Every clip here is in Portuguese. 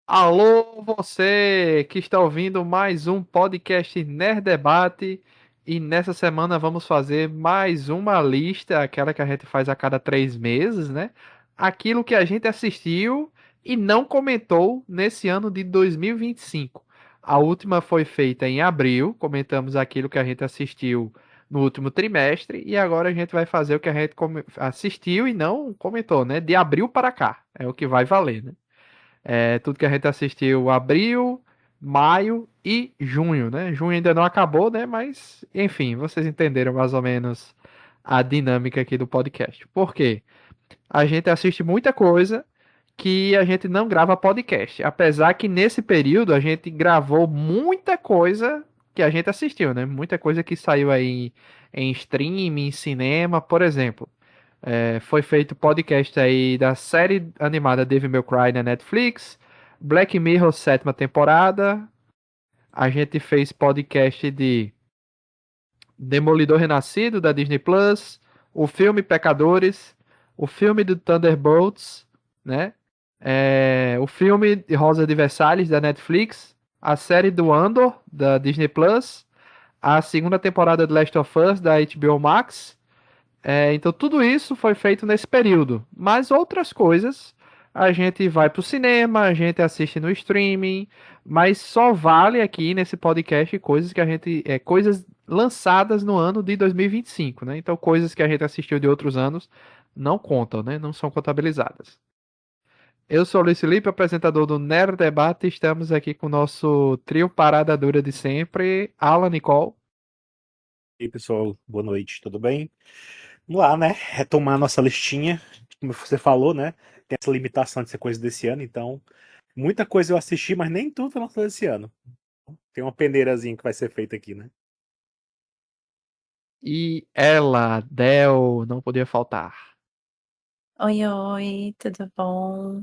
Alô, você que está ouvindo mais um podcast Nerd Debate. E nessa semana vamos fazer mais uma lista, aquela que a gente faz a cada 3 meses, né? Aquilo que a gente assistiu e não comentou nesse ano de 2025. A última foi feita em abril, comentamos aquilo que a gente assistiu no último trimestre, e agora a gente vai fazer o que a gente assistiu e não comentou, né? De abril para cá, é o que vai valer, né? Tudo que a gente assistiu abril, maio e junho, né? Junho ainda não acabou, né? Mas, enfim, vocês entenderam mais ou menos a dinâmica aqui do podcast. Por quê? A gente assiste muita coisa que a gente não grava podcast. Apesar que nesse período a gente gravou muita coisa que a gente assistiu, né? Muita coisa que saiu aí em streaming, em cinema, por exemplo. Foi feito podcast aí da série animada Devil May Cry na Netflix, Black Mirror sétima temporada. A gente fez podcast de Demolidor Renascido da Disney Plus, o filme Pecadores, o filme do Thunderbolts, né? O filme de Rosa de Versalhes da Netflix, a série do Andor da Disney Plus, a segunda temporada de Last of Us da HBO Max. Então tudo isso foi feito nesse período. Mas outras coisas a gente vai pro cinema, a gente assiste no streaming, mas só vale aqui nesse podcast coisas que a gente. Coisas lançadas no ano de 2025, né? Então coisas que a gente assistiu de outros anos não contam, né? Não são contabilizadas. Eu sou o Luiz Felipe, apresentador do Nerd Debate, e estamos aqui com o nosso trio Parada Dura de sempre, Alan Nicole. E aí, pessoal, boa noite, tudo bem? Vamos lá, né? Retomar nossa listinha. Como você falou, né? Tem essa limitação de ser coisa desse ano, então muita coisa eu assisti, mas nem tudo é lançado desse ano. Tem uma peneirazinha que vai ser feita aqui, né? E ela, Del, não podia faltar. Oi, oi, tudo bom?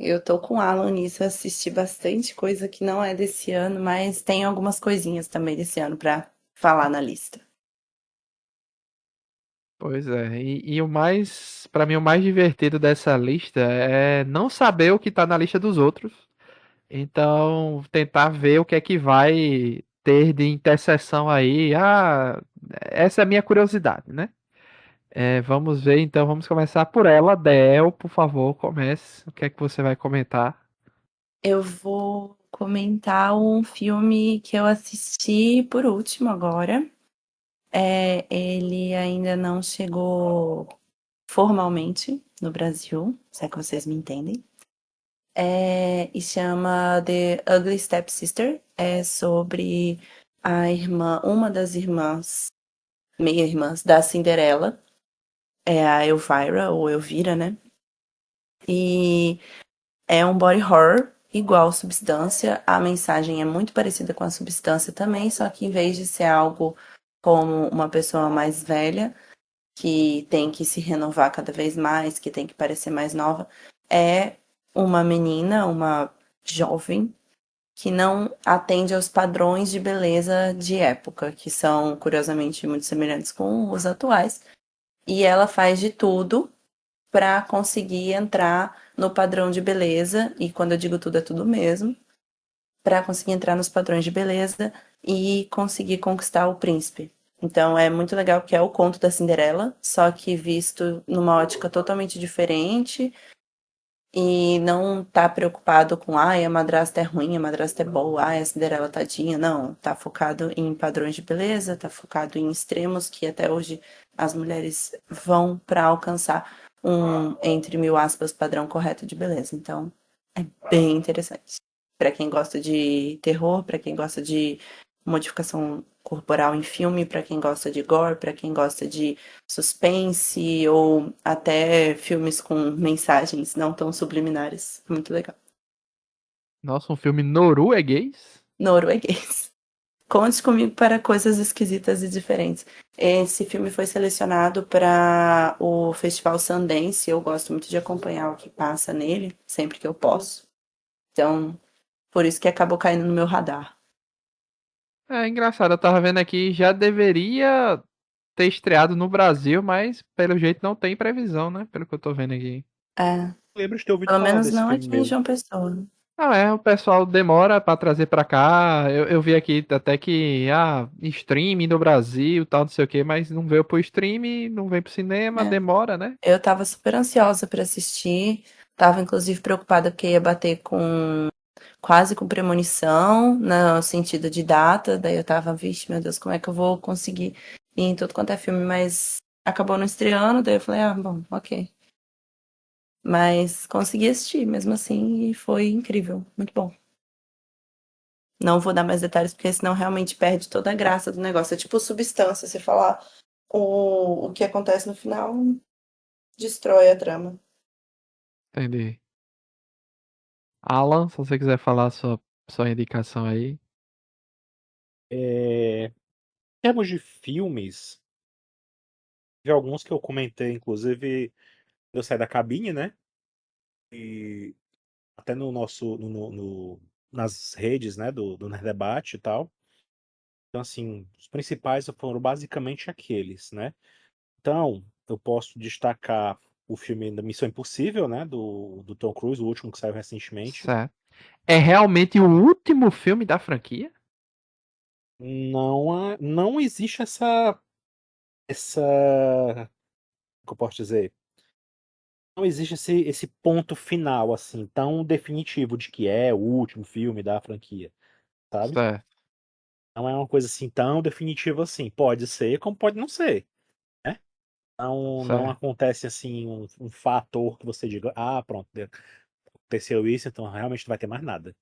Eu tô com o Alan nisso, assisti bastante coisa que não é desse ano, mas tem algumas coisinhas também desse ano pra falar na lista. Pois é, e o mais, para mim, o mais divertido dessa lista é não saber o que tá na lista dos outros. Então, tentar ver o que é que vai ter de interseção aí. Ah, essa é a minha curiosidade, né? Vamos ver, então, vamos começar por ela. Del, por favor, comece. O que é que você vai comentar? Eu vou comentar um filme que eu assisti por último agora. Ele ainda não chegou formalmente no Brasil, se é que vocês me entendem. E chama The Ugly Stepsister. É sobre a irmã, uma das irmãs, meia-irmãs da Cinderela, é a Elvira, ou Elvira, né? E é um body horror igual Substância. A mensagem é muito parecida com a Substância também, só que em vez de ser algo como uma pessoa mais velha, que tem que se renovar cada vez mais, que tem que parecer mais nova, é uma menina, uma jovem que não atende aos padrões de beleza de época, que são, curiosamente, muito semelhantes com os atuais. E ela faz de tudo para conseguir entrar no padrão de beleza, e quando eu digo tudo, é tudo mesmo, para conseguir entrar nos padrões de beleza e conseguir conquistar o príncipe. Então é muito legal porque é o conto da Cinderela, só que visto numa ótica totalmente diferente, e não tá preocupado com, ai, a madrasta é ruim, a madrasta é boa, ai, a Cinderela tadinha. Não, tá focado em padrões de beleza, tá focado em extremos que até hoje as mulheres vão para alcançar um, entre mil aspas, padrão correto de beleza. Então, é bem interessante. Para quem gosta de terror, para quem gosta de modificação corporal em filme, para quem gosta de gore, para quem gosta de suspense ou até filmes com mensagens não tão subliminares. Muito legal. Nossa, um filme norueguês? Norueguês. Conte comigo para coisas esquisitas e diferentes. Esse filme foi selecionado para o Festival Sundance. Eu gosto muito de acompanhar o que passa nele, sempre que eu posso. Então, por isso que acabou caindo no meu radar. É engraçado, eu tava vendo aqui, já deveria ter estreado no Brasil, mas pelo jeito não tem previsão, né? Pelo que eu tô vendo aqui. É, Lembro de ter ouvido pelo falar menos desse não filme aqui em mesmo. João Pessoa. O pessoal demora pra trazer pra cá. Eu vi aqui até que, streaming no Brasil, tal, não sei o quê, mas não veio pro streaming, não veio pro cinema, É. demora, né? Eu tava super ansiosa pra assistir, tava inclusive preocupada porque ia bater com quase com premonição, no sentido de data, daí eu tava, vixe, meu Deus, como é que eu vou conseguir ir em tudo quanto é filme, mas acabou não estreando, daí eu falei, bom, ok. Mas consegui assistir mesmo assim e foi incrível, muito bom. Não vou dar mais detalhes, porque senão realmente perde toda a graça do negócio. É tipo substância, você falar o que acontece no final, destrói a trama. Entendi. Alan, se você quiser falar sua indicação aí. Em termos de filmes, teve alguns que eu comentei, inclusive, eu saí da cabine, né? E até no nosso, nas redes, né, do Nerd Debate e tal. Então, assim, os principais foram basicamente aqueles, né? Então, eu posso destacar o filme da Missão Impossível, né, do Tom Cruise, o último que saiu recentemente. Certo. É realmente o último filme da franquia? Não existe essa, como eu posso dizer, não existe esse ponto final, assim, tão definitivo de que é o último filme da franquia, sabe? Certo, Não é uma coisa assim tão definitiva assim. Pode ser, como pode não ser, né? Não certo. acontece assim um fator que você diga, pronto, aconteceu isso, então realmente não vai ter mais nada.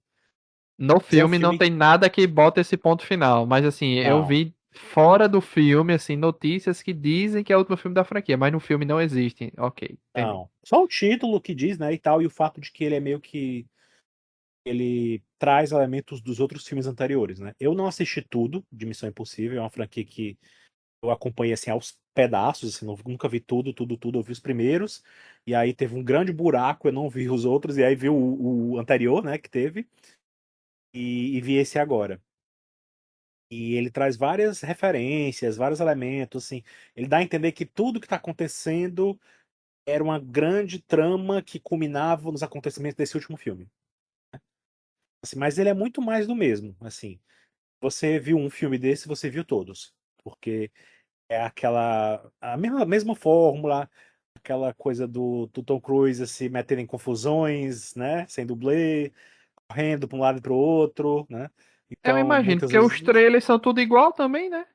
No Mas é um filme não filme. tem nada que bota esse ponto final, mas assim, eu Não, vi fora do filme, assim, notícias que dizem que é o último filme da franquia, mas no filme não existe. Ok, entendi. não. Só o título que diz, né, e tal, e o fato de que ele é meio que. Ele traz elementos dos outros filmes anteriores, né? Eu não assisti tudo de Missão Impossível, é uma franquia que eu acompanhei assim aos pedaços, assim, nunca vi tudo, eu vi os primeiros, e aí teve um grande buraco, eu não vi os outros, e aí vi o anterior, né, que teve, e vi esse agora. E ele traz várias referências, vários elementos, assim, ele dá a entender que tudo que está acontecendo era uma grande trama que culminava nos acontecimentos desse último filme. Assim, mas ele é muito mais do mesmo, assim. Você viu um filme desse, você viu todos, porque é a mesma fórmula, aquela coisa do Tom Cruise se metendo em confusões, né? Sem dublê, correndo para um lado e para o outro, né? Eu Então, imagino, muitas porque os vezes trailers são tudo igual também, né?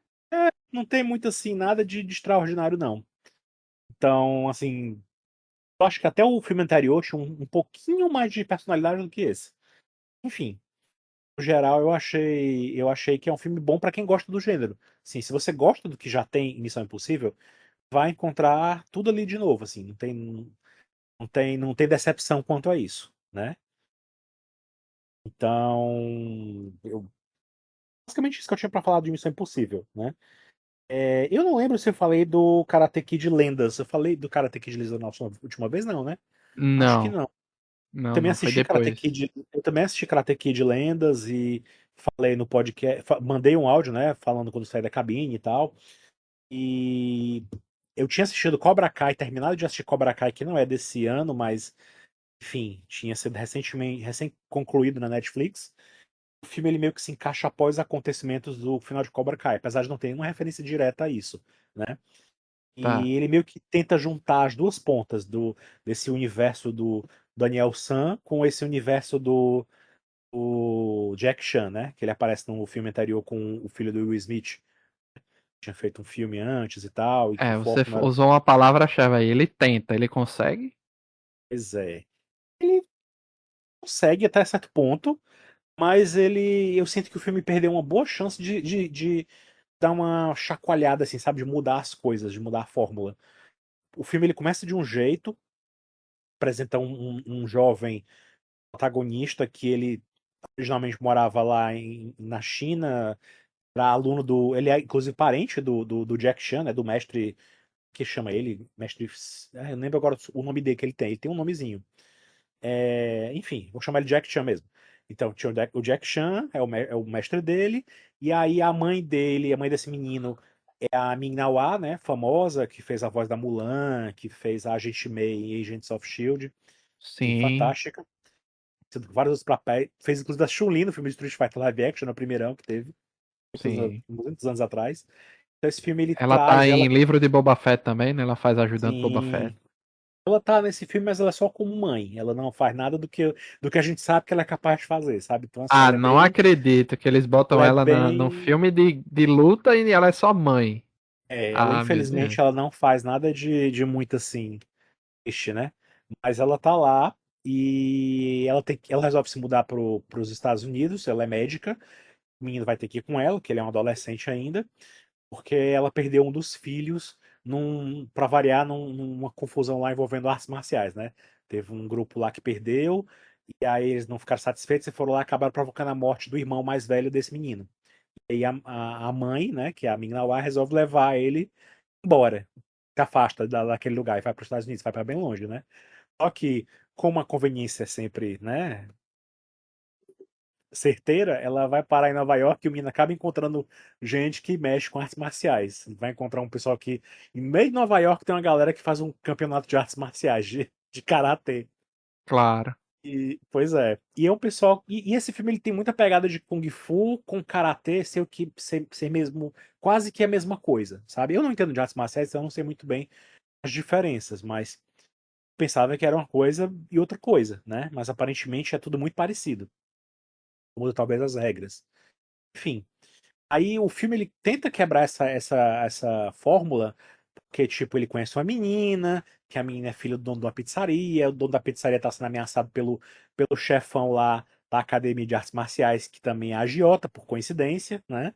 não tem muito assim nada de extraordinário, não. Então, assim, eu acho que até o filme anterior tinha um pouquinho mais de personalidade do que esse. Enfim, no geral, eu achei que é um filme bom para quem gosta do gênero. Sim, se você gosta do que já tem em Missão Impossível, vai encontrar tudo ali de novo, assim, não tem decepção quanto a isso, né? Então, basicamente isso que eu tinha pra falar de Missão Impossível, né? Eu não lembro se eu falei do Karate Kid Lendas. Eu falei do Karate Kid Lendas na última vez, não, né? Acho que Não, não. não, Também não, foi assisti Karate depois. Kid, eu também assisti Karate Kid Lendas e falei no podcast, mandei um áudio, né, falando quando saí da cabine e tal. E eu tinha assistido Cobra Kai, terminado de assistir Cobra Kai, que não é desse ano, mas enfim, tinha sido recentemente recém-concluído na Netflix. O filme ele meio que se encaixa após os acontecimentos do final de Cobra Kai, apesar de não ter nenhuma referência direta a isso, né? Tá. E ele meio que tenta juntar as duas pontas desse universo do Daniel San com esse universo do Jack Chan, né? Que ele aparece no filme anterior com o filho do Will Smith. Tinha feito um filme antes e tal, e que o Você foco não era. usou uma palavra-chave aí. Ele tenta, ele consegue? Pois é. Ele consegue até certo ponto, mas eu sinto que o filme perdeu uma boa chance de dar uma chacoalhada, assim, sabe? De mudar as coisas, de mudar a fórmula. O filme ele começa de um jeito, apresenta um jovem protagonista que ele originalmente morava lá na China, era aluno do. Ele é inclusive parente do Jack Chan, né? Do mestre que chama ele, mestre. Eu não lembro agora o nome dele que ele tem. Ele tem um nomezinho. Enfim, vou chamar ele Jack Chan mesmo. Então, tinha o Jack Chan, é o mestre dele, e aí a mãe dele, a mãe desse menino, é a Ming-Na Wen, né, famosa, que fez a voz da Mulan, que fez a Agente May em Agents of S.H.I.E.L.D., e Sim. fantástica. vários outros papéis. Fez inclusive a Chun-Li no filme de Street Fighter Live Action, no primeirão que teve, Sim. muitos anos atrás. Então esse filme ele Ela tá traz ela. em Livro de Boba Fett também, né? Ela faz ajudante Boba Fett. Sim. Ela tá nesse filme, mas ela é só como mãe. Ela não faz nada do que a gente sabe que ela é capaz de fazer, sabe? Então, assim, Ah, não acredito que eles botam ela é ela no bem. filme de luta e ela é só mãe. Ela, Ah, meu Deus. infelizmente, ela não faz nada de muito assim, triste, né? Mas ela tá lá e ela resolve se mudar pros Estados Unidos. Ela é médica. O menino vai ter que ir com ela, que ele é um adolescente ainda, porque ela perdeu um dos filhos pra variar, numa confusão lá envolvendo artes marciais, né? Teve um grupo lá que perdeu, e aí eles não ficaram satisfeitos e foram lá e acabaram provocando a morte do irmão mais velho desse menino. E aí a mãe, né, que é a Ming-Na resolve levar ele embora, se afasta daquele lugar e vai para os Estados Unidos, vai para bem longe, né? Só que, como a conveniência é sempre, né, certeira, ela vai parar em Nova York e o menino acaba encontrando gente que mexe com artes marciais. Vai encontrar um pessoal que, em meio de Nova York, tem uma galera que faz um campeonato de artes marciais, de karatê. Claro. Pois é. E é um pessoal. E esse filme ele tem muita pegada de Kung Fu com karatê ser o que ser mesmo. Quase que a mesma coisa, sabe? Eu não entendo de artes marciais, então eu não sei muito bem as diferenças, mas pensava que era uma coisa e outra coisa, né? Mas aparentemente é tudo muito parecido. Muda talvez as regras. Enfim. Aí o filme ele tenta quebrar essa fórmula, porque tipo, ele conhece uma menina, que a menina é filha do dono de uma pizzaria, o dono da pizzaria tá sendo ameaçado pelo chefão lá da Academia de Artes Marciais, que também é agiota, por coincidência, né?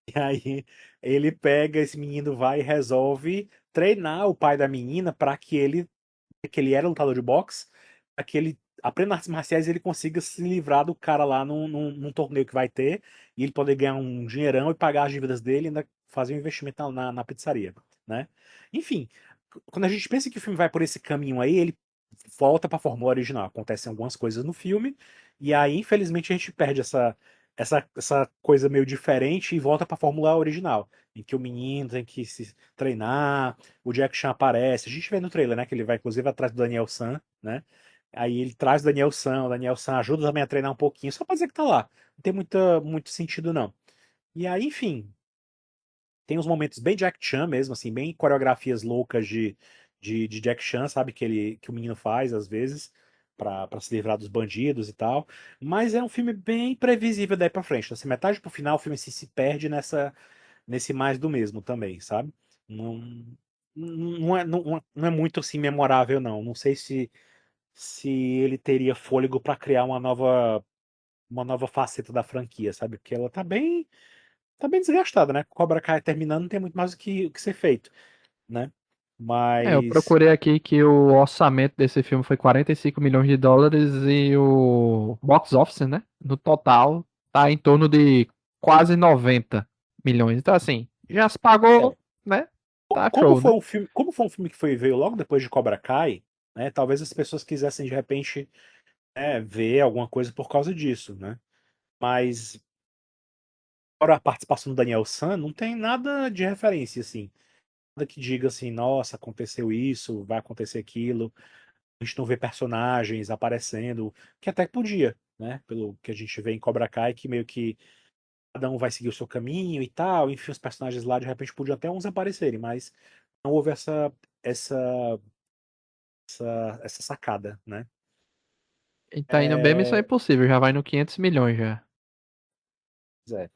E aí ele pega esse menino, vai e resolve treinar o pai da menina para que ele era lutador de boxe, para que ele aprenda artes marciais e ele consiga se livrar do cara lá num torneio que vai ter, e ele poder ganhar um dinheirão e pagar as dívidas dele e ainda fazer um investimento na pizzaria, né? Enfim, quando a gente pensa que o filme vai por esse caminho aí, ele volta para a fórmula original. Acontecem algumas coisas no filme, e aí, infelizmente, a gente perde essa coisa meio diferente e volta para a fórmula original, em que o menino tem que se treinar, o Jack Chan aparece. A gente vê no trailer, né, que ele vai inclusive atrás do Daniel San, né? Aí ele traz o Daniel San ajuda também a treinar um pouquinho, só pra dizer que tá lá. Não tem muito sentido, não. E aí, enfim, tem uns momentos bem Jack Chan mesmo, assim, bem coreografias loucas de Jack Chan, sabe? Que o menino faz às vezes pra se livrar dos bandidos e tal. Mas é um filme bem previsível daí pra frente. Assim, metade pro final, o filme assim, se perde nesse mais do mesmo também, sabe? Não, não é muito assim memorável, não. Não sei se ele teria fôlego pra criar uma nova faceta da franquia, sabe? Porque ela tá bem desgastada, né? Cobra Kai terminando, não tem muito mais o que ser feito, né? Eu Mas, procurei aqui que o orçamento desse filme foi 45 milhões de dólares e o box office, né? No total, tá em torno de quase 90 milhões. Então, assim, já se pagou, é, né? co- Tá como show, né? foi um filme, como foi um filme que veio logo depois de Cobra Kai, né? Talvez as pessoas quisessem de repente, ver alguma coisa por causa disso, né? Mas fora a participação do Daniel San, não tem nada de referência assim, nada que diga assim, nossa, aconteceu isso, vai acontecer aquilo. A gente não vê personagens aparecendo, que até podia, né? Pelo que a gente vê em Cobra Kai, que meio que cada um vai seguir o seu caminho e tal. Enfim, os personagens lá de repente podiam até uns aparecerem, mas não houve essa, essa sacada, né? E tá indo bem Missão É, Impossível, já vai no 500 milhões já. Zé.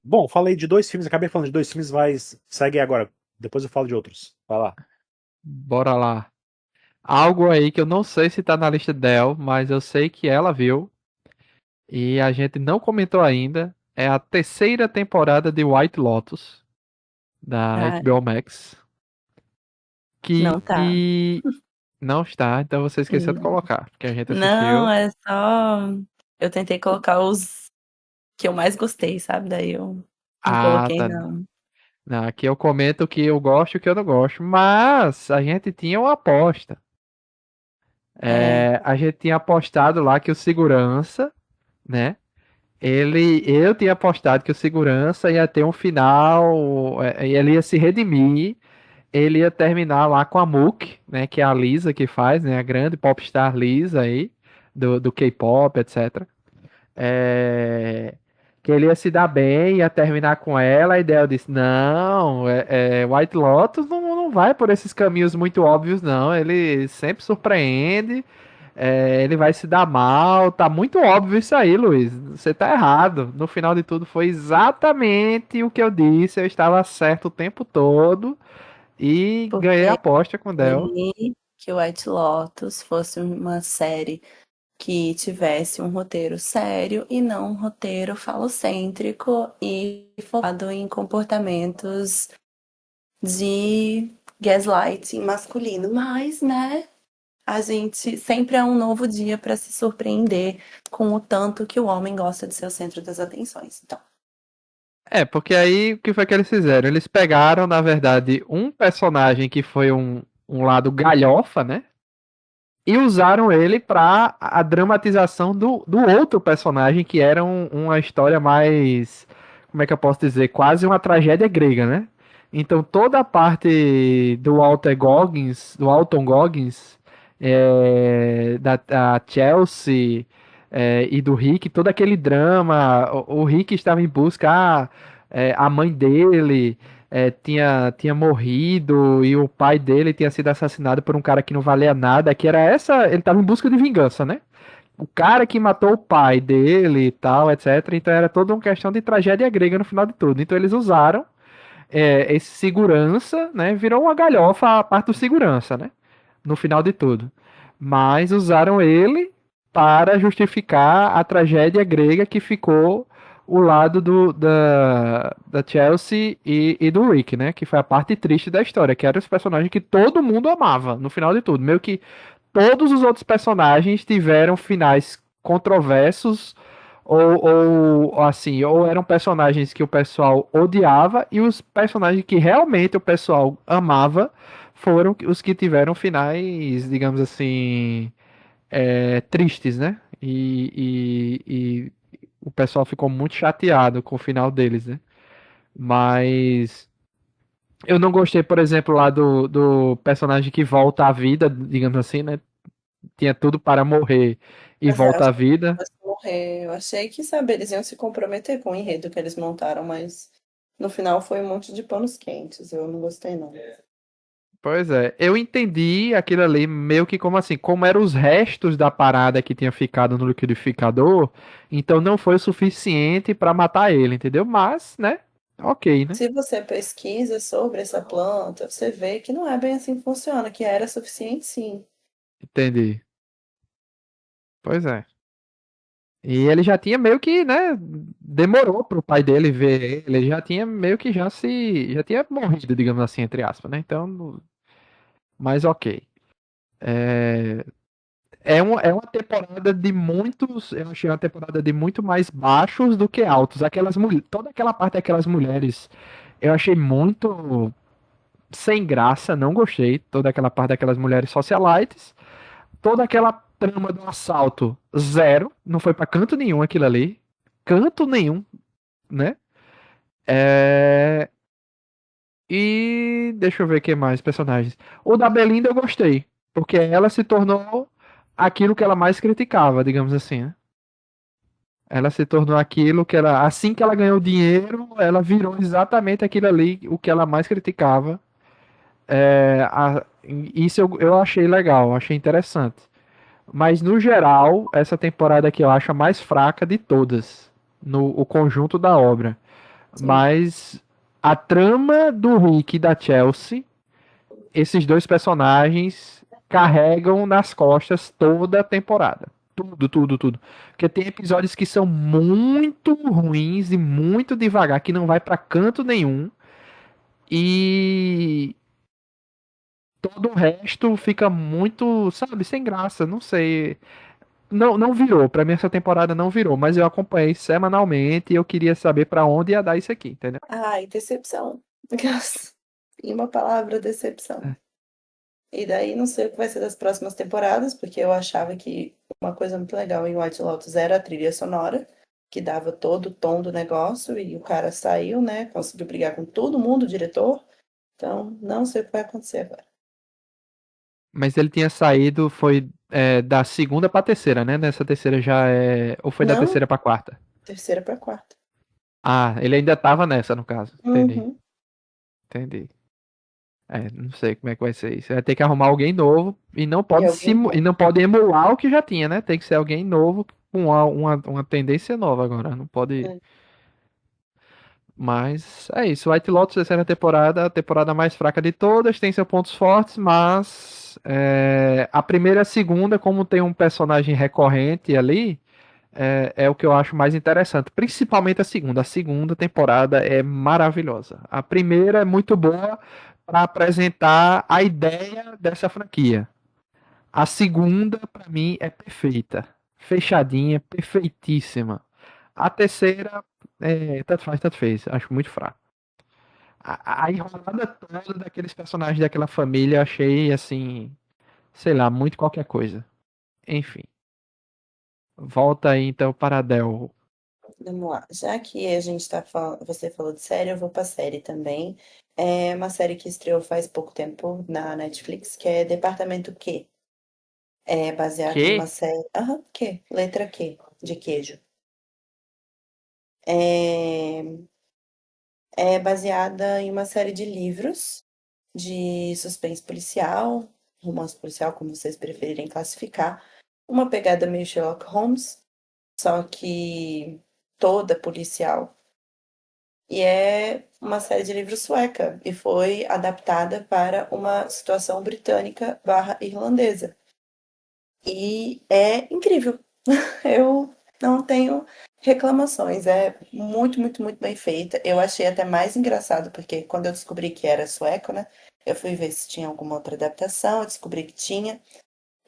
Bom, falei de dois filmes, acabei falando de dois filmes, mas segue agora. Depois eu falo de outros. Vai lá. Bora lá. Algo aí que eu não sei se tá na lista dela, mas eu sei que ela viu e a gente não comentou ainda. É a terceira temporada de White Lotus, da Ah, HBO Max. não tá. Que não está, então você esqueceu de Não, colocar, porque a gente não, assistiu. é só. Eu tentei colocar os que eu mais gostei, sabe? Daí eu não Ah, coloquei, tá. não. Não, aqui eu comento o que eu gosto e o que eu não gosto, mas a gente tinha uma aposta. É, A gente tinha apostado lá que o segurança, né? Eu tinha apostado que o segurança ia ter um final, ele ia se redimir, ele ia terminar lá com a Mook, né? Que é a Lisa que faz, né? A grande popstar Lisa aí, do K-pop, etc. É, que ele ia se dar bem, ia terminar com ela, e Del disse, não, White Lotus não vai por esses caminhos muito óbvios, não, ele sempre surpreende, ele vai se dar mal, tá muito óbvio isso aí, Luiz, você tá errado, no final de tudo foi exatamente o que eu disse, eu estava certo o tempo todo, e ganhei a Porque aposta com o Del. queria que o White Lotus fosse uma série que tivesse um roteiro sério e não um roteiro falocêntrico e focado em comportamentos de gaslighting masculino. Mas, né, a gente sempre é um novo dia para se surpreender com o tanto que o homem gosta de ser o centro das atenções. Então, Porque aí o que foi que eles fizeram? Eles pegaram, na verdade, um personagem que foi um lado galhofa, né? E usaram ele para a dramatização do outro personagem, que era uma história mais. Como é que eu posso dizer? Quase uma tragédia grega, né? Então toda a parte do Alton Goggins, da Chelsea e do Rick, todo aquele drama. O Rick estava em busca, a mãe dele tinha morrido e o pai dele tinha sido assassinado por um cara que não valia nada, que era essa, ele estava em busca de vingança, né? O cara que matou o pai dele e tal, etc. Então era toda uma questão de tragédia grega no final de tudo. Então eles usaram esse segurança, né? Virou uma galhofa a parte do segurança, né? No final de tudo. Mas usaram ele para justificar a tragédia grega que ficou o lado da Chelsea e do Rick, né? Que foi a parte triste da história, que eram os personagens que todo mundo amava, no final de tudo. Meio que todos os outros personagens tiveram finais controversos ou assim, ou eram personagens que o pessoal odiava e os personagens que realmente o pessoal amava foram os que tiveram finais, digamos assim, tristes, né? E o pessoal ficou muito chateado com o final deles, né? Mas eu não gostei, por exemplo, lá do personagem que volta à vida, digamos assim, né? Tinha tudo para morrer e mas eu volta à achei que vida. fosse morrer. Eu achei que, sabe, eles iam se comprometer com o enredo que eles montaram, mas no final foi um monte de panos quentes. Eu não gostei, não. Pois é, eu entendi aquilo ali meio que como assim, como eram os restos da parada que tinha ficado no liquidificador, então não foi o suficiente para matar ele, entendeu? Mas, né? Ok, né? Se você pesquisa sobre essa planta, você vê que não é bem assim que funciona, que era suficiente sim. Entendi. Pois é. E ele já tinha meio que, né? Demorou pro pai dele ver ele, já tinha meio que já tinha morrido, digamos assim, entre aspas, né? Então, mas ok. É, é uma temporada de muitos. Eu achei uma temporada de muito mais baixos do que altos. Toda aquela parte daquelas mulheres eu achei muito sem graça, não gostei. Toda aquela parte daquelas mulheres socialites. Toda aquela trama do assalto, zero. Não foi pra canto nenhum aquilo ali. Canto nenhum, né? É, E deixa eu ver o que mais, personagens. O da Belinda eu gostei, porque ela se tornou aquilo que ela mais criticava, digamos assim, né? Ela se tornou aquilo que ela, assim que ela ganhou dinheiro, ela virou exatamente aquilo ali, o que ela mais criticava. Isso eu achei legal, achei interessante. Mas no geral, essa temporada aqui eu acho a mais fraca de todas, no o conjunto da obra. Sim. Mas a trama do Rick e da Chelsea, esses dois personagens carregam nas costas toda a temporada. Tudo, tudo, tudo. Porque tem episódios que são muito ruins e muito devagar, que não vai pra canto nenhum. E todo o resto fica muito, sabe, sem graça. Não sei. Não virou. Pra mim essa temporada não virou. Mas eu acompanhei semanalmente e eu queria saber pra onde ia dar isso aqui, entendeu? Ai, decepção. Em uma palavra, decepção. E daí não sei o que vai ser das próximas temporadas, porque eu achava que uma coisa muito legal em White Lotus era a trilha sonora, que dava todo o tom do negócio, e o cara saiu, né? Conseguiu brigar com todo mundo, o diretor, Então, não sei o que vai acontecer agora. Mas ele tinha saído, foi da segunda pra terceira, né? Nessa terceira já é. Ou foi da Não, terceira pra quarta? terceira pra quarta. Ah, ele ainda tava nessa, no caso. Entendi, Uhum. entendi. Não sei como é que vai ser isso. Vai ter que arrumar alguém novo e não pode Alguém e bom. não pode emular o que já tinha, né? Tem que ser alguém novo com uma tendência nova agora. Não pode. É. Mas é isso. White Lotus, terceira temporada, a temporada mais fraca de todas, tem seus pontos fortes, mas a primeira e a segunda, como tem um personagem recorrente ali, é o que eu acho mais interessante. Principalmente a segunda. A segunda temporada é maravilhosa. A primeira é muito boa para apresentar a ideia dessa franquia. A segunda, para mim, é perfeita. Fechadinha, perfeitíssima. A terceira, tanto faz, tanto fez. Acho muito fraco. A enrolada toda daqueles personagens daquela família, achei assim, sei lá, muito qualquer coisa. Enfim, volta aí então para a Del. Vamos lá. Já que a gente tá falando, você falou de série, eu vou pra série também. É uma série que estreou faz pouco tempo na Netflix, que é Departamento Q. É baseado em uma Que? série. Aham, Q. Letra Q, de queijo. É, é baseada em uma série de livros de suspense policial, romance policial, como vocês preferirem classificar. Uma pegada meio Sherlock Holmes, só que toda policial. E é uma série de livros sueca e foi adaptada para uma situação britânica barra irlandesa. E é incrível. Eu não tenho reclamações. É muito, muito, muito bem feita. Eu achei até mais engraçado, porque quando eu descobri que era sueco, né? Eu fui ver se tinha alguma outra adaptação, eu descobri que tinha.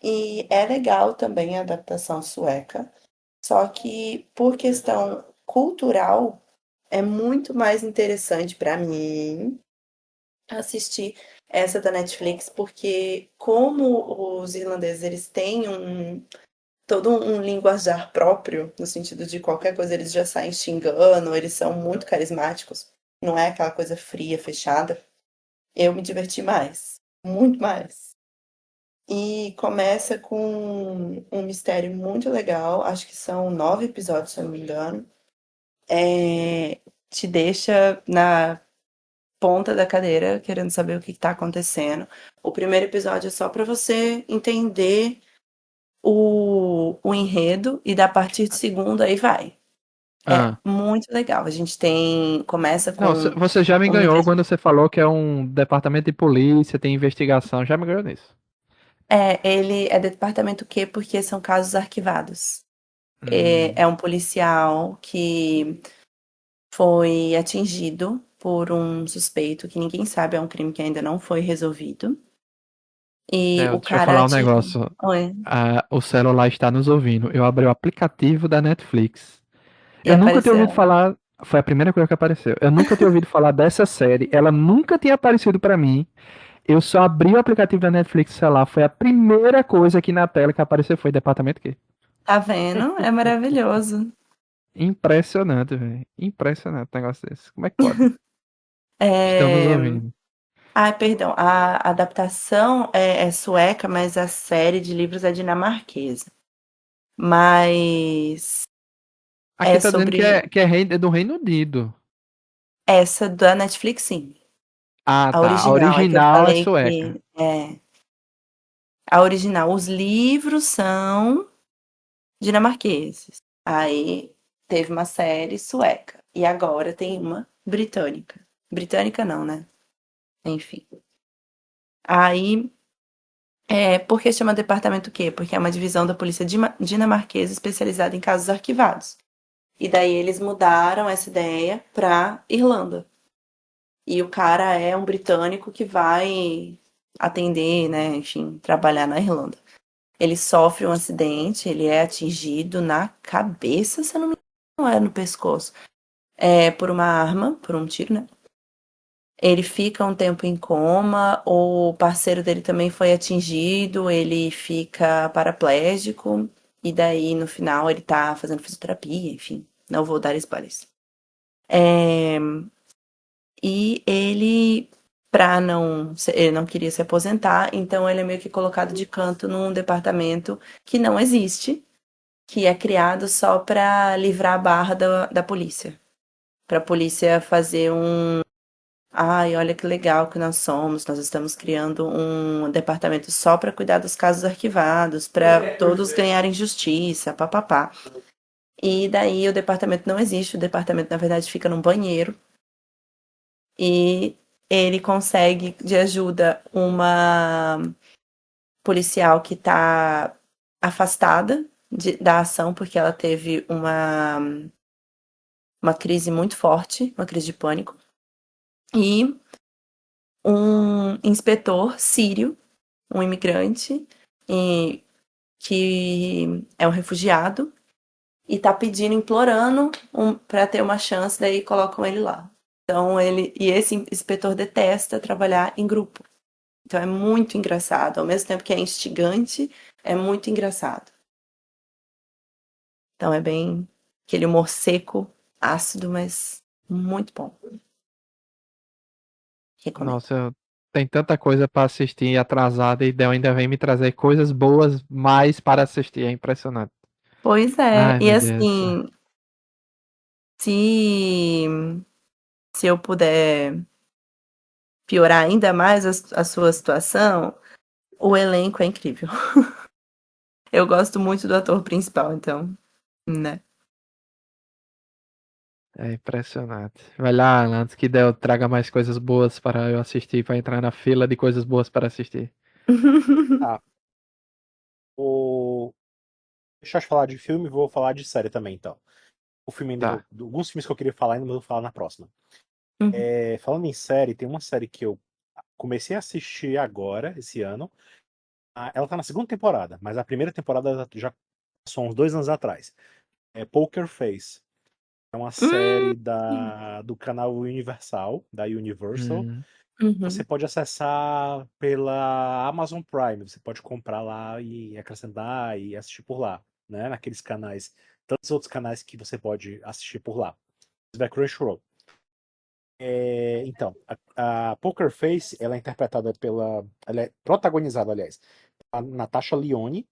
E é legal também a adaptação sueca. Só que por questão cultural, é muito mais interessante para mim assistir essa da Netflix, porque como os irlandeses eles têm todo um linguajar próprio, no sentido de qualquer coisa eles já saem xingando, eles são muito carismáticos, não é aquela coisa fria, fechada. Eu me diverti mais, muito mais. E começa com um mistério muito legal, acho que são 9 episódios, se eu não me engano. Te deixa na ponta da cadeira, querendo saber o que está acontecendo. O primeiro episódio é só para você entender o enredo, e da partir do segundo aí vai. É Ah. muito legal. A gente tem. Começa Não, com você já me uma ganhou quando você falou que é um departamento de polícia, tem investigação. Já me ganhou nisso. Ele é departamento Q porque são casos arquivados. Hum, É um policial que foi atingido por um suspeito que ninguém sabe, é um crime que ainda não foi resolvido. E o Deixa eu cara falar um atingiu. negócio. Oi. O celular está nos ouvindo. Eu abri o aplicativo da Netflix. E Eu nunca tinha ouvido apareceu. falar. Foi a primeira coisa que apareceu. Eu nunca tinha ouvido falar dessa série. Ela nunca tinha aparecido pra mim. Eu só abri o aplicativo da Netflix, sei lá. Foi a primeira coisa aqui na tela que apareceu. Foi Departamento Q. Tá vendo? É maravilhoso. Impressionante, velho. Impressionante um negócio desse. Como é que pode? Estão nos É... ouvindo. Ai, perdão. A adaptação é sueca, mas a série de livros é dinamarquesa. Mas Aqui é tá dizendo sobre é do Reino Unido. essa da Netflix, sim. Ah, A tá. A original. É que eu original é falei sueca. que é a original. Os livros são dinamarqueses. Aí teve uma série sueca. E agora tem uma britânica. Britânica não, né? Enfim. Aí, por que chama departamento quê? Porque é uma divisão da polícia dinamarquesa especializada em casos arquivados. E daí eles mudaram essa ideia para Irlanda. E o cara é um britânico que vai atender, né, enfim, trabalhar na Irlanda. Ele sofre um acidente, ele é atingido na cabeça, se eu não me engano, não é no pescoço, por uma arma, por um tiro, né? Ele fica um tempo em coma, o parceiro dele também foi atingido, ele fica paraplégico, e daí no final ele tá fazendo fisioterapia, enfim, não vou dar spoilers. É, e ele, ele não queria se aposentar, então ele é meio que colocado de canto num departamento que não existe, que é criado só para livrar a barra da polícia. Para a polícia fazer um. Ai, olha que legal que nós somos. Nós estamos criando um departamento só para cuidar dos casos arquivados, para todos ganharem justiça, papapá. E daí o departamento não existe, o departamento na verdade fica num banheiro. E ele consegue de ajuda uma policial que está afastada da ação porque ela teve uma crise muito forte, uma crise de pânico. E um inspetor sírio, um imigrante, que é um refugiado, e tá pedindo, implorando para ter uma chance, daí colocam ele lá. Então esse inspetor detesta trabalhar em grupo. Então é muito engraçado, ao mesmo tempo que é instigante, é muito engraçado. Então é bem aquele humor seco, ácido, mas muito bom. Recomendo. Nossa, tem tanta coisa para assistir atrasada e Del ainda vem me trazer coisas boas mais para assistir. É impressionante. Pois é, Ai, e meu Deus. assim, se se eu puder piorar ainda mais a sua situação, o elenco é incrível. Eu gosto muito do ator principal, então, né? É impressionante. Vai lá, antes que Del traga mais coisas boas para eu assistir, para entrar na fila de coisas boas para assistir. Ah, o... deixa eu te falar de filme, vou falar de série também, então. O filme ainda Tá. alguns filmes que eu queria falar ainda, mas eu vou falar na próxima. Uhum. Falando em série, tem uma série que eu comecei a assistir agora, esse ano. Ela tá na segunda temporada, mas a primeira temporada já passou uns 2 anos atrás. É Poker Face. É uma série do canal Universal, da Universal. Hum, Você Uhum. pode acessar pela Amazon Prime. Você pode comprar lá e acrescentar e assistir por lá, né? Naqueles canais, tantos outros canais que você pode assistir por lá. Vai Crunchyroll. Então, a Poker Face, ela é interpretada ela é protagonizada, aliás, a Natasha Lyonne,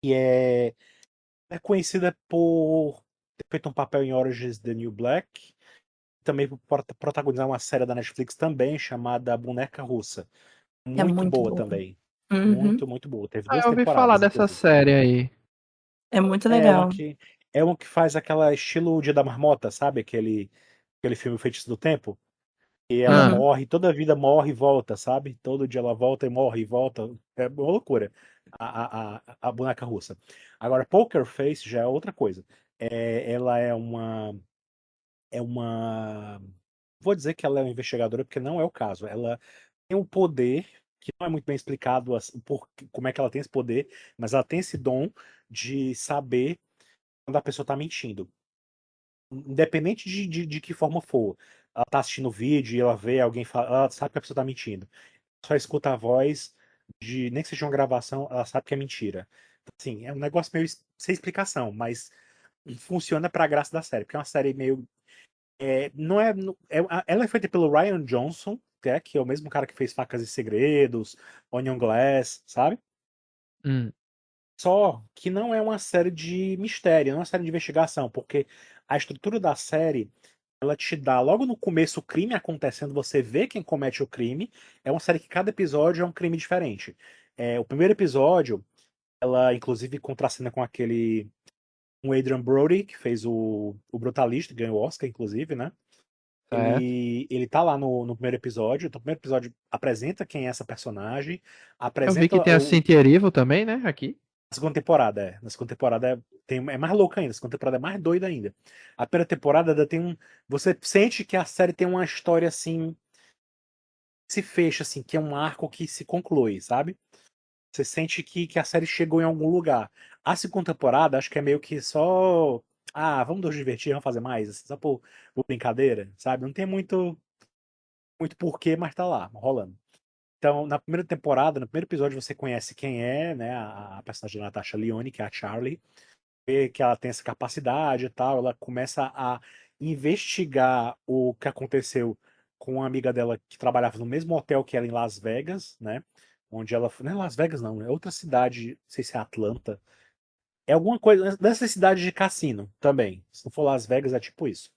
que é conhecida por ter feito um papel em Orange is the New Black, também por protagonizar uma série da Netflix também chamada Boneca Russa. É Muito muito boa boa. também. Uhum. Muito, muito boa. Teve Ah, duas eu ouvi falar temporadas, dessa inclusive. série aí. É muito É uma legal. que é uma que faz aquela estilo Dia da Marmota, sabe? Aquele filme Feitiço do Tempo. E ela Ah, Uhum. morre, toda vida morre e volta, sabe? Todo dia ela volta e morre e volta. É uma loucura. A boneca russa. Agora, Poker Face já é outra coisa. Ela é uma. Vou dizer que ela é uma investigadora, porque não é o caso. Ela tem um poder que não é muito bem explicado como é que ela tem esse poder, mas ela tem esse dom de saber quando a pessoa está mentindo. Independente de que forma for. Ela tá assistindo o vídeo e ela vê alguém falar, ela sabe que a pessoa tá mentindo. Só escuta a voz nem que seja uma gravação, ela sabe que é mentira. Então, assim, é um negócio meio sem explicação, mas funciona pra graça da série, porque é uma série meio. Não é, ela é feita pelo Ryan Johnson, que é o mesmo cara que fez Facas e Segredos, Onion Glass, sabe? hum, Só que não é uma série de mistério, não é uma série de investigação, porque a estrutura da série ela te dá logo no começo o crime acontecendo, você vê quem comete o crime. É uma série que cada episódio é um crime diferente. O primeiro episódio, ela inclusive contracena com aquele um Adrian Brody, que fez o Brutalista, ganhou o Oscar, inclusive, né? certo. Ele tá lá no primeiro episódio. Então, o primeiro episódio apresenta quem é essa personagem, Eu vi apresenta que tem a Cynthia Erivo também, né? Aqui. na segunda temporada, é. Na segunda temporada é mais louca ainda. A segunda temporada é mais doida ainda. A primeira temporada ainda tem um. Você sente que a série tem uma história assim. Se fecha, assim, que é um arco que se conclui, sabe? Você sente que a série chegou em algum lugar. A segunda temporada, acho que é meio que só. Ah, vamos nos divertir, vamos fazer mais, assim, só por brincadeira, sabe? Não tem muito porquê, mas tá lá, rolando. Então, na primeira temporada, no primeiro episódio, você conhece quem é, né? A personagem da Natasha Lyonne, que é a Charlie. Vê que ela tem essa capacidade e tal, ela começa a investigar o que aconteceu com uma amiga dela que trabalhava no mesmo hotel que ela em Las Vegas, né? Onde ela. Não é Las Vegas, não, é outra cidade, não sei se é Atlanta. É alguma coisa nessa cidade de cassino também. Se não for Las Vegas, é tipo isso.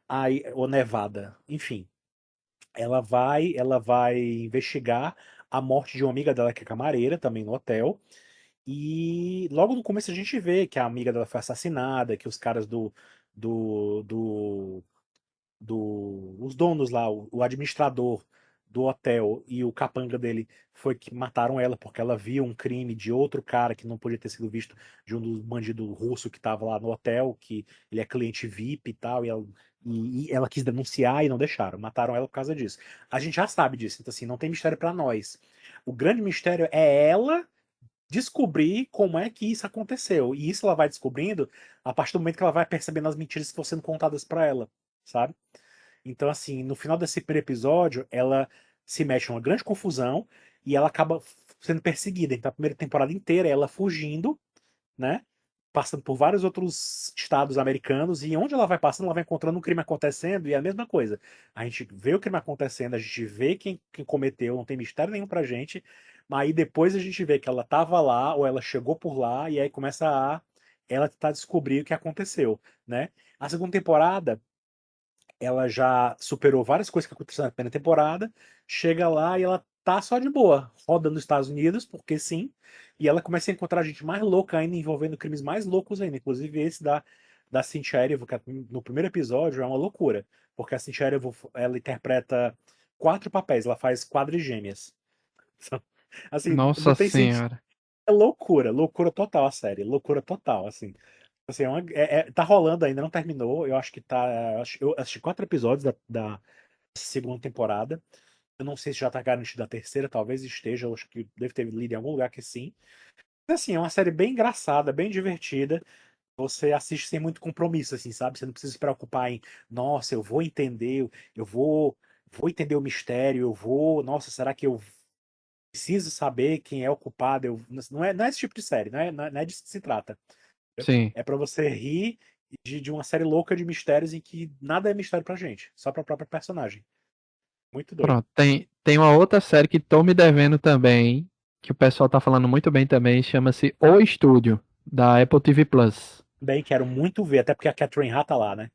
Aí, ou Nevada, enfim. Ela vai investigar a morte de uma amiga dela que é camareira, também no hotel. E logo no começo a gente vê que a amiga dela foi assassinada, que os caras do, do os donos lá, o administrador do hotel e o capanga dele foi que mataram ela porque ela viu um crime de outro cara que não podia ter sido visto, de um dos bandidos russos que estava lá no hotel, que ele é cliente VIP e tal, e ela quis denunciar e não deixaram, mataram ela por causa disso. A gente já sabe disso, então assim, não tem mistério para nós. O grande mistério é ela descobrir como é que isso aconteceu. E isso ela vai descobrindo a partir do momento que ela vai percebendo as mentiras que estão sendo contadas para ela, sabe? Então, assim, no final desse primeiro episódio, ela se mete numa grande confusão e ela acaba sendo perseguida. Então, a primeira temporada inteira é ela fugindo, né? Passando por vários outros estados americanos, e onde ela vai passando, ela vai encontrando um crime acontecendo, e é a mesma coisa. A gente vê o crime acontecendo, a gente vê quem cometeu, não tem mistério nenhum pra gente, mas aí depois a gente vê que ela tava lá, ou ela chegou por lá, e aí começa a ela tentar descobrir o que aconteceu, né? A segunda temporada ela já superou várias coisas que aconteceram na primeira temporada, chega lá e ela tá só de boa, roda nos Estados Unidos, porque sim, e ela começa a encontrar gente mais louca ainda, envolvendo crimes mais loucos ainda, inclusive esse da Cynthia Erivo, que no primeiro episódio é uma loucura, porque a Cynthia Erivo, ela interpreta 4 papéis, ela faz quadrigêmeas. Assim, não Nossa tem sentido. senhora. É loucura, loucura total a série, loucura total, assim. Assim, tá rolando ainda, não terminou. Eu acho que tá. Eu assisti 4 episódios da segunda temporada. Eu não sei se já tá garantido a terceira, talvez esteja. Eu acho que deve ter lido em algum lugar que sim. Mas assim, é uma série bem engraçada, bem divertida. Você assiste sem muito compromisso, assim, sabe? Você não precisa se preocupar em, nossa, eu vou entender, eu vou entender o mistério, nossa, será que eu preciso saber quem é o culpado? Não é esse tipo de série, não é disso que se trata. Sim. É pra você rir de uma série louca de mistérios em que nada é mistério pra gente, só pra própria personagem. Muito doido. Pronto. Tem uma outra série que tô me devendo também, que o pessoal tá falando muito bem também, chama-se O Estúdio, da Apple TV Plus. Bem, quero muito ver, até porque a Catherine Hahn tá lá, né?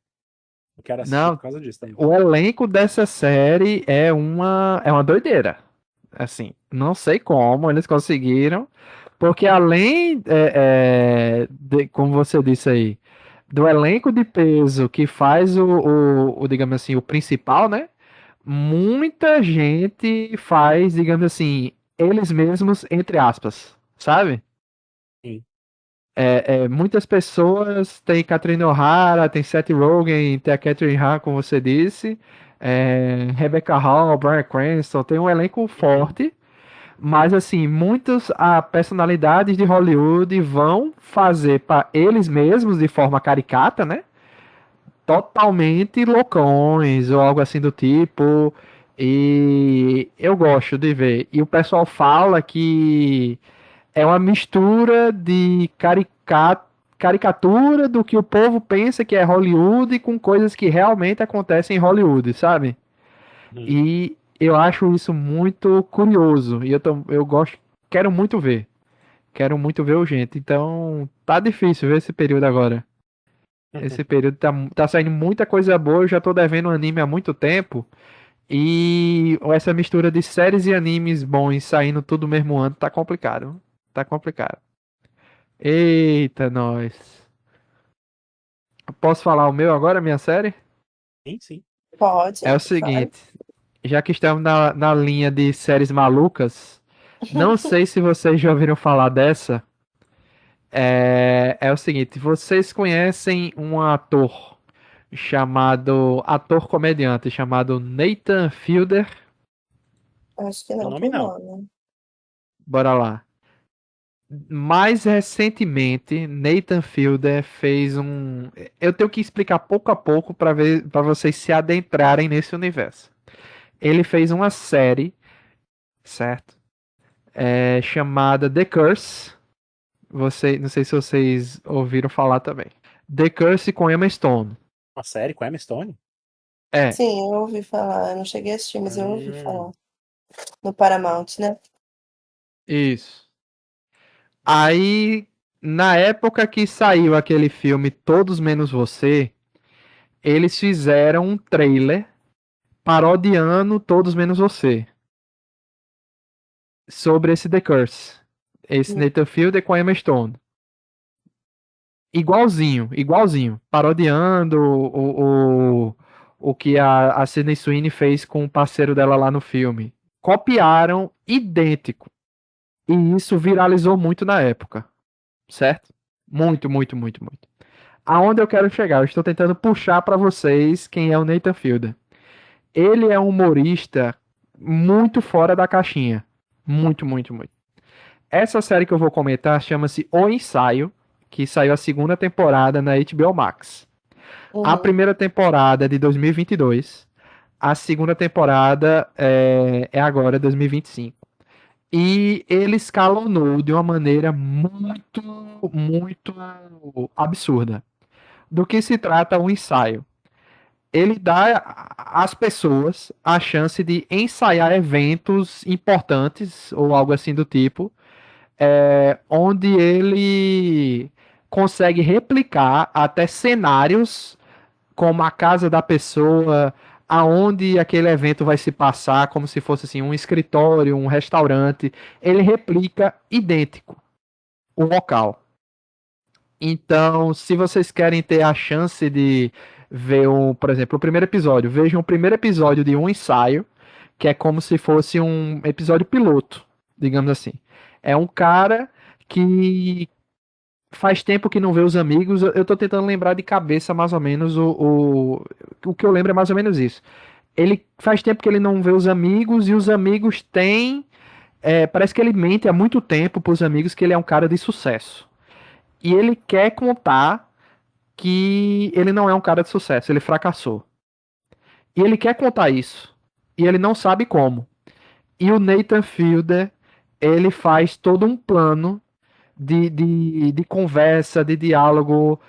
Eu quero assistir por Não, causa disso também. o elenco dessa série é uma doideira. Assim, não sei como eles conseguiram, porque além, como você disse aí, do elenco de peso que faz digamos assim, o principal, né? Muita gente faz, digamos assim, eles mesmos, entre aspas, sabe? Sim. Muitas pessoas, tem Catherine O'Hara, tem Seth Rogen, tem a Catherine Hahn, como você disse, Rebecca Hall, Bryan Cranston, tem um elenco Uhum. forte, mas assim, muitas personalidades de Hollywood vão fazer para eles mesmos, de forma caricata, né? Totalmente loucões ou algo assim do tipo. E eu gosto de ver. E o pessoal fala que é uma mistura de caricatura do que o povo pensa que é Hollywood com coisas que realmente acontecem em Hollywood, sabe? Uhum. E eu acho isso muito curioso. E eu gosto, quero muito ver. Quero muito ver o gente. Então, tá difícil ver esse período agora. Esse período tá saindo muita coisa boa. Eu já tô devendo anime há muito tempo. E essa mistura de séries e animes bons saindo tudo no mesmo ano tá complicado. Tá complicado. Eita, nós. Posso falar o meu agora, minha série? Sim, sim. Pode, É o claro. seguinte, já que estamos na linha de séries malucas, não sei se vocês já ouviram falar dessa. É o seguinte, vocês conhecem um ator comediante chamado Nathan Fielder? Acho que O não nome por não. nome. Bora lá. Mais recentemente, Nathan Fielder fez um. Eu tenho que explicar pouco a pouco para vocês se adentrarem nesse universo. Ele fez uma série, certo? Chamada The Curse. Não sei se vocês ouviram falar também. The Curse com Emma Stone. Uma série com Emma Stone? É, Sim, eu ouvi falar. Eu não cheguei a assistir, mas eu ouvi Hum, falar. No Paramount, né? isso. Aí, na época que saiu aquele filme Todos Menos Você, eles fizeram um trailer parodiando Todos Menos Você, sobre esse The Curse. Esse Hum, Nathan Fielder com a Emma Stone. Igualzinho, igualzinho. Parodiando o que a Sydney Sweeney fez com o parceiro dela lá no filme. Copiaram idêntico. E isso viralizou muito na época. Certo? Muito, muito, muito, muito. Aonde eu quero chegar? Eu estou tentando puxar para vocês quem é o Nathan Fielder. Ele é um humorista muito fora da caixinha. Muito, muito, muito. Essa série que eu vou comentar chama-se O Ensaio, que saiu a segunda temporada na HBO Max. A Uhum. primeira temporada é de 2022, a segunda temporada é agora, 2025. E ele escalonou de uma maneira muito, muito absurda. Do que se trata o ensaio? Ele dá às pessoas a chance de ensaiar eventos importantes ou algo assim do tipo, onde ele consegue replicar até cenários como a casa da pessoa, aonde aquele evento vai se passar, como se fosse assim um escritório, um restaurante. Ele replica idêntico o local. Então, se vocês querem ter a chance de ver um, por exemplo, o primeiro episódio, vejam o primeiro episódio de um ensaio, que é como se fosse um episódio piloto, digamos assim. É um cara que faz tempo que não vê os amigos. Eu tô tentando lembrar de cabeça mais ou menos o que eu lembro é mais ou menos isso. Ele faz tempo que ele não vê os amigos e os amigos têm. Parece que ele mente há muito tempo pros amigos que ele é um cara de sucesso. E ele quer contar que ele não é um cara de sucesso, ele fracassou. E ele quer contar isso. E ele não sabe como. E o Nathan Fielder, ele faz todo um plano de conversa, de diálogo,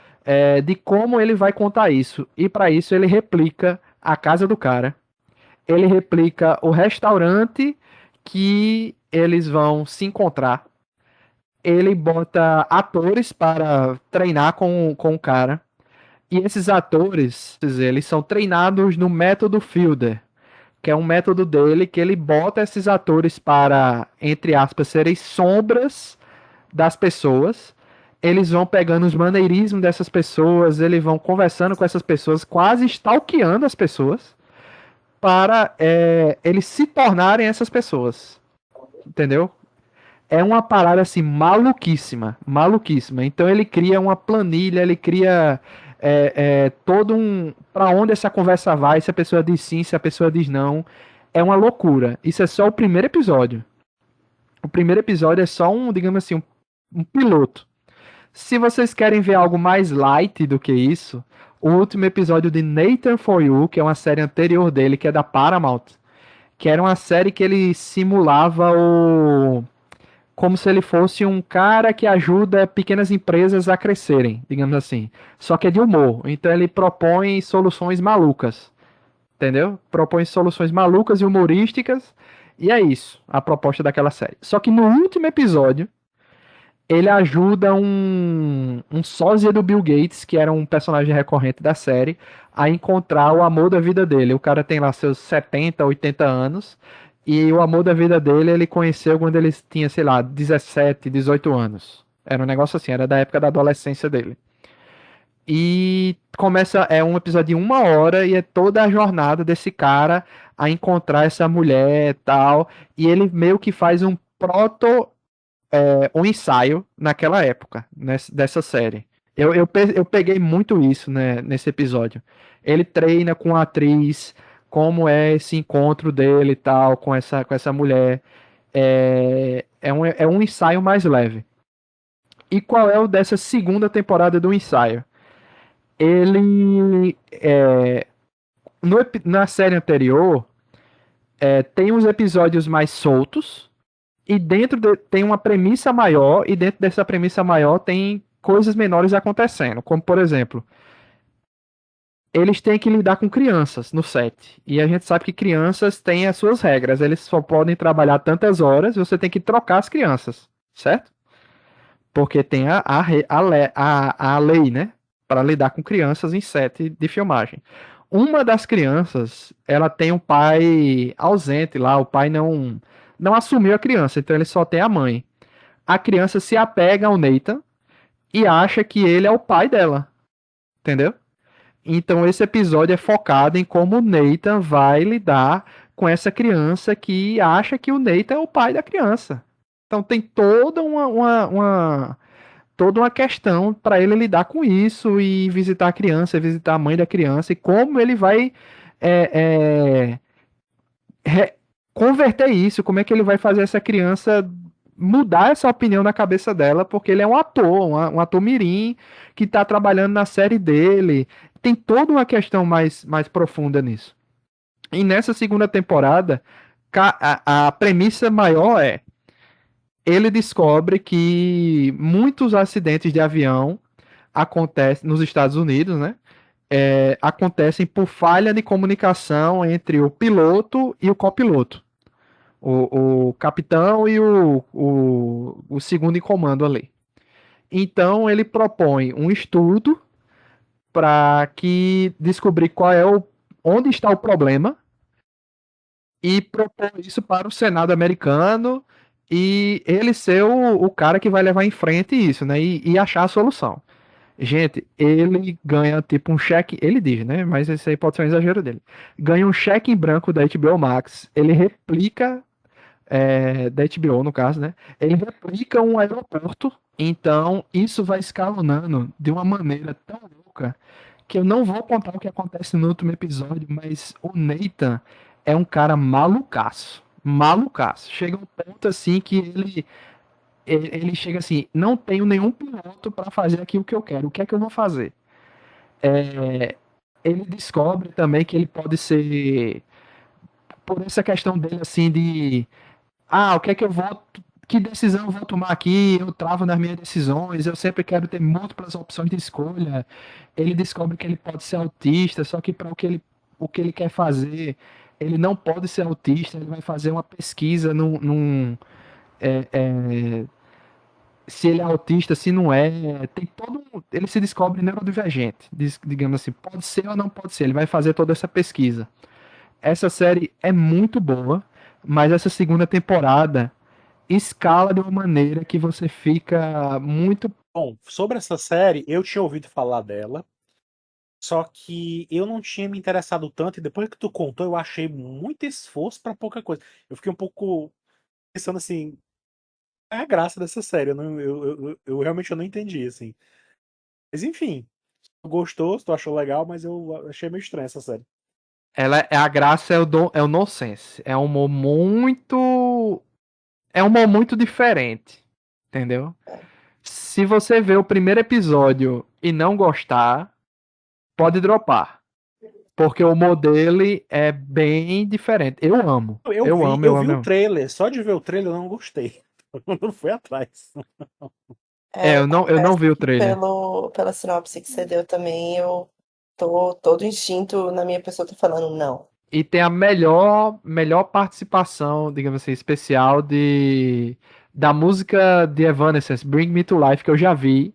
de como ele vai contar isso. E para isso ele replica a casa do cara, ele replica o restaurante que eles vão se encontrar, ele bota atores para treinar com o cara. E esses atores, eles são treinados no método Fielder, que é um método dele que ele bota esses atores para, entre aspas, serem sombras das pessoas. Eles vão pegando os maneirismos dessas pessoas, eles vão conversando com essas pessoas, quase stalkeando as pessoas, para eles se tornarem essas pessoas. Entendeu? É uma parada assim maluquíssima, maluquíssima. Então ele cria uma planilha, ele cria todo um para onde essa conversa vai, se a pessoa diz sim, se a pessoa diz não. É uma loucura. Isso é só o primeiro episódio. O primeiro episódio é só um, digamos assim, um piloto. Se vocês querem ver algo mais light do que isso, o último episódio de Nathan For You, que é uma série anterior dele, que é da Paramount, que era uma série que ele simulava o como se ele fosse um cara que ajuda pequenas empresas a crescerem, digamos assim. Só que é de humor. Então ele propõe soluções malucas, entendeu? Propõe soluções malucas e humorísticas. E é isso, a proposta daquela série. Só que no último episódio, ele ajuda um sósia do Bill Gates, que era um personagem recorrente da série, a encontrar o amor da vida dele. O cara tem lá seus 70, 80 anos, e o amor da vida dele ele conheceu quando ele tinha, sei lá, 17, 18 anos. Era um negócio assim, era da época da adolescência dele. E começa, é um episódio de 1 hora e é toda a jornada desse cara a encontrar essa mulher e tal. E ele meio que faz um proto um ensaio naquela época, dessa série. Eu peguei muito isso, né, nesse episódio. Ele treina com a atriz, como é esse encontro dele e tal, com essa mulher. É um ensaio mais leve. E qual é o dessa segunda temporada do ensaio? Ele. Na série anterior, tem uns episódios mais soltos, e tem uma premissa maior, e dentro dessa premissa maior tem coisas menores acontecendo. Como, por exemplo, eles têm que lidar com crianças no set. E a gente sabe que crianças têm as suas regras. Eles só podem trabalhar tantas horas e você tem que trocar as crianças, certo? Porque tem a lei, né? Para lidar com crianças em set de filmagem. Uma das crianças, ela tem um pai ausente lá, o pai não assumiu a criança, então ele só tem a mãe. A criança se apega ao Nathan e acha que ele é o pai dela, entendeu? Então esse episódio é focado em como o Nathan vai lidar com essa criança que acha que o Nathan é o pai da criança. Então tem toda uma questão para ele lidar com isso e visitar a criança, visitar a mãe da criança e como ele vai é, converter isso, como é que ele vai fazer essa criança mudar essa opinião na cabeça dela, porque ele é um ator, um ator mirim que está trabalhando na série dele. Tem toda uma questão mais profunda nisso. E nessa segunda temporada, a premissa maior é ele descobre que muitos acidentes de avião acontecem nos Estados Unidos, né? Acontecem por falha de comunicação entre o piloto e o copiloto. O capitão e o segundo em comando ali. Então ele propõe um estudo para que descobrir onde está o problema e propor isso para o Senado americano e ele ser o cara que vai levar em frente isso, né? E achar a solução. Gente, ele ganha tipo um cheque, ele diz, né? Mas esse aí pode ser um exagero dele. Ganha um cheque em branco da HBO Max, ele replica da HBO no caso, né? Ele replica um aeroporto, então isso vai escalonando de uma maneira tão louca que eu não vou contar o que acontece no último episódio, mas o Nathan é um cara malucaço. Malucaço. Chega um ponto assim que ele chega assim, não tenho nenhum piloto para fazer aquilo que eu quero. O que é que eu vou fazer? Ele descobre também que ele pode ser por essa questão dele assim de o que é que eu vou que decisão eu vou tomar aqui? Eu travo nas minhas decisões, eu sempre quero ter múltiplas opções de escolha. Ele descobre que ele pode ser autista, só que para o que ele quer fazer, ele não pode ser autista, ele vai fazer uma pesquisa é, é, se ele é autista, se não é. Ele se descobre neurodivergente, digamos assim, pode ser ou não pode ser. Ele vai fazer toda essa pesquisa. Essa série é muito boa, mas essa segunda temporada escala de uma maneira que você fica muito. Bom, sobre essa série, eu tinha ouvido falar dela, só que eu não tinha me interessado tanto, e depois que tu contou, eu achei muito esforço pra pouca coisa. Eu fiquei um pouco pensando assim, qual é a graça dessa série? Eu realmente eu não entendi, assim. Mas enfim, tu gostou, tu achou legal, mas eu achei meio estranha essa série. A graça é o nonsense. É um humor muito diferente, entendeu? Se você ver o primeiro episódio e não gostar, pode dropar, porque o humor dele é bem diferente. Eu amo, Eu eu vi, amo, eu eu vi amo, eu o amo. trailer, só de ver o trailer eu não gostei. Eu não fui atrás. É, Eu eu não confesso vi o que trailer. pela sinopse que você deu também, eu tô todo instinto na minha pessoa, tô falando não. E tem a melhor participação, digamos assim, especial da música de Evanescence, Bring Me to Life, que eu já vi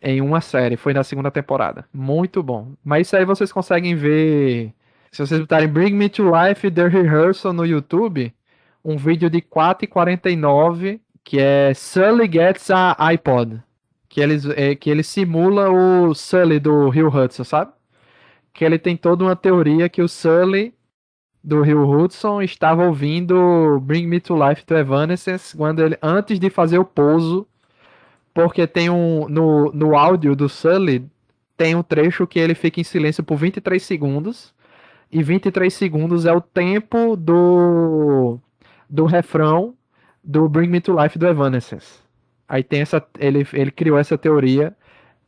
em uma série, foi na segunda temporada. Muito bom. Mas isso aí vocês conseguem ver, se vocês botarem Bring Me to Life The Rehearsal no YouTube, um vídeo de 4:49 que é Sully Gets a iPod. Que ele simula o Sully do Rio Hudson, sabe? Que ele tem toda uma teoria que o Sully do Rio Hudson estava ouvindo Bring Me to Life to Evanescence antes de fazer o pouso, porque tem no áudio do Sully tem um trecho que ele fica em silêncio por 23 segundos e 23 segundos é o tempo do refrão do Bring Me to Life do Evanescence. Aí tem ele criou essa teoria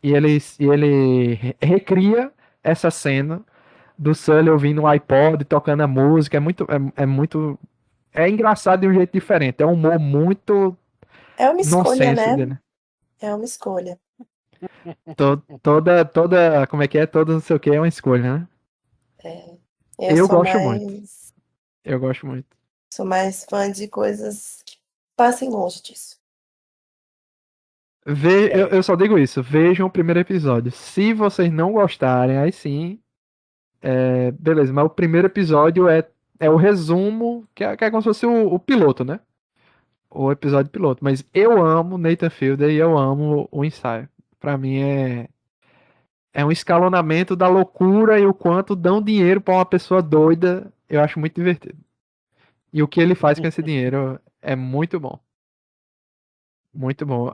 e ele recria essa cena do Sully ouvindo um iPod, tocando a música. É engraçado de um jeito diferente. É um humor muito É uma escolha, nonsense né? dele. É uma escolha. Toda, como é que é? Toda não sei o que é uma escolha, né? É, eu Eu sou gosto muito. mais, Eu gosto muito. sou mais fã de coisas que passem longe disso. É, Eu só digo isso, vejam o primeiro episódio. Se vocês não gostarem, aí sim, beleza, mas o primeiro episódio é o resumo, que é como se fosse o piloto, né? O episódio piloto. Mas eu amo Nathan Fielder e eu amo o ensaio. Pra mim é um escalonamento da loucura e o quanto dão dinheiro pra uma pessoa doida. Eu acho muito divertido. E o que ele faz com esse dinheiro é muito bom. Muito bom.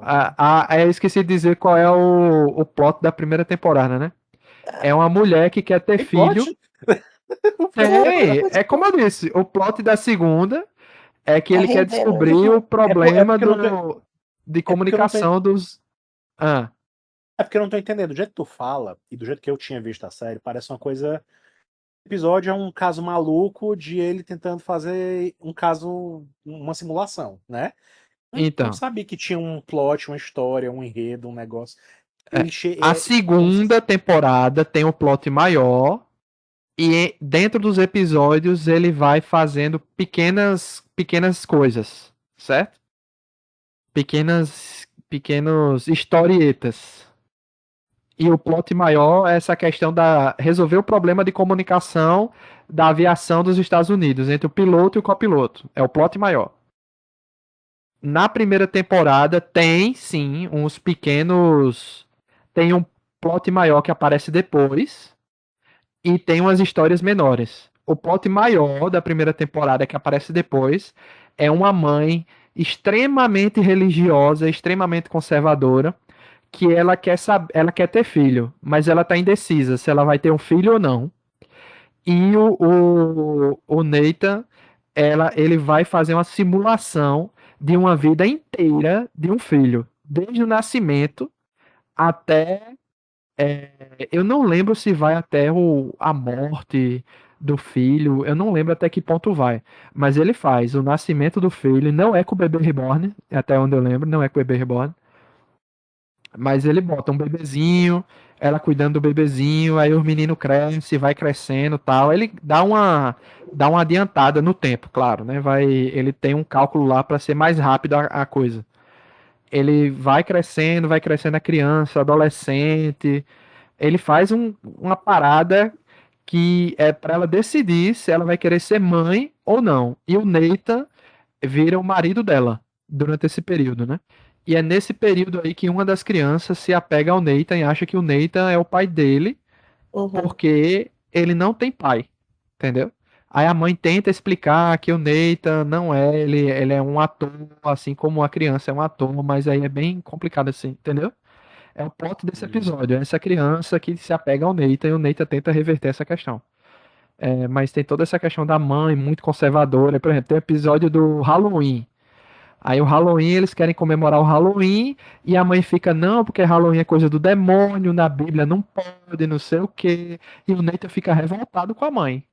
Eu esqueci de dizer qual é o plot da primeira temporada, né? É uma mulher que quer ter tem filho. plot? Tem! É como eu disse, o plot da segunda é que Tá ele quer rendendo, Deixa eu descobrir falar. o problema Porque eu não tô, de é porque eu não tô, comunicação dos. Ah, é porque eu não tô entendendo. Do jeito que tu fala e do jeito que eu tinha visto a série, parece uma coisa. O episódio é um caso maluco de ele tentando fazer um caso, uma simulação, né? Eu não então. sabia que tinha um plot, uma história, um enredo, um negócio. É, a Como se segunda temporada tem um plot maior e dentro dos episódios ele vai fazendo pequenas coisas, certo? Pequenos historietas. E o plot maior é essa questão da resolver o problema de comunicação da aviação dos Estados Unidos entre o piloto e o copiloto. É o plot maior. Na primeira temporada tem sim uns pequenos, tem um plot maior que aparece depois e tem umas histórias menores. O plot maior da primeira temporada que aparece depois é uma mãe extremamente religiosa, extremamente conservadora, que ela quer ter filho, mas ela tá indecisa se ela vai ter um filho ou não. E o Nathan, ele vai fazer uma simulação de uma vida inteira de um filho, desde o nascimento até. Eu não lembro se vai até a morte do filho, eu não lembro até que ponto vai. Mas ele faz o nascimento do filho, não é com o bebê reborn, até onde eu lembro, não é com o bebê reborn. Mas ele bota um bebezinho, ela cuidando do bebezinho, aí o menino cresce, vai crescendo, tal. Ele dá uma adiantada no tempo, claro, né? Ele tem um cálculo lá para ser mais rápido a coisa. Ele vai crescendo a criança, adolescente. Ele faz uma parada que é para ela decidir se ela vai querer ser mãe ou não. E o Nathan vira o marido dela durante esse período, né? E é nesse período aí que uma das crianças se apega ao Nathan e acha que o Nathan é o pai dele, Uhum, porque ele não tem pai, entendeu? Aí a mãe tenta explicar que o Nathan não é, ele é um ator, assim como a criança é um ator, mas aí é bem complicado assim, entendeu? É o plot desse Hum. episódio, é essa criança que se apega ao Nathan e o Nathan tenta reverter essa questão. Mas tem toda essa questão da mãe muito conservadora. Por exemplo, tem o episódio do Halloween. Aí o Halloween, eles querem comemorar o Halloween e a mãe fica, não, porque Halloween é coisa do demônio, na Bíblia não pode, não sei o quê. E o Nathan fica revoltado com a mãe.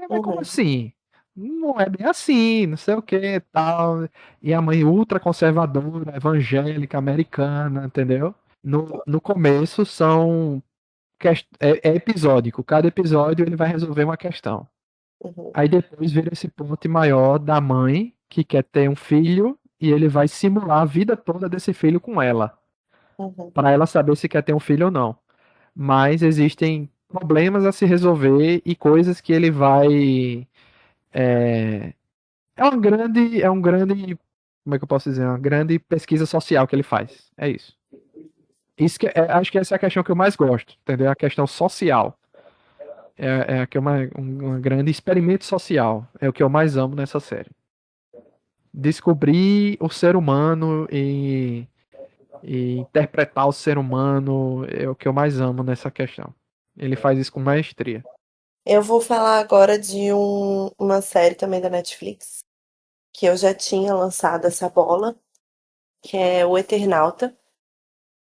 Mas como uhum, assim? Não é bem assim, não sei o que, tal. E a mãe ultra conservadora, evangélica, americana, entendeu? No começo é episódico. Cada episódio ele vai resolver uma questão. uhum, Aí depois vira esse plot maior da mãe que quer ter um filho e ele vai simular a vida toda desse filho com ela, uhum, para ela saber se quer ter um filho ou não. Mas existem problemas a se resolver e coisas que ele vai. É, como é que eu posso dizer? Uma grande pesquisa social que ele faz. É isso. Acho que essa é a questão que eu mais gosto, entendeu? A questão social. É a que é uma grande experimento social. É o que eu mais amo nessa série. Descobrir o ser humano e interpretar o ser humano é o que eu mais amo nessa questão. Ele faz isso com maestria. Eu vou falar agora de uma série também da Netflix, que eu já tinha lançado essa bola, que é O Eternauta.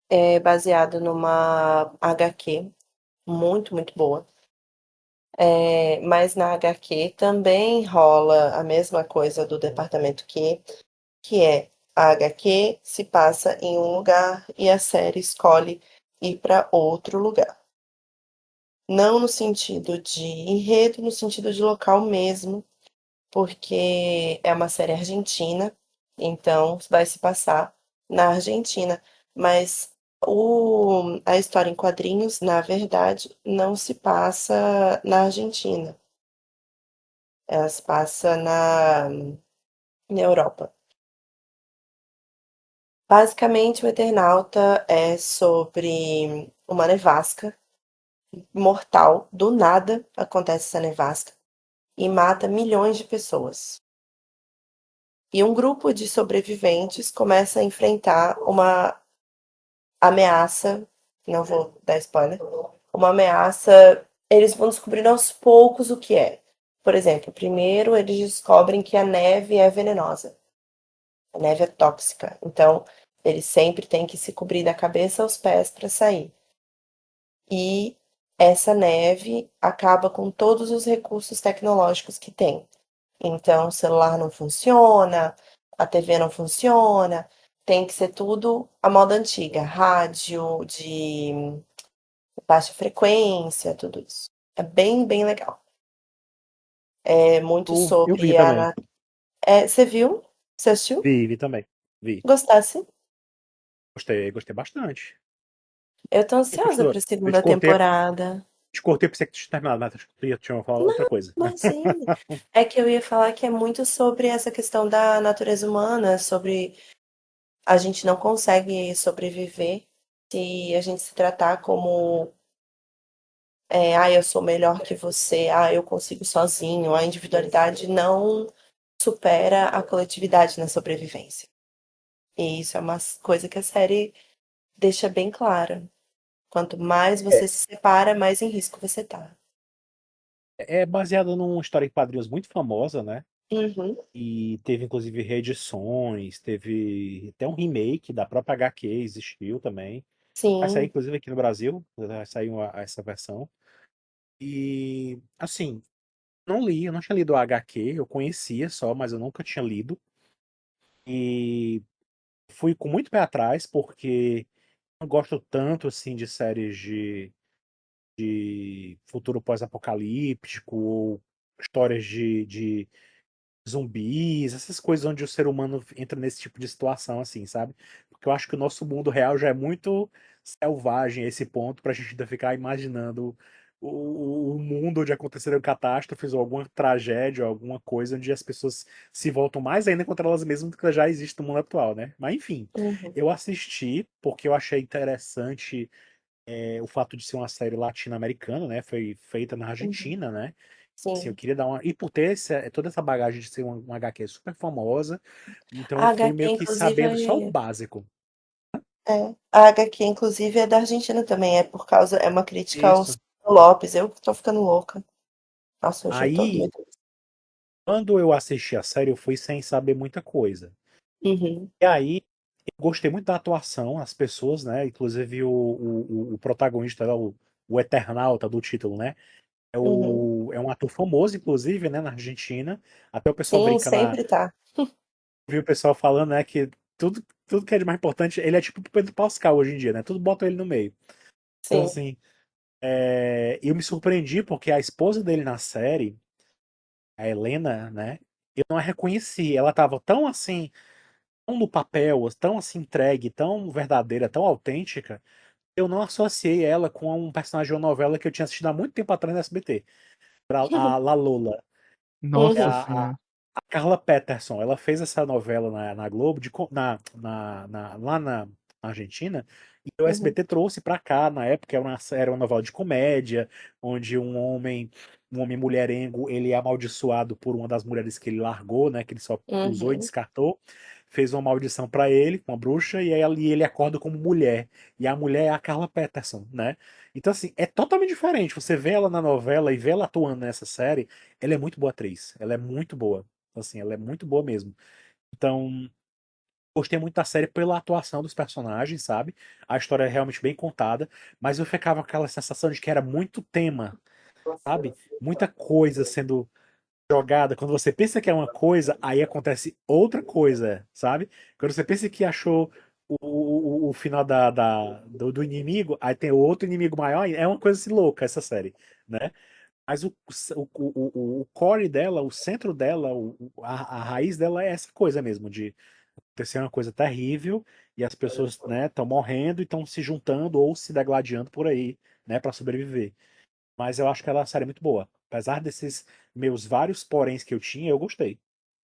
É baseado numa HQ muito boa. Mas na HQ também rola a mesma coisa do Departamento Q, que é A HQ se passa em um lugar e a série escolhe ir para outro lugar. Não no sentido de enredo, no sentido de local mesmo, porque é uma série argentina, então vai se passar na Argentina. Mas a história em quadrinhos, na verdade, não se passa na Argentina. Ela se passa na Europa. Basicamente, o Eternauta é sobre uma nevasca mortal. Do nada acontece essa nevasca e mata milhões de pessoas. E um grupo de sobreviventes começa a enfrentar uma ameaça, não vou dar spoiler, uma ameaça. Eles vão descobrindo aos poucos o que é. Por exemplo, primeiro eles descobrem que a neve é venenosa, a neve é tóxica, então eles sempre têm que se cobrir da cabeça aos pés para sair. E essa neve acaba com todos os recursos tecnológicos que tem. Então, o celular não funciona, a TV não funciona, tem que ser tudo a moda antiga, rádio de baixa frequência, tudo isso. É bem, bem legal. É muito Eu vi sobre também. você viu? Você assistiu? Vi também. Vi. Gostasse? Gostei bastante. Eu tô E ansiosa continua. pra Eu te segunda cortei, temporada. te cortei pra você que tinha terminado, mas acho que tinha falar outra Não, coisa. imagina. É que eu ia falar que é muito sobre essa questão da natureza humana, sobre a gente não consegue sobreviver se a gente se tratar como eu sou melhor que você, eu consigo sozinho. A individualidade não supera a coletividade na sobrevivência. E isso é uma coisa que a série deixa bem clara. Quanto mais você É, se separa, mais em risco você tá. é baseado numa história em quadrinhos muito famosa, né? Uhum, E teve inclusive reedições, teve até um remake da própria HQ, existiu também. Vai sair sim. inclusive aqui no Brasil, vai sair essa versão. E assim, não li, eu não tinha lido a HQ, eu conhecia só, mas eu nunca tinha lido. E fui com muito pé atrás, porque não gosto tanto assim de séries de futuro pós-apocalíptico ou histórias de zumbis, essas coisas onde o ser humano entra nesse tipo de situação, assim, sabe? Porque eu acho que o nosso mundo real já é muito selvagem a esse ponto pra gente ainda ficar imaginando o mundo onde aconteceram catástrofes ou alguma tragédia, ou alguma coisa onde as pessoas se voltam mais ainda contra elas mesmas do que já existe no mundo atual, né? Mas enfim, Uhum, eu assisti porque eu achei interessante o fato de ser uma série latino-americana, né? Foi feita na uhum. Argentina, né? Assim, eu Sim. queria dar uma. E por ter toda essa bagagem de ser uma HQ super famosa, então eu A fui HQ, meio que sabendo só o inclusive, básico. a HQ, inclusive, é da Argentina também. É uma crítica ao Isso. Silvio Lopes. Eu tô ficando louca. Nossa, hoje eu tô Aí, doida. quando eu assisti a série, eu fui sem saber muita coisa. Uhum, E aí, eu gostei muito da atuação, as pessoas, né? Inclusive o protagonista, o Eternauta do título, né? uhum. É um ator famoso, inclusive, né, na Argentina. Até o pessoal Sim, brinca sempre tá. vi o pessoal falando, né, que tudo que é de mais importante, ele é tipo o Pedro Pascal hoje em dia, né? Tudo bota ele no meio. Então, Sim. assim, eu me surpreendi porque a esposa dele na série, a Helena, né, eu não a reconheci. Ela tava tão assim, tão no papel, tão assim entregue, tão verdadeira, tão autêntica, eu não associei ela com um personagem de uma novela que eu tinha assistido há muito tempo atrás no SBT, a La Lola. É Nossa Uhum, senhora. A Carla Peterson, ela fez essa novela na Globo, lá na Argentina, e o uhum, SBT trouxe pra cá, na época era uma novela de comédia, onde um homem mulherengo, ele é amaldiçoado por uma das mulheres que ele largou, né, que ele só usou e uhum, descartou, fez uma maldição pra ele, com uma bruxa, e ele acorda como mulher, e a mulher é a Carla Peterson, né? Então, assim, é totalmente diferente. Você vê ela na novela e vê ela atuando nessa série, ela é muito boa atriz, ela é muito boa. Assim, ela é muito boa mesmo. Então, gostei muito da série pela atuação dos personagens, sabe? A história é realmente bem contada, mas eu ficava com aquela sensação de que era muito tema, sabe? Muita coisa sendo. jogada, quando você pensa que é uma coisa, aí acontece outra coisa, sabe? Quando você pensa que achou o final do inimigo, aí tem outro inimigo maior, é uma coisa assim louca essa série, né? Mas o core dela, o centro dela, a raiz dela é essa coisa mesmo, de acontecer uma coisa terrível e as pessoas, né, estão morrendo e estão se juntando ou se degladiando por aí, né, para sobreviver. Mas eu acho que ela é uma série muito boa. Apesar desses meus vários poréns que eu tinha, eu gostei.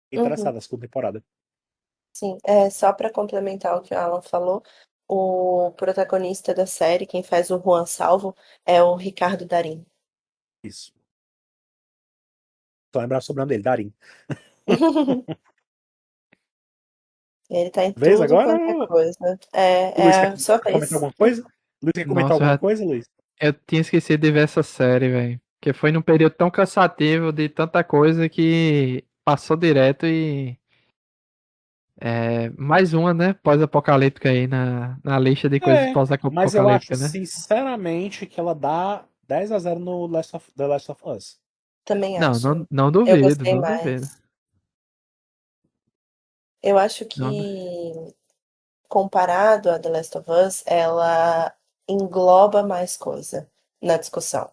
Fiquei Uhum, interessado na segunda temporada. sim. É, só para complementar o que o Alan falou, o protagonista da série, quem faz o Juan Salvo, é o Ricardo Darín. Isso. Só lembrar o sobrenome dele, Darim. Ele tá em Vez tudo agora? quanto é coisa. É, Luiz, é quer, a sua quer comentar vez. alguma coisa? Luiz, quer comentar Nossa, alguma coisa, Luiz? eu tinha esquecido de ver essa série, velho. Porque foi num período tão cansativo de tanta coisa que passou direto e. Mais uma, né? Pós-apocalíptica aí na lista de coisas É, mas eu acho pós-apocalípticas, né? sinceramente que ela dá 10-0 no The Last of Us. Também Não, acho. não Eu duvido, gostei não duvido. mais. Eu acho Não, que, comparado a The Last of Us, ela engloba mais coisa na discussão.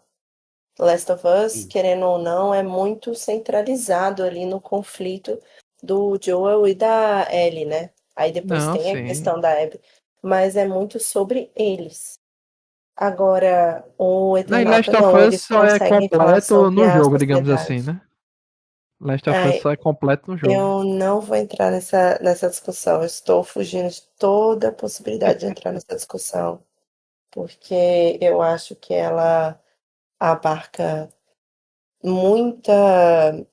The Last of Us, Sim. querendo ou não, é muito centralizado ali no conflito do Joel e da Ellie, né? Aí depois não, tem a sim. questão da Abby, mas é muito sobre eles. Agora, o Não, e Eternauta Last of não, Us eles só é conseguem falar completo sobre no a jogo, digamos assim, sociedade. né? Last of Us Ai, só é completo no jogo. eu não vou entrar nessa discussão. Eu estou fugindo de toda a possibilidade de entrar nessa discussão, porque eu acho que ela abarca muita,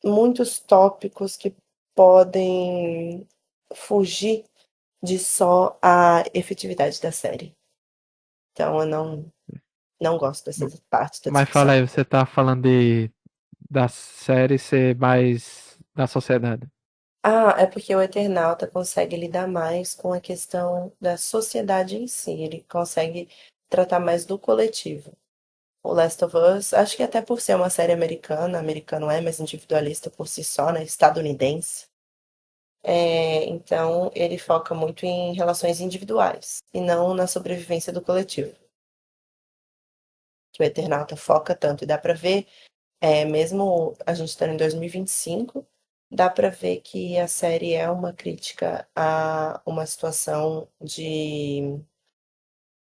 muitos tópicos que podem fugir de só a efetividade da série. Então, eu não gosto dessa parte da Mas fala discussão. aí, você tá falando da série ser mais da sociedade. Ah, é porque o Eternauta consegue lidar mais com a questão da sociedade em si. Ele consegue tratar mais do coletivo. O Last of Us, acho que até por ser uma série americana, americano é mais individualista por si só, né? Estadunidense. Então, ele foca muito em relações individuais e não na sobrevivência do coletivo. Que o Eternauta foca tanto. E dá pra ver, mesmo a gente estando em 2025, dá pra ver que a série é uma crítica a uma situação de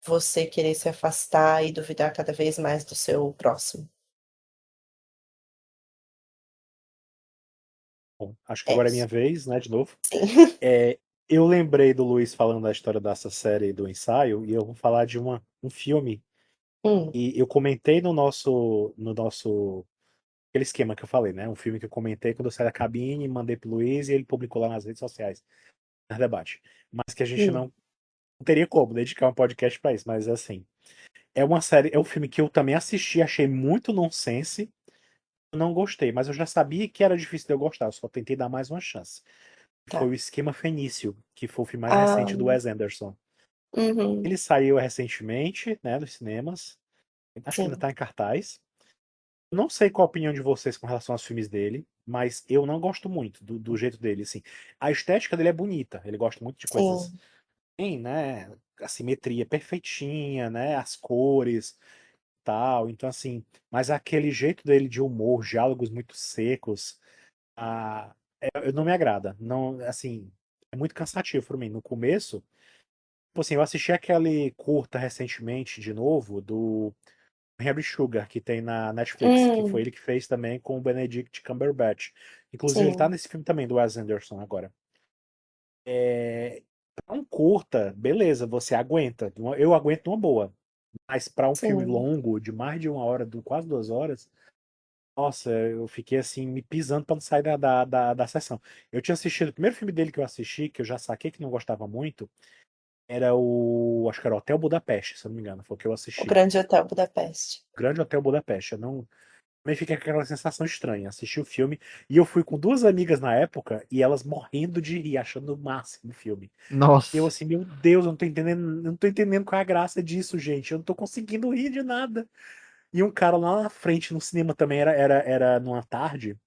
você querer se afastar e duvidar cada vez mais do seu próximo. Bom, acho que É agora é isso. minha vez, né, de novo. Sim. É, eu lembrei do Luiz falando da história dessa série do ensaio, e eu vou falar de um filme. Hum, E eu comentei no nosso aquele esquema que eu falei, né? Um filme que eu comentei quando eu saí da cabine, mandei pro Luiz e ele publicou lá nas redes sociais, na debate. Mas que a gente hum, não teria como dedicar um podcast pra isso, mas assim, é uma série, é um filme que eu também assisti, achei muito nonsense, eu não gostei, mas eu já sabia que era difícil de eu gostar, eu só tentei dar mais uma chance. Foi tá. o Esquema Fenício, que foi o filme mais Ah, recente do Wes Anderson. uhum, Ele saiu recentemente, né, dos cinemas. Acho que ainda sim, tá em cartaz. Não sei qual a opinião de vocês com relação aos filmes dele, mas eu não gosto muito do jeito dele, assim. A estética dele é bonita, ele gosta muito de coisas, sim, tem, né, a simetria perfeitinha, né, as cores, tal. Então, assim, mas aquele jeito dele de humor, diálogos muito secos, não me agrada. Não, assim, é muito cansativo para mim. No começo, tipo assim, eu assisti aquele curta recentemente de novo do Henry Sugar, que tem na Netflix, que foi hum, ele que fez também com o Benedict Cumberbatch. Inclusive, ele tá sim, nesse filme também, do Wes Anderson, agora. Pra um curta, beleza, você aguenta. Eu aguento uma boa. Mas para um filme sim, longo, de mais de uma hora, quase 2 horas, nossa, eu fiquei assim, me pisando pra não sair da sessão. Eu tinha assistido, o primeiro filme dele que eu assisti, que eu já saquei que não gostava muito, era acho que era Hotel Budapeste, se eu não me engano, foi o que eu o assisti. Grande Hotel Budapeste. Grande Hotel Budapeste. Eu não, também fica com aquela sensação estranha. Assisti o filme e eu fui com duas amigas na época e elas morrendo de rir, achando o máximo o filme. Eu Nossa. assim, meu Deus, eu não tô entendendo qual é a graça disso, gente. Eu não tô conseguindo rir de nada. E um cara lá na frente, no cinema também, era numa tarde,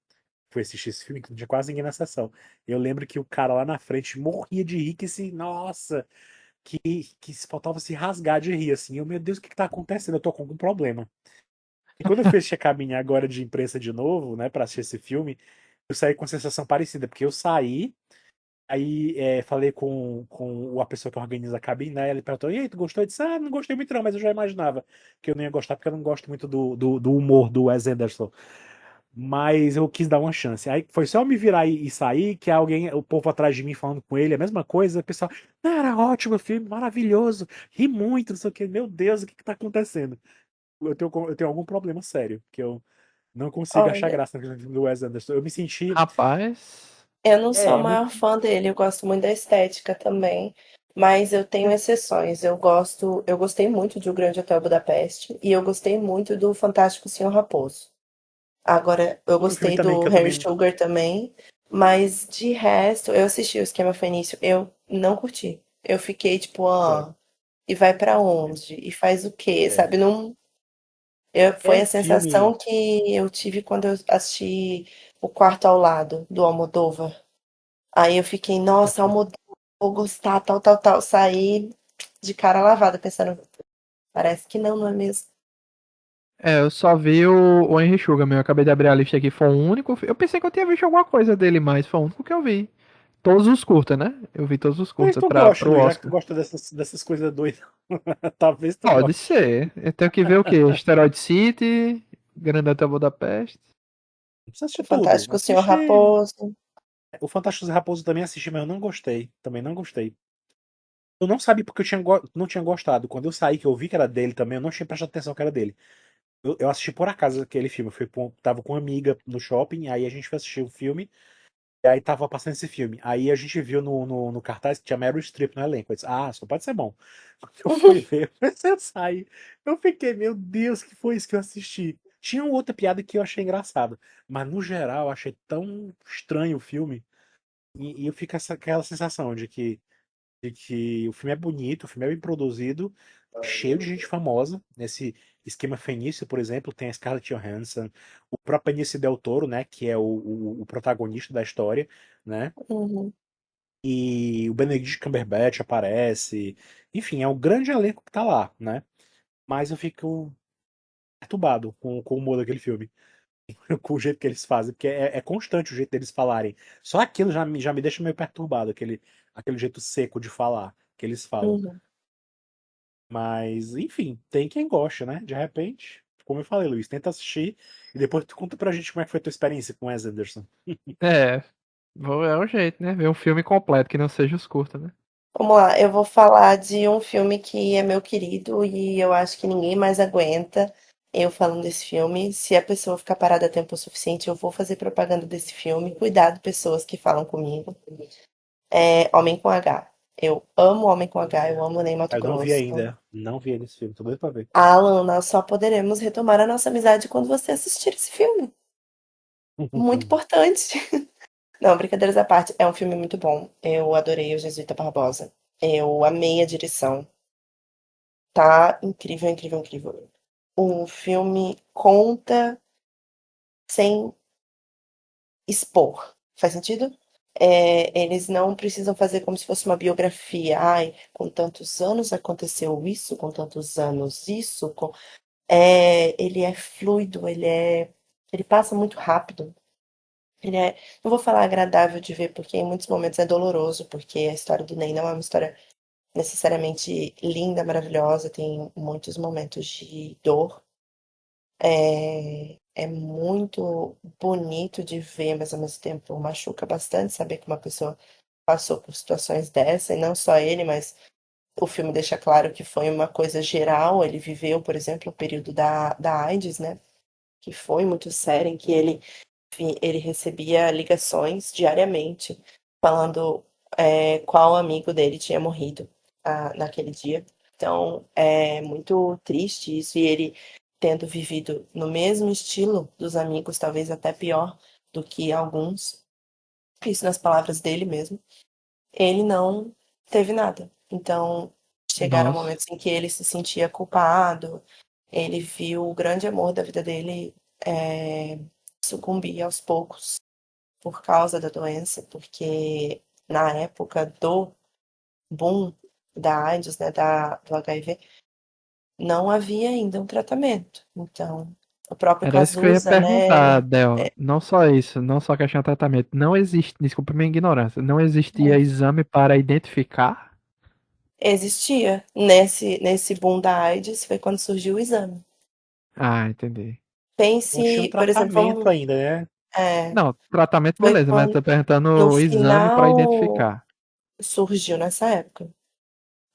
fui assistir esse filme, que não tinha quase ninguém na sessão. Eu lembro que o cara lá na frente morria de rir, que assim, nossa, que, que faltava se rasgar de rir, assim. Eu, meu Deus, o que que tá acontecendo? Eu tô com algum problema. E quando eu fui assistir a cabine agora de imprensa de novo, né, pra assistir esse filme, eu saí com sensação parecida, porque eu saí, aí falei com a pessoa que organiza a cabine, né, ele perguntou, e aí, tu gostou? Eu disse, não gostei muito não, mas eu já imaginava que eu não ia gostar, porque eu não gosto muito do humor do Wes Anderson. Mas eu quis dar uma chance. Aí foi só eu me virar e sair, que alguém, o povo atrás de mim falando com ele, a mesma coisa, o pessoal, não, era ótimo o filme, maravilhoso, ri muito, não sei o que, meu Deus, o que que tá acontecendo? Eu tenho algum problema sério, que eu não consigo achar Olha, graça no filme do Wes Anderson. Eu me senti. Rapaz. eu não sou a É maior muito. fã dele, eu gosto muito da estética também, mas eu tenho exceções. Eu gostei muito de O Grande Hotel Budapeste e eu gostei muito do Fantástico Senhor Raposo. Agora, eu Um filme gostei também do que eu Harry também. Sugar também, mas de resto, eu assisti o Esquema Fenício, eu não curti. Eu fiquei tipo, É, e vai pra onde? E faz o quê? é. Sabe? Não, foi É a sensação filme. que eu tive quando eu assisti O Quarto ao Lado, do Almodóvar. Aí eu fiquei, nossa, Almodóvar, vou gostar, tal, tal, tal. Saí de cara lavada, pensando, parece que não, não é mesmo? É, eu só vi o Henry Sugarman. Eu acabei de abrir a lista aqui. Foi o único. Eu pensei que eu tinha visto alguma coisa dele, mas foi o único que eu vi. Todos os curtas, né? Eu vi todos os Talvez curtas tu goste, pro Luiz, já que tu Oscar. gosta dessas coisas doidas. Talvez tu Pode goste. ser. Eu tenho que ver o quê? Asteroid City, Grande Hotel Budapeste. Não precisa O assistir tudo. Fantástico Senhor Assiste. Raposo. O Fantástico Raposo eu também assisti, mas eu não gostei. Também não gostei. Eu não sabia porque não tinha gostado. Quando eu saí, que eu vi que era dele também, eu não tinha prestado atenção que era dele. Eu assisti por acaso aquele filme. Tava com uma amiga no shopping, aí a gente foi assistir o filme, e aí tava passando esse filme. Aí a gente viu no cartaz que tinha Meryl Streep no elenco. Eu disse, só pode ser bom. Quando eu fui ver, eu saí. Eu fiquei, meu Deus, que foi isso que eu assisti? Tinha uma outra piada que eu achei engraçado, mas no geral eu achei tão estranho o filme. E eu fico aquela sensação de que o filme é bonito, o filme é bem produzido, cheio de gente famosa. Nesse esquema Fenício, por exemplo, tem a Scarlett Johansson, o próprio Benicio Del Toro, né, que é o protagonista da história, né? Uhum. E o Benedict Cumberbatch aparece. Enfim, é um grande elenco que tá lá, né? Mas eu fico perturbado com o humor daquele filme, com o jeito que eles fazem, porque é constante o jeito deles falarem. Só aquilo já me deixa meio perturbado, aquele jeito seco de falar que eles falam. Uhum. Mas, enfim, tem quem gosta, né? De repente, como eu falei, Luiz, tenta assistir e depois tu conta pra gente como é que foi a tua experiência com Wes Anderson. É, é o jeito, né? Ver um filme completo que não seja os curtas, né? Vamos lá, eu vou falar de um filme que é meu querido e eu acho que ninguém mais aguenta eu falando desse filme. Se a pessoa ficar parada tempo suficiente, eu vou fazer propaganda desse filme. Cuidado, pessoas que falam comigo. É Homem com H. Eu amo Homem com H, eu amo Ney Eu não vi Matogrosso. ainda, não vi ainda esse filme, tô doido pra ver. Alan, nós só poderemos retomar a nossa amizade quando você assistir esse filme. Muito importante. Não, brincadeiras à parte, é um filme muito bom. Eu adorei o Jesuíta Barbosa. Eu amei a direção. Tá incrível, incrível, incrível. O filme conta sem expor. Faz sentido? Eles não precisam fazer como se fosse uma biografia. Ai, com tantos anos aconteceu isso, com tantos anos isso. Ele é fluido, ele passa muito rápido. Não vou falar agradável de ver, porque em muitos momentos é doloroso, porque a história do Ney não é uma história necessariamente linda, maravilhosa, tem muitos momentos de dor. É muito bonito de ver, mas ao mesmo tempo machuca bastante saber que uma pessoa passou por situações dessa, e não só ele, mas o filme deixa claro que foi uma coisa geral. Ele viveu, por exemplo, o período da AIDS, né? Que foi muito sério, em que ele recebia ligações diariamente falando qual amigo dele tinha morrido naquele dia. Então, é muito triste isso, e ele tendo vivido no mesmo estilo dos amigos, talvez até pior do que alguns, isso nas palavras dele mesmo, ele não teve nada. Então, chegaram Nossa. momentos em que ele se sentia culpado, ele viu o grande amor da vida dele sucumbir aos poucos por causa da doença, porque na época do boom da AIDS, né, do HIV, não havia ainda um tratamento. Então, o próprio Era isso que eu ia Cazuza, perguntar, né, Del. Não só isso, não só a questão do tratamento. Não existe, desculpa minha ignorância, não existia exame para identificar? existia. Nesse boom da AIDS foi quando surgiu o exame. Ah, entendi. Não tinha um Pense, por exemplo, tratamento ainda, né? é, Não, tratamento foi beleza, mas eu quando tô perguntando no o exame para final identificar. surgiu nessa época.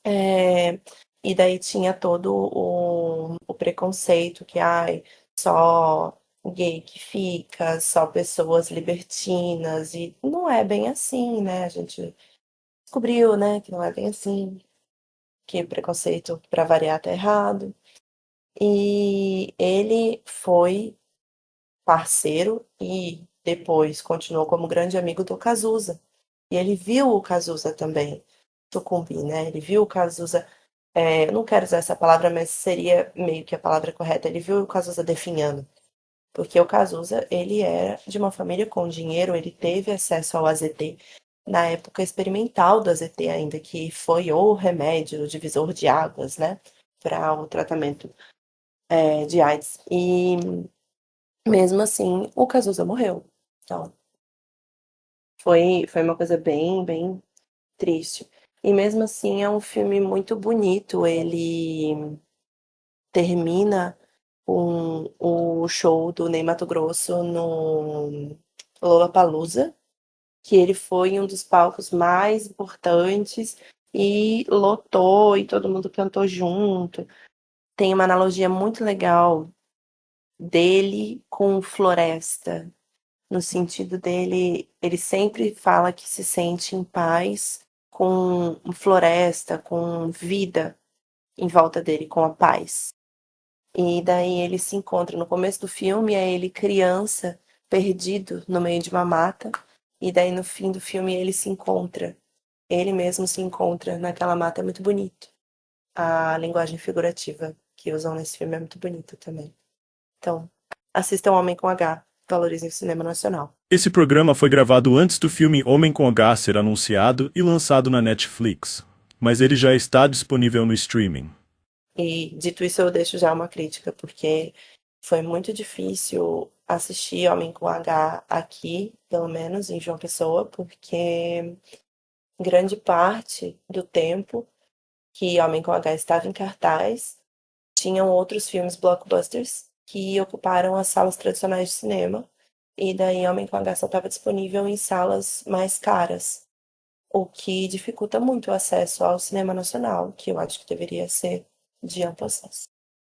É, e daí tinha todo o preconceito que, ai, só gay que fica, só pessoas libertinas, e não é bem assim, né? A gente descobriu, né, que não é bem assim, que o preconceito, para variar, tá errado. E ele foi parceiro e depois continuou como grande amigo do Cazuza. E ele viu o Cazuza também sucumbir, né? Ele viu o Cazuza, eu não quero usar essa palavra, mas seria meio que a palavra correta. Ele viu o Cazuza definhando. Porque o Cazuza, ele era de uma família com dinheiro, ele teve acesso ao AZT na época experimental do AZT ainda, que foi o remédio, o divisor de águas, né? Para o tratamento de AIDS. E mesmo assim, o Cazuza morreu. Então, foi uma coisa bem, bem triste. E mesmo assim, é um filme muito bonito. Ele termina com o show do Ney Matogrosso no Lollapalooza, que ele foi em um dos palcos mais importantes e lotou e todo mundo cantou junto. Tem uma analogia muito legal dele com floresta. No sentido dele, ele sempre fala que se sente em paz com floresta, com vida em volta dele, com a paz. E daí ele se encontra no começo do filme, é ele criança, perdido no meio de uma mata, e daí no fim do filme ele se encontra, ele mesmo se encontra naquela mata, é muito bonito. A linguagem figurativa que usam nesse filme é muito bonita também. Então, assistam Homem com H, valorizem o cinema nacional. Esse programa foi gravado antes do filme Homem com H ser anunciado e lançado na Netflix, mas ele já está disponível no streaming. E dito isso, eu deixo já uma crítica, porque foi muito difícil assistir Homem com H aqui, pelo menos em João Pessoa, porque grande parte do tempo que Homem com H estava em cartaz, tinham outros filmes blockbusters que ocuparam as salas tradicionais de cinema, e daí Homem com H só estava disponível em salas mais caras, o que dificulta muito o acesso ao cinema nacional, que eu acho que deveria ser de amplo acesso.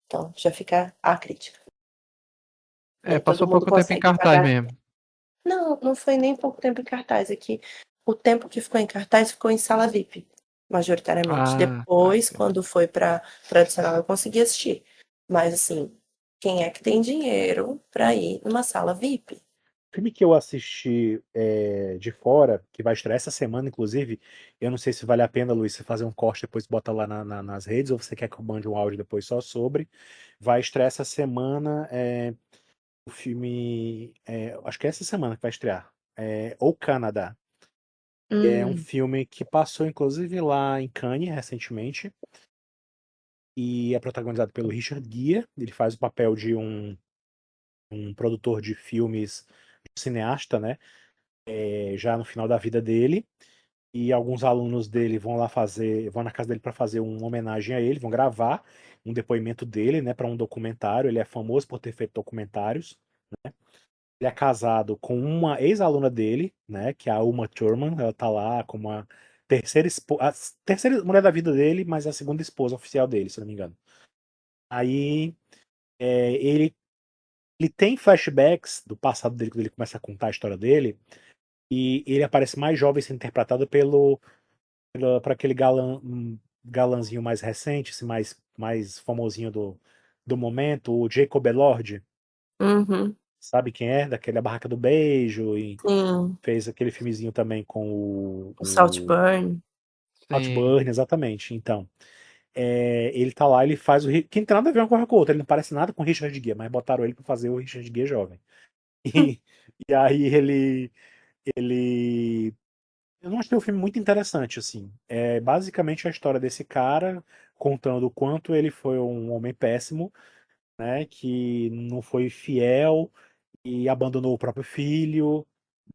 Então, já fica a crítica. É, Nem todo passou mundo pouco tempo em consegue cartaz pagar. mesmo. Não, não foi nem pouco tempo em cartaz. Aqui, o tempo que ficou em cartaz ficou em sala VIP, majoritariamente. Ah, tá, Depois, entendi. quando foi para tradicional, eu consegui assistir. Mas, assim, quem é que tem dinheiro para ir numa sala VIP? O filme que eu assisti de fora, que vai estrear essa semana, inclusive, eu não sei se vale a pena, Luiz, você fazer um corte depois bota lá nas redes, ou você quer que eu mande um áudio depois só sobre. Vai estrear essa semana o filme. Acho que é essa semana que vai estrear. O Canadá. É um Hum, filme que passou, inclusive, lá em Cannes recentemente. E é protagonizado pelo Richard Gere. Ele faz o papel de um produtor de filmes, um cineasta, né? Já no final da vida dele. E alguns alunos dele vão na casa dele para fazer uma homenagem a ele, vão gravar um depoimento dele, né, para um documentário. Ele é famoso por ter feito documentários. Ele é casado com uma ex-aluna dele, né, que é a Uma Thurman. Ela tá lá como a terceira mulher da vida dele, mas a segunda esposa oficial dele, se eu não me engano. Aí ele tem flashbacks do passado dele quando ele começa a contar a história dele, e ele aparece mais jovem sendo interpretado para aquele galãzinho mais recente, esse mais famosinho do momento, o Jacob Elord. uhum, Sabe quem é? Daquele A Barraca do Beijo, e sim. fez aquele filmezinho também com O o Saltburn. Sim. Saltburn, exatamente. Então, ele tá lá, ele faz que não tem nada a ver uma coisa com a outra, ele não parece nada com o Richard Gere, mas botaram ele pra fazer o Richard Gere jovem. E, e aí ele. Eu não achei o filme muito interessante, assim. É basicamente a história desse cara contando o quanto ele foi um homem péssimo, né? Que não foi fiel e abandonou o próprio filho,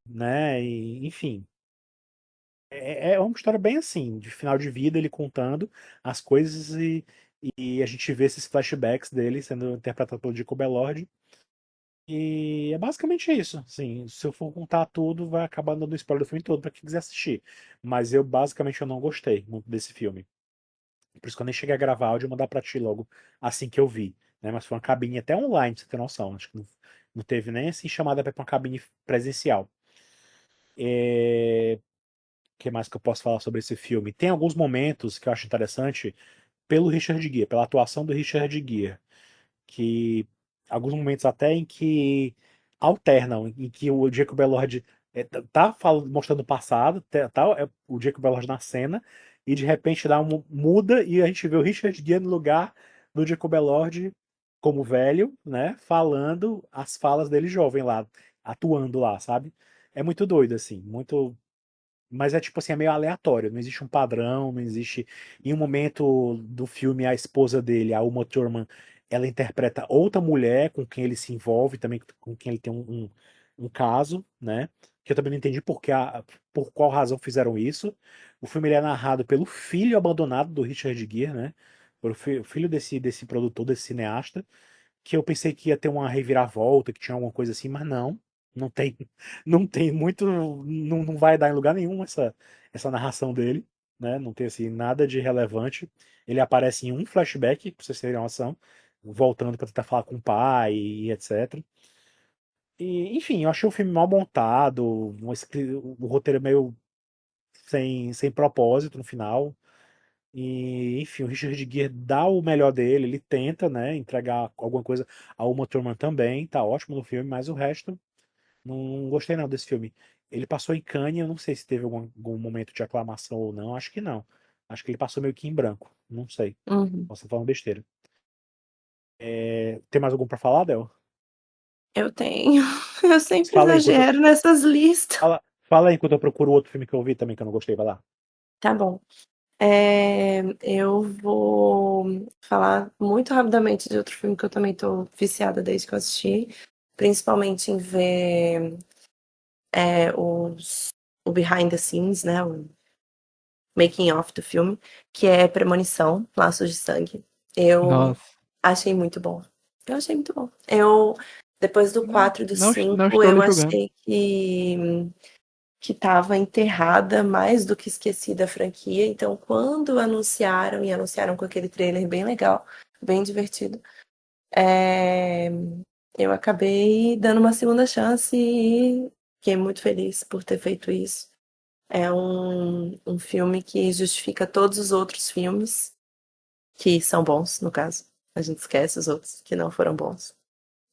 né? Enfim. É uma história bem assim, de final de vida, ele contando as coisas e a gente vê esses flashbacks dele sendo interpretado pelo Jacob Elord. E é basicamente isso. Assim, se eu for contar tudo, vai acabar dando spoiler do filme todo pra quem quiser assistir. Mas eu não gostei muito desse filme. Por isso que eu nem cheguei a gravar áudio e mandar pra ti logo assim que eu vi. Né? Mas foi uma cabine até online, pra você ter noção. Acho que não teve nem assim chamada pra ir pra uma cabine presencial. O que mais que eu posso falar sobre esse filme? Tem alguns momentos que eu acho interessante pelo Richard Gere, pela atuação do Richard Gere, que alguns momentos até em que alternam, em que o Jacob Elord mostrando o passado, o Jacob Elord na cena, e de repente muda e a gente vê o Richard Gere no lugar do Jacob Elord como velho, né, falando as falas dele jovem lá, atuando lá, sabe? É muito doido, assim, muito, mas é tipo assim, é meio aleatório, não existe um padrão, não existe. Em um momento do filme, a esposa dele, a Uma Thurman, ela interpreta outra mulher com quem ele se envolve, também com quem ele tem um caso, né? Que eu também não entendi por qual razão fizeram isso. O filme ele é narrado pelo filho abandonado do Richard Gere, né? O filho desse produtor, desse cineasta, que eu pensei que ia ter uma reviravolta, que tinha alguma coisa assim, mas não tem, não tem muito, não vai dar em lugar nenhum essa narração dele, né? Não tem assim nada de relevante. Ele aparece em um flashback, pra vocês terem uma noção, voltando para tentar falar com o pai e etc. E, enfim, eu achei o filme mal montado, o roteiro é meio sem propósito no final. E, enfim, o Richard Gere dá o melhor dele, ele tenta, né, entregar alguma coisa. A Uma Thurman também, tá ótimo no filme, mas o resto, não gostei não desse filme. Ele passou em Cannes, eu não sei se teve algum momento de aclamação ou não, acho que não. Acho que ele passou meio que em branco, não sei. Uhum. Posso estar falando besteira. Tem mais algum pra falar, Del? Eu tenho. Eu sempre Fala aí, enquanto, exagero nessas listas. fala aí enquanto eu procuro outro filme que eu vi também que eu não gostei, vai lá. Tá bom. Eu vou falar muito rapidamente de outro filme que eu também tô viciada desde que eu assisti, principalmente em ver o behind the scenes, né? O making of do filme, que é Premonição, Laços de Sangue. Eu Nossa, achei muito bom. Eu achei muito bom. Eu, depois do não, 4 e do não 5, estou eu lhe julgando. achei que estava enterrada mais do que esquecida a franquia. Então, quando anunciaram, e anunciaram com aquele trailer bem legal, bem divertido, é, eu acabei dando uma segunda chance e fiquei muito feliz por ter feito isso. É um filme que justifica todos os outros filmes, que são bons, no caso. A gente esquece os outros que não foram bons.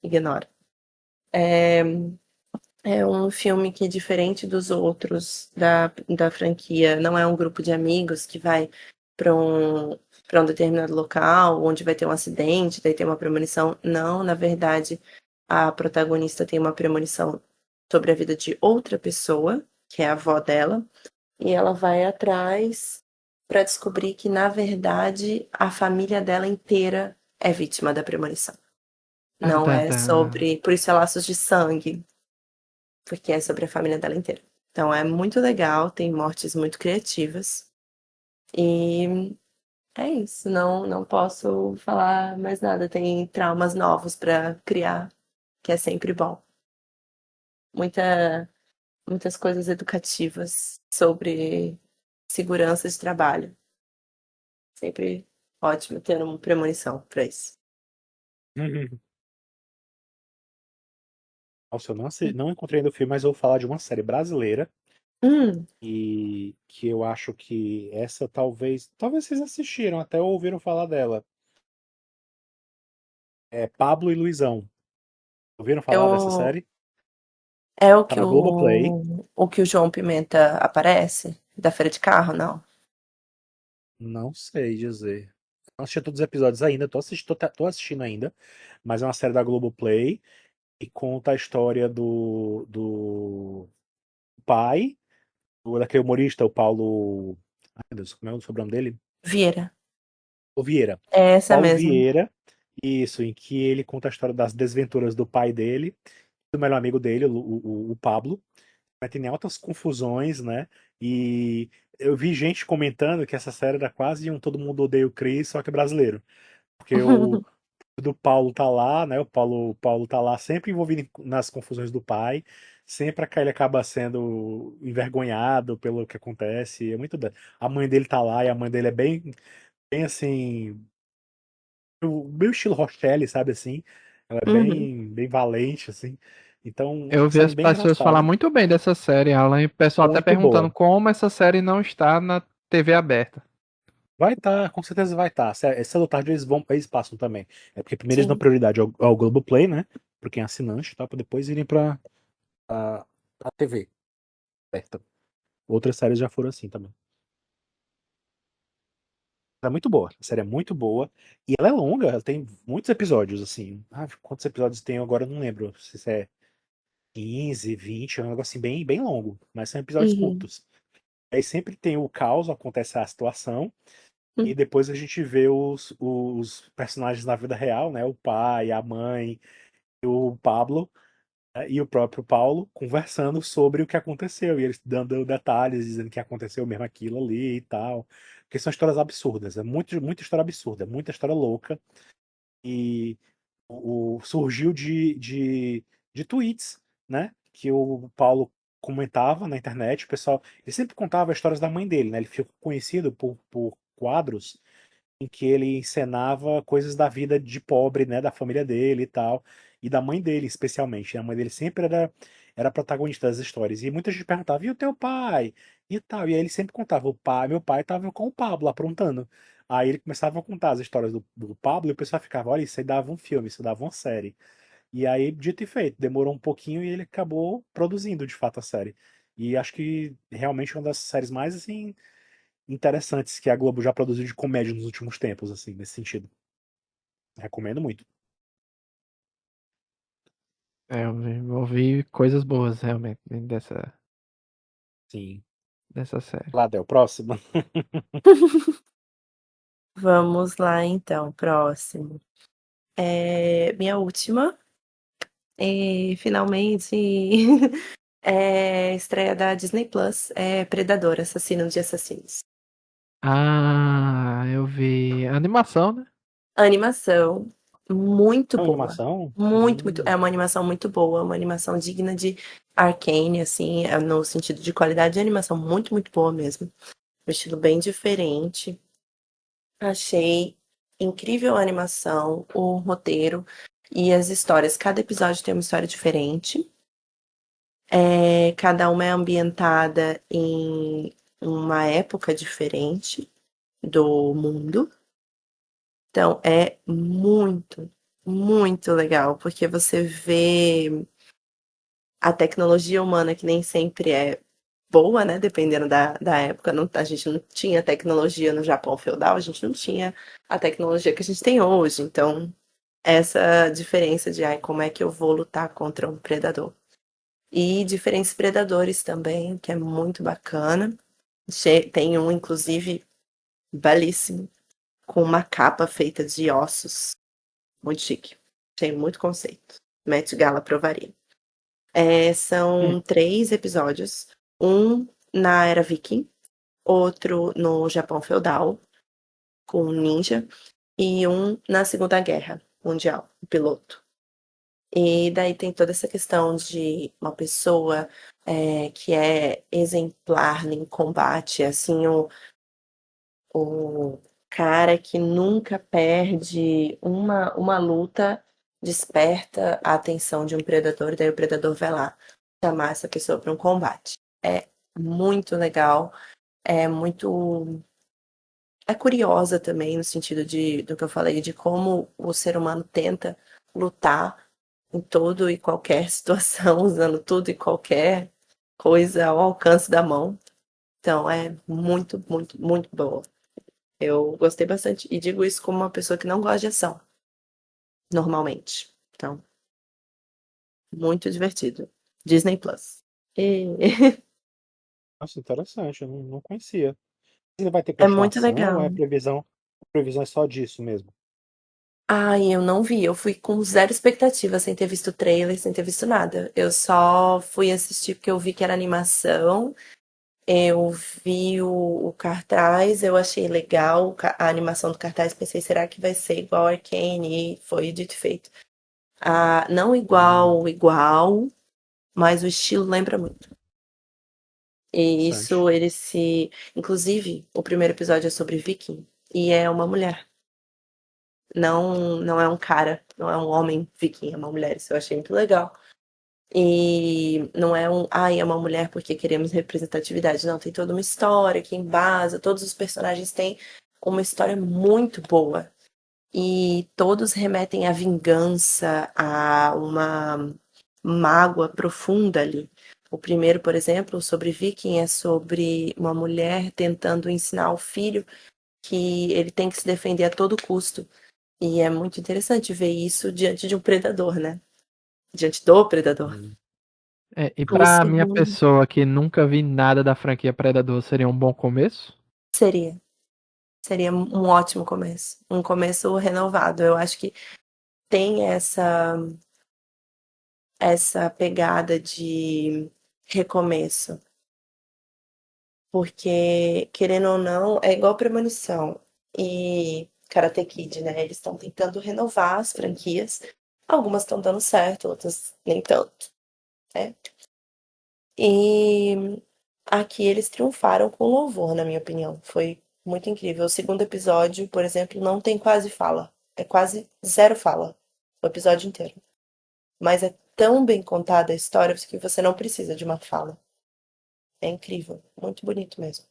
Ignora. É, É um filme que, diferente dos outros da franquia, não é um grupo de amigos que vai para para um determinado local, onde vai ter um acidente, daí tem uma premonição. Não, na verdade, a protagonista tem uma premonição sobre a vida de outra pessoa, que é a avó dela, e ela vai atrás para descobrir que, na verdade, a família dela inteira é vítima da premonição. Tan, Não tan, é tan. sobre. Por isso é laços de sangue, porque é sobre a família dela inteira. Então é muito legal, tem mortes muito criativas. E é isso, não posso falar mais nada. Tem traumas novos para criar, que é sempre bom. Muitas coisas educativas sobre segurança de trabalho. Sempre ótimo ter uma premonição para isso. Nossa, eu não encontrei no filme, mas eu vou falar de uma série brasileira Hum, e que eu acho que essa talvez vocês assistiram, até ouviram falar dela. É Pablo e Luizão. Ouviram falar dessa eu série? é o Tá que na Globoplay. o João Pimenta aparece da Feira de Carro, não? Não sei dizer. Não assisti todos os episódios ainda, tô assistindo ainda, mas é uma série da Globoplay e conta a história do pai, daquele humorista, o Paulo. Ai, meu Deus, como é o sobrenome dele? Vieira. O Vieira. É essa Paulo mesmo. Vieira, isso, em que ele conta a história das desventuras do pai dele, do melhor amigo dele, o Pablo. Tem altas confusões, né? E eu vi gente comentando que essa série era quase um Todo Mundo Odeia o Chris, só que brasileiro. Porque o do Paulo tá lá, né? O Paulo tá lá sempre envolvido nas confusões do pai. Sempre ele acaba sendo envergonhado pelo que acontece. É muito. A mãe dele tá lá e a mãe dele é bem assim. O meu estilo Rochelle, sabe assim? Ela é Uhum. bem valente, assim. Então, Eu uma vi série as bem pessoas falar engraçada. muito bem dessa série, Alan, e o pessoal até Muito perguntando boa. como essa série não está na TV aberta. Vai estar, com certeza vai estar. Cedo ou tarde eles passam também. É porque primeiro eles dão Sim. prioridade ao Globoplay, né? Pra quem é assinante, tá? Pra depois irem pra TV aberta. Outras séries já foram assim também. É muito boa. A série é muito boa. E ela é longa, ela tem muitos episódios, assim. Ah, quantos episódios tem agora? Eu não lembro. Se é 15, 20, é um negócio assim bem longo. Mas são episódios Uhum. curtos. Aí sempre tem o caos, acontece a situação. E Uhum. depois a gente vê os personagens na vida real, né? O pai, a mãe, o Pablo, né? E o próprio Paulo conversando sobre o que aconteceu. E eles dando detalhes, dizendo que aconteceu mesmo aquilo ali e tal. Porque são histórias absurdas. É muita história absurda, muita história louca. E surgiu de tweets, né? Que o Paulo comentava na internet. O pessoal. Ele sempre contava histórias da mãe dele, né? Ele ficou conhecido por quadros em que ele encenava coisas da vida de pobre, né, da família dele e tal, e da mãe dele especialmente. A mãe dele sempre era protagonista das histórias. E muita gente perguntava: "E o teu pai?" E tal. E aí ele sempre contava: Meu pai estava com o Pablo aprontando." Aí ele começava a contar as histórias do Pablo e o pessoal ficava: "Olha, isso aí dava um filme, isso dava uma série." E aí, dito e feito, demorou um pouquinho e ele acabou produzindo de fato a série. E acho que realmente é uma das séries mais assim interessantes que a Globo já produziu de comédia nos últimos tempos, assim, nesse sentido. Recomendo muito. É, ouvi coisas boas realmente Sim. dessa série. Ladel, próxima. Vamos lá, então, próximo. Minha última. Finalmente, estreia da Disney Plus, Predador, Assassino de Assassinos. Ah, eu vi. Animação, né? Animação muito É uma boa. animação? Muito, muito. É uma animação muito boa, uma animação digna de Arcane, assim, no sentido de qualidade de animação muito, muito boa mesmo. Um estilo bem diferente. Achei incrível a animação, o roteiro e as histórias. Cada episódio tem uma história diferente. Cada uma é ambientada em uma época diferente do mundo. Então é muito, muito legal, porque você vê a tecnologia humana que nem sempre é boa, né? Dependendo da época. A gente não tinha tecnologia no Japão feudal, a gente não tinha a tecnologia que a gente tem hoje. Então, essa diferença de como é que eu vou lutar contra um predador. E diferentes predadores também, que é muito bacana. Tem um, inclusive, belíssimo, com uma capa feita de ossos. Muito chique. Tem muito conceito. Met Gala aprovaria. Hum. São 3 episódios. Um na Era Viking, outro no Japão feudal, com um ninja, e um na Segunda Guerra Mundial, o piloto. E daí tem toda essa questão de uma pessoa que é exemplar em combate, assim, o cara que nunca perde uma luta, desperta a atenção de um predador, e daí o predador vai lá chamar essa pessoa para um combate. É muito legal, é muito. É curiosa também, no sentido do que eu falei, de como o ser humano tenta lutar em todo e qualquer situação, usando tudo e qualquer coisa ao alcance da mão. Então é muito, muito, muito boa. Eu gostei bastante. E digo isso como uma pessoa que não gosta de ação, normalmente. Então, muito divertido. Disney Plus. E- Nossa, interessante, eu não conhecia. Ele vai ter É muito continuação ou legal. é previsão é só disso mesmo? Ai, eu não vi. Eu fui com zero expectativa, sem ter visto o trailer, sem ter visto nada. Eu só fui assistir porque eu vi que era animação. Eu vi o cartaz, eu achei legal a animação do cartaz. Pensei, será que vai ser igual a Arcane? E foi dito e feito. Ah, não igual, mas o estilo lembra muito. E Interessante. isso, ele se. Inclusive, o primeiro episódio é sobre Viking. E é uma mulher. Não é um cara, não é um homem viking, é uma mulher. Isso eu achei muito legal. E não é é uma mulher porque queremos representatividade. Não, tem toda uma história que embasa, todos os personagens têm uma história muito boa. E todos remetem à vingança, a uma mágoa profunda ali. O primeiro, por exemplo, sobre Viking, é sobre uma mulher tentando ensinar ao filho que ele tem que se defender a todo custo. E é muito interessante ver isso diante de um predador, né? Diante do predador. Hum, E O pra minha segundo pessoa que nunca vi nada da franquia Predador, seria um bom começo? seria. Seria um ótimo começo. Um começo renovado. Eu acho que tem essa pegada de recomeço. Porque, querendo ou não, é igual Premonição e Karate Kid, né? Eles estão tentando renovar as franquias. Algumas estão dando certo, outras nem tanto, né? E aqui eles triunfaram com louvor, na minha opinião. Foi muito incrível. O segundo episódio, por exemplo, não tem quase fala. É quase zero fala. O episódio inteiro. Mas é tão bem contada a história que você não precisa de uma fala. É incrível. Muito bonito mesmo.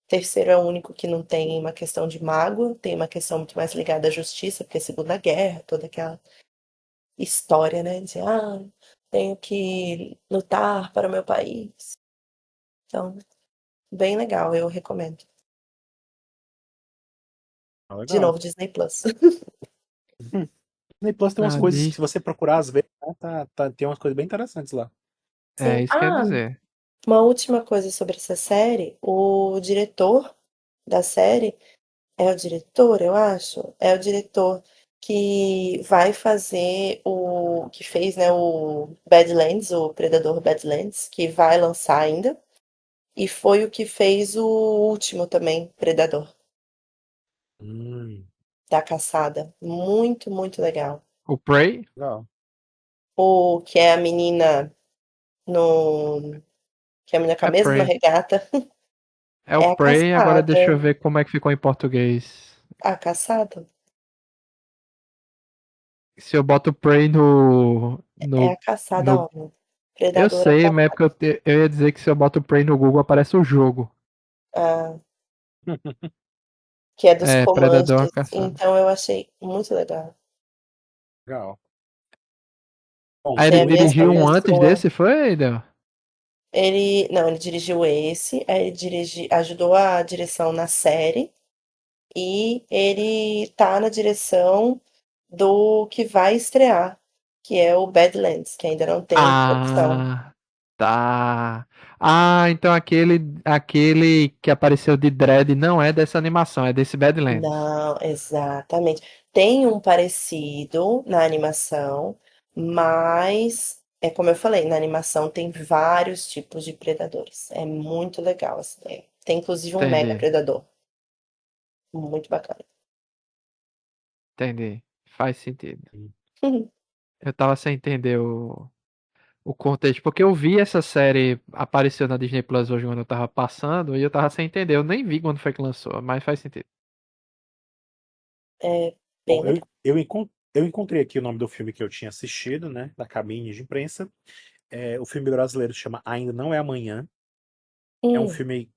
Terceiro é o único que não tem uma questão de mágoa, tem uma questão muito mais ligada à justiça, porque é a Segunda Guerra, toda aquela história, né? De, tenho que lutar para o meu país. Então, bem legal, eu recomendo. ah, De legal. novo, Disney Plus. Hum. Disney Plus tem umas Ah, coisas, se você procurar às vezes, né, tem umas coisas bem interessantes lá. é Sim. isso que quer dizer. Uma última coisa sobre essa série, o diretor da série é o diretor, eu acho, é o diretor que vai fazer o que fez, né, o Badlands, o Predador Badlands, que vai lançar ainda, e foi o que fez o último também, Predador, Hum, da caçada. Muito, muito legal. O Prey legal. O que é a menina no que é a menina com a é mesma Prey. regata É o é a Prey, agora deixa eu caçada. ver como é que ficou em português. A caçada Se eu boto Prey no, é a no, caçada, no... homem. Eu Predador é a sei, mas é caçada. porque eu ia dizer que se eu boto Prey no Google aparece o jogo. Ah, que é dos É, Predador é uma Comanches. caçada. Então eu achei muito legal. Legal. Bom, Aí Que ele é a mesma dirigiu um antes pessoa. desse, foi, Del? Ele, não, ele dirigiu esse, aí ele ajudou a direção na série e ele tá na direção do que vai estrear, que é o Badlands, que ainda não tem produção. Ah, tá. Ah, então aquele que apareceu de Dredd não é dessa animação, é desse Badlands. Não, exatamente. Tem um parecido na animação, mas é como eu falei, na animação tem vários tipos de predadores. É muito legal essa ideia. Tem inclusive um mega Entendi, predador. Muito bacana. entendi. Faz sentido. Eu tava sem entender o contexto, porque eu vi essa série apareceu na Disney Plus hoje quando eu tava passando e eu tava sem entender. Eu nem vi quando foi que lançou, mas faz sentido. É bem bom, legal. eu encontrei aqui o nome do filme que eu tinha assistido, né, da cabine de imprensa. O filme brasileiro chama Ainda Não É Amanhã. É um Hum, filme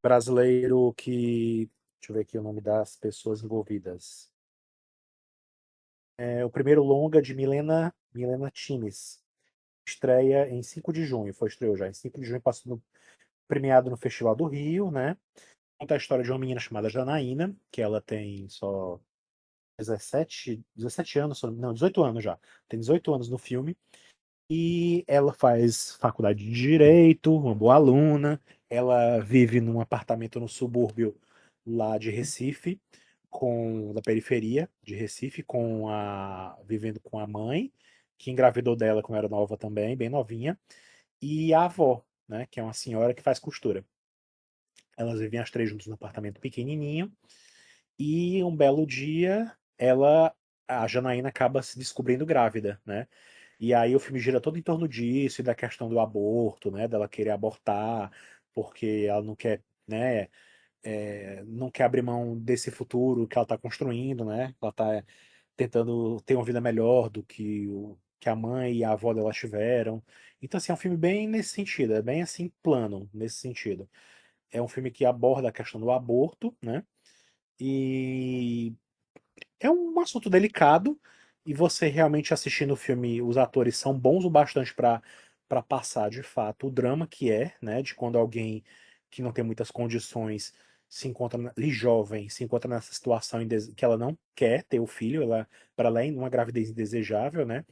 brasileiro que. Deixa eu ver aqui o nome das pessoas envolvidas. É o primeiro longa de Milena Times. Estreia em 5 de junho. Estreou já em 5 de junho, passou premiado no Festival do Rio, né? conta a história de uma menina chamada Janaína, que ela tem só 17 anos, não, 18 anos já. Tem 18 anos no filme. E ela faz faculdade de Direito, uma boa aluna. Ela vive num apartamento no subúrbio lá de Recife, da periferia de Recife, vivendo com a mãe, que engravidou dela quando era nova também, bem novinha, e a avó, né, que é uma senhora que faz costura. Elas vivem as três juntas num apartamento pequenininho. E um belo dia, a Janaína acaba se descobrindo grávida, né? E aí o filme gira todo em torno disso e da questão do aborto, né? Dela querer abortar, porque ela não quer, né? Não quer abrir mão desse futuro que ela está construindo, né? Ela está tentando ter uma vida melhor do que a mãe e a avó dela tiveram. Então, assim, é um filme bem nesse sentido, é bem assim, plano nesse sentido. É um filme que aborda a questão do aborto, né? E é um assunto delicado e você realmente assistindo o filme, os atores são bons o bastante para passar de fato o drama que é, né, de quando alguém que não tem muitas condições e jovem se encontra nessa situação que ela não quer ter o filho, ela para além de uma gravidez indesejável, né?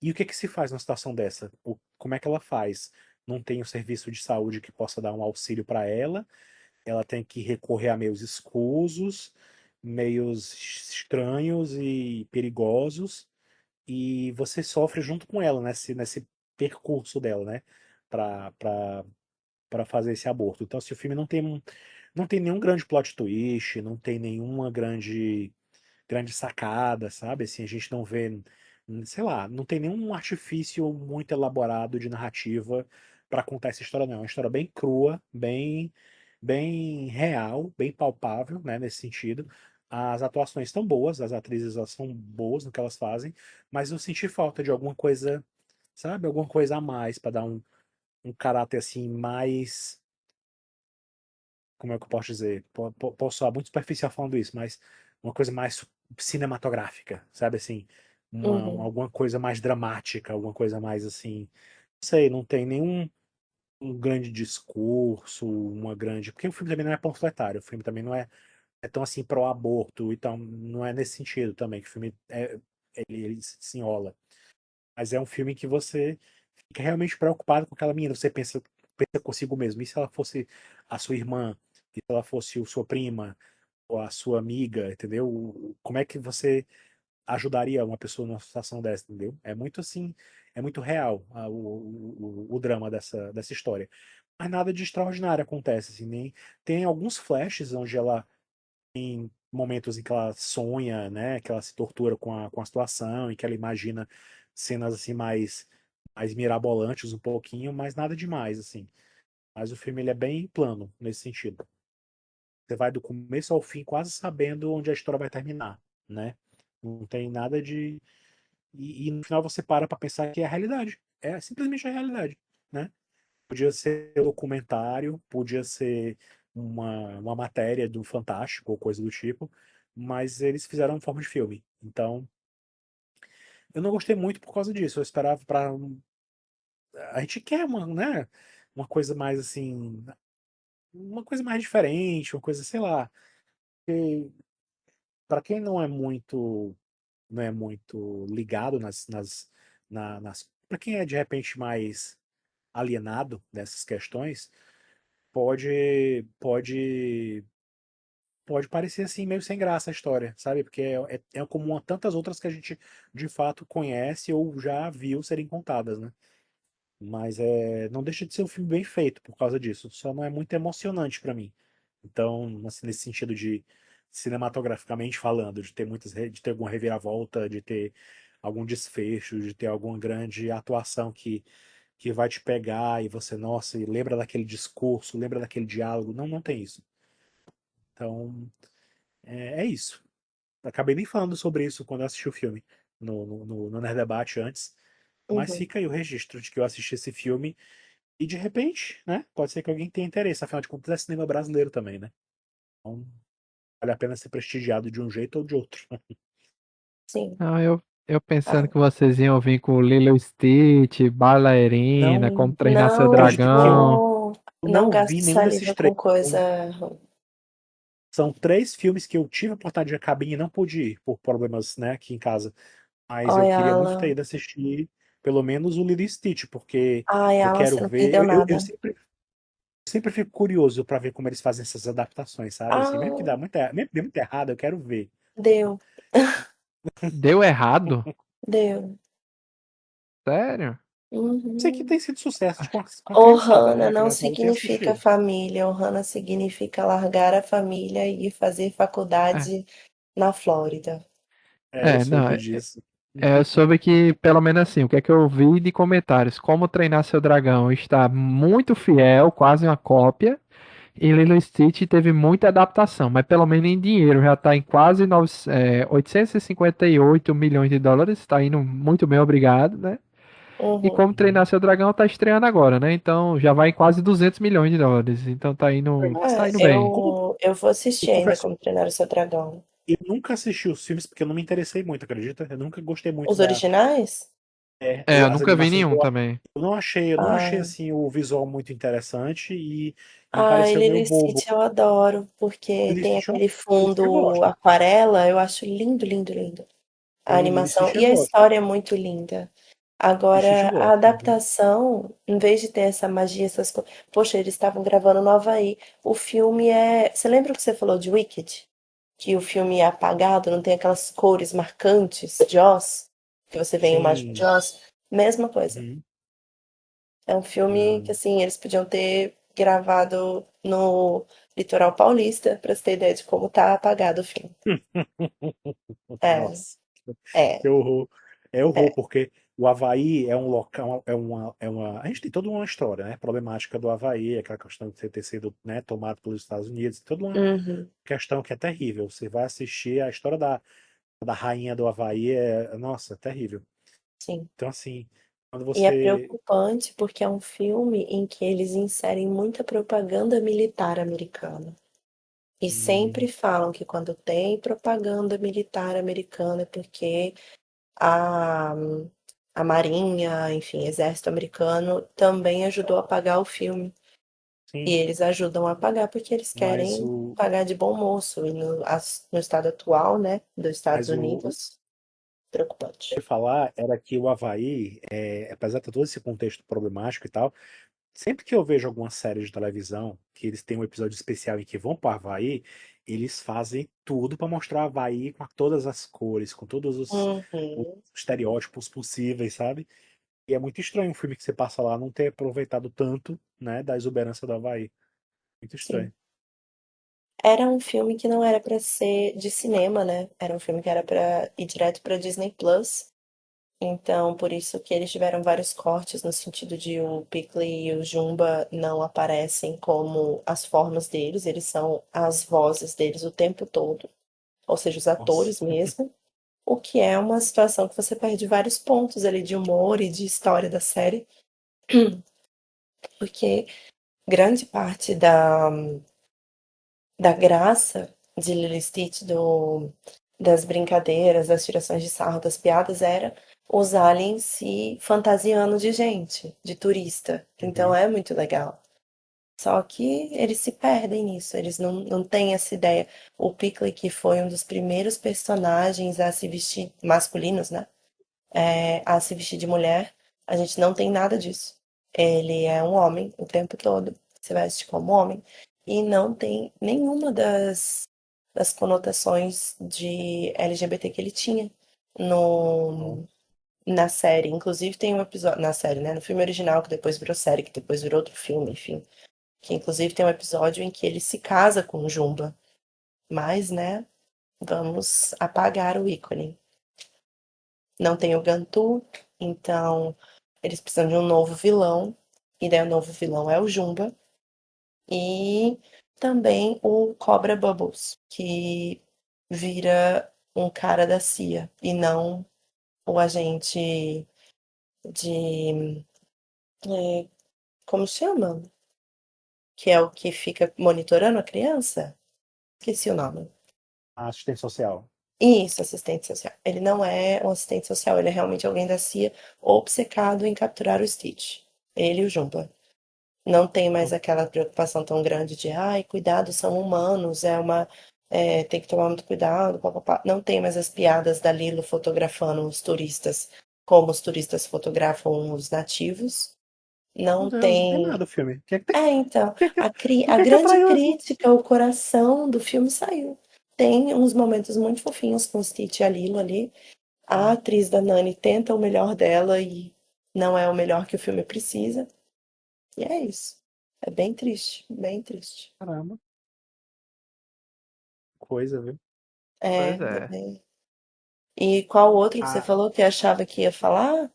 E o que que se faz numa situação dessa? Como é que ela faz? Não tem o serviço de saúde que possa dar um auxílio para ela tem que recorrer a meios escusos, meios estranhos e perigosos, e você sofre junto com ela nesse percurso dela, né? Para para fazer esse aborto. Então, se o filme não tem nenhum grande plot twist, não tem nenhuma grande sacada, sabe? Assim, a gente não vê, sei lá, não tem nenhum artifício muito elaborado de narrativa para contar essa história, não. É uma história bem crua, bem real, bem palpável, né, nesse sentido. As atuações estão boas, as atrizes elas são boas no que elas fazem, mas eu senti falta de alguma coisa, sabe? Alguma coisa a mais para dar um caráter assim mais, como é que eu posso dizer? Posso soar muito superficial falando isso, mas uma coisa mais cinematográfica, sabe assim? Uhum. Alguma coisa mais dramática, alguma coisa mais assim. Não sei, não tem nenhum um grande discurso, uma grande. Porque o filme também não é panfletário, o filme também não é tão assim pró-aborto, então não é nesse sentido também, que o filme ele se enrola. Mas é um filme que você fica realmente preocupado com aquela menina, você pensa consigo mesmo, e se ela fosse a sua irmã, e se ela fosse a sua prima, ou a sua amiga, entendeu? Como é que você ajudaria uma pessoa numa situação dessa, entendeu? É muito assim, é muito real o drama dessa história. Mas nada de extraordinário acontece, assim, nem tem alguns flashes onde ela tem momentos em que ela sonha, né, que ela se tortura com a situação e que ela imagina cenas assim mais mirabolantes um pouquinho, mas nada demais, assim. Mas o filme ele é bem plano nesse sentido. Você vai do começo ao fim quase sabendo onde a história vai terminar, né? Não tem nada de. E no final você para pensar que é a realidade. É simplesmente a realidade, né? Podia ser um documentário, podia ser uma matéria do Fantástico ou coisa do tipo, mas eles fizeram em forma de filme. Então, eu não gostei muito por causa disso. Eu esperava para a gente quer né, uma coisa mais assim, uma coisa mais diferente, uma coisa, sei lá, para quem não é muito ligado para quem é de repente mais alienado dessas questões, pode pode parecer assim meio sem graça a história, sabe? Porque é como tantas outras que a gente de fato conhece ou já viu serem contadas, né? Mas não deixa de ser um filme bem feito por causa disso. Só não é muito emocionante pra mim. Então, assim, nesse sentido de cinematograficamente falando, de ter alguma reviravolta, de ter algum desfecho, de ter alguma grande atuação que vai te pegar e você, nossa, e lembra daquele discurso, lembra daquele diálogo. Não, não tem isso. Então, é isso. Acabei nem falando sobre isso quando eu assisti o filme no Nerd Debate antes, mas Uhum. fica aí o registro de que eu assisti esse filme e de repente, né, pode ser que alguém tenha interesse, afinal de contas é cinema brasileiro também, né? Então vale a pena ser prestigiado de um jeito ou de outro. Sim. Não, eu pensando Ah, que vocês iam vir com Lilo Stitch, Bailarina, Como Não Treinar Seu não, acredito que Dragão. não, eu não não gasto vi nenhum desses saliva três. com coisa ruim. São 3 filmes que eu tive a oportunidade de ir à cabine e não pude ir, por problemas, né, aqui em casa. Mas eu Ai, queria muito ter Alan. ido assistir pelo menos o Lilo e Stitch, porque Ai, eu Alan, quero você não ver. perdeu Eu nada. sempre fico curioso para ver como eles fazem essas adaptações, sabe? Assim, mesmo que Ah, dá muito, mesmo que dê muito errado, eu quero ver. deu, Deu errado? deu. Sério? Sei que tem Uhum. sido sucesso com a criançada, né? Ohana A não criançada tem significa assistido. família. Ohana significa largar a família e ir fazer É, faculdade na Flórida. Eu não. soube disso. Eu soube que, pelo menos assim, o que é que eu vi de comentários? Como Treinar Seu Dragão está muito fiel, quase uma cópia. E Lilo e Stitch teve muita adaptação, mas pelo menos em dinheiro já está em quase 858 milhões de dólares. Está indo muito bem, obrigado, né? E Uhum. Como Treinar Uhum. Seu Dragão está estreando agora, né? Então já vai em quase 200 milhões de dólares. Então tá Nossa, indo É, bem. eu vou eu assistir ainda confesso, Como Treinar o Seu Dragão. eu nunca assisti os filmes porque eu não me interessei muito, acredita? Eu nunca gostei muito Os originais? Eu as nunca vi animações. nenhum também. Eu não achei Ai, assim o visual muito interessante e me ai, pareceu Lilo meio e bobo. Stitch eu adoro, porque Lilo e tem Stitch aquele Lilo e Stitch eu fundo gosto. aquarela, eu acho lindo, lindo, lindo. A O Lilo e animação Stitch e eu a gosto. história é muito linda. Lilo e Stitch Agora, eu a gosto. Uhum. adaptação, em vez de ter essa magia, essas coisas. Poxa, eles estavam gravando no Havaí. O filme é. Você lembra que você falou de Wicked? Que o filme é apagado, não tem aquelas cores marcantes de Oz, que você vê em imagem de Sim. Oz? Mesma coisa. Uhum. É um filme que, Não. assim, eles podiam ter gravado no litoral paulista, pra você ter ideia de como tá apagado o filme. É, Nossa. é, Que horror. É horror, é. porque o Havaí é um local, a gente tem toda uma história, né? Problemática do Havaí, aquela questão de ter sido, né, tomado pelos Estados Unidos, toda uma Uhum, questão que é terrível. Você vai assistir a história da rainha do Havaí, nossa, é terrível. sim. Então, assim, quando E é você. preocupante porque é um filme em que eles inserem muita propaganda militar americana. E sempre Hum, falam que quando tem propaganda militar americana é porque a, a Marinha, enfim, Exército americano também ajudou a pagar o filme. E sim, eles ajudam a pagar porque eles mas querem pagar de bom moço. E no estado atual, né, dos Estados mas o Unidos, que eu preocupante. ia falar era que o Havaí, apesar de todo esse contexto problemático e tal, sempre que eu vejo alguma série de televisão que eles têm um episódio especial em que vão para o Havaí, eles fazem tudo para mostrar o Havaí com todas as cores, com todos os Uhum, estereótipos possíveis, sabe? E é muito estranho um filme que você passa lá não ter aproveitado tanto, né, da exuberância do Havaí. Muito sim. estranho. Era um filme que não era pra ser de cinema, né? Era um filme que era pra ir direto pra Disney Plus. Então, por isso que eles tiveram vários cortes no sentido de o Piccoli e o Jumba não aparecem como as formas deles, eles são as vozes deles o tempo todo, ou seja, os Nossa. atores mesmo. O que é uma situação que você perde vários pontos ali de humor e de história da série, porque grande parte da graça de Lilo e Stitch, das brincadeiras, das tirações de sarro, das piadas, era os aliens se fantasiando de gente, de turista. Então Uhum. é muito legal. Só que eles se perdem nisso, eles não têm essa ideia. O Piccolo, que foi um dos primeiros personagens a se vestir, masculinos, né? A se vestir de mulher, a gente não tem nada disso. Ele é um homem o tempo todo, se veste como homem, e não tem nenhuma das conotações de LGBT que ele tinha Ó, no, na série. Inclusive tem um episódio, na série, né? No filme original, que depois virou série, que depois virou outro filme, enfim. Que inclusive tem um episódio em que ele se casa com o Jumba. Mas, né, vamos apagar o ícone. Não tem o Gantu, então eles precisam de um novo vilão. E daí o novo vilão é o Jumba. E também o Cobra Bubbles, que vira um cara da CIA e não o agente de. Como chama? Que é o que fica monitorando a criança? Esqueci o nome. a assistente social. Isso, assistente social. Ele não é um assistente social, ele é realmente alguém da CIA obcecado em capturar o Stitch. Ele e o Jumba. Não tem mais aquela preocupação tão grande de, ai, cuidado, são humanos, tem que tomar muito cuidado, papapá. Não tem mais as piadas da Lilo fotografando os turistas, como os turistas fotografam os nativos. Meu Não Deus, não tem tem. nada o filme. Então, Por a que que grande atraiu assim? crítica, o coração do filme saiu. Tem uns momentos muito fofinhos com o Stitch e a Lilo ali. A atriz da Nani tenta o melhor dela e não é o melhor que o filme precisa. E é isso. É bem triste, bem triste. Caramba, coisa, viu? É, Pois é é. bem. E qual outro que você A falou que achava que ia falar?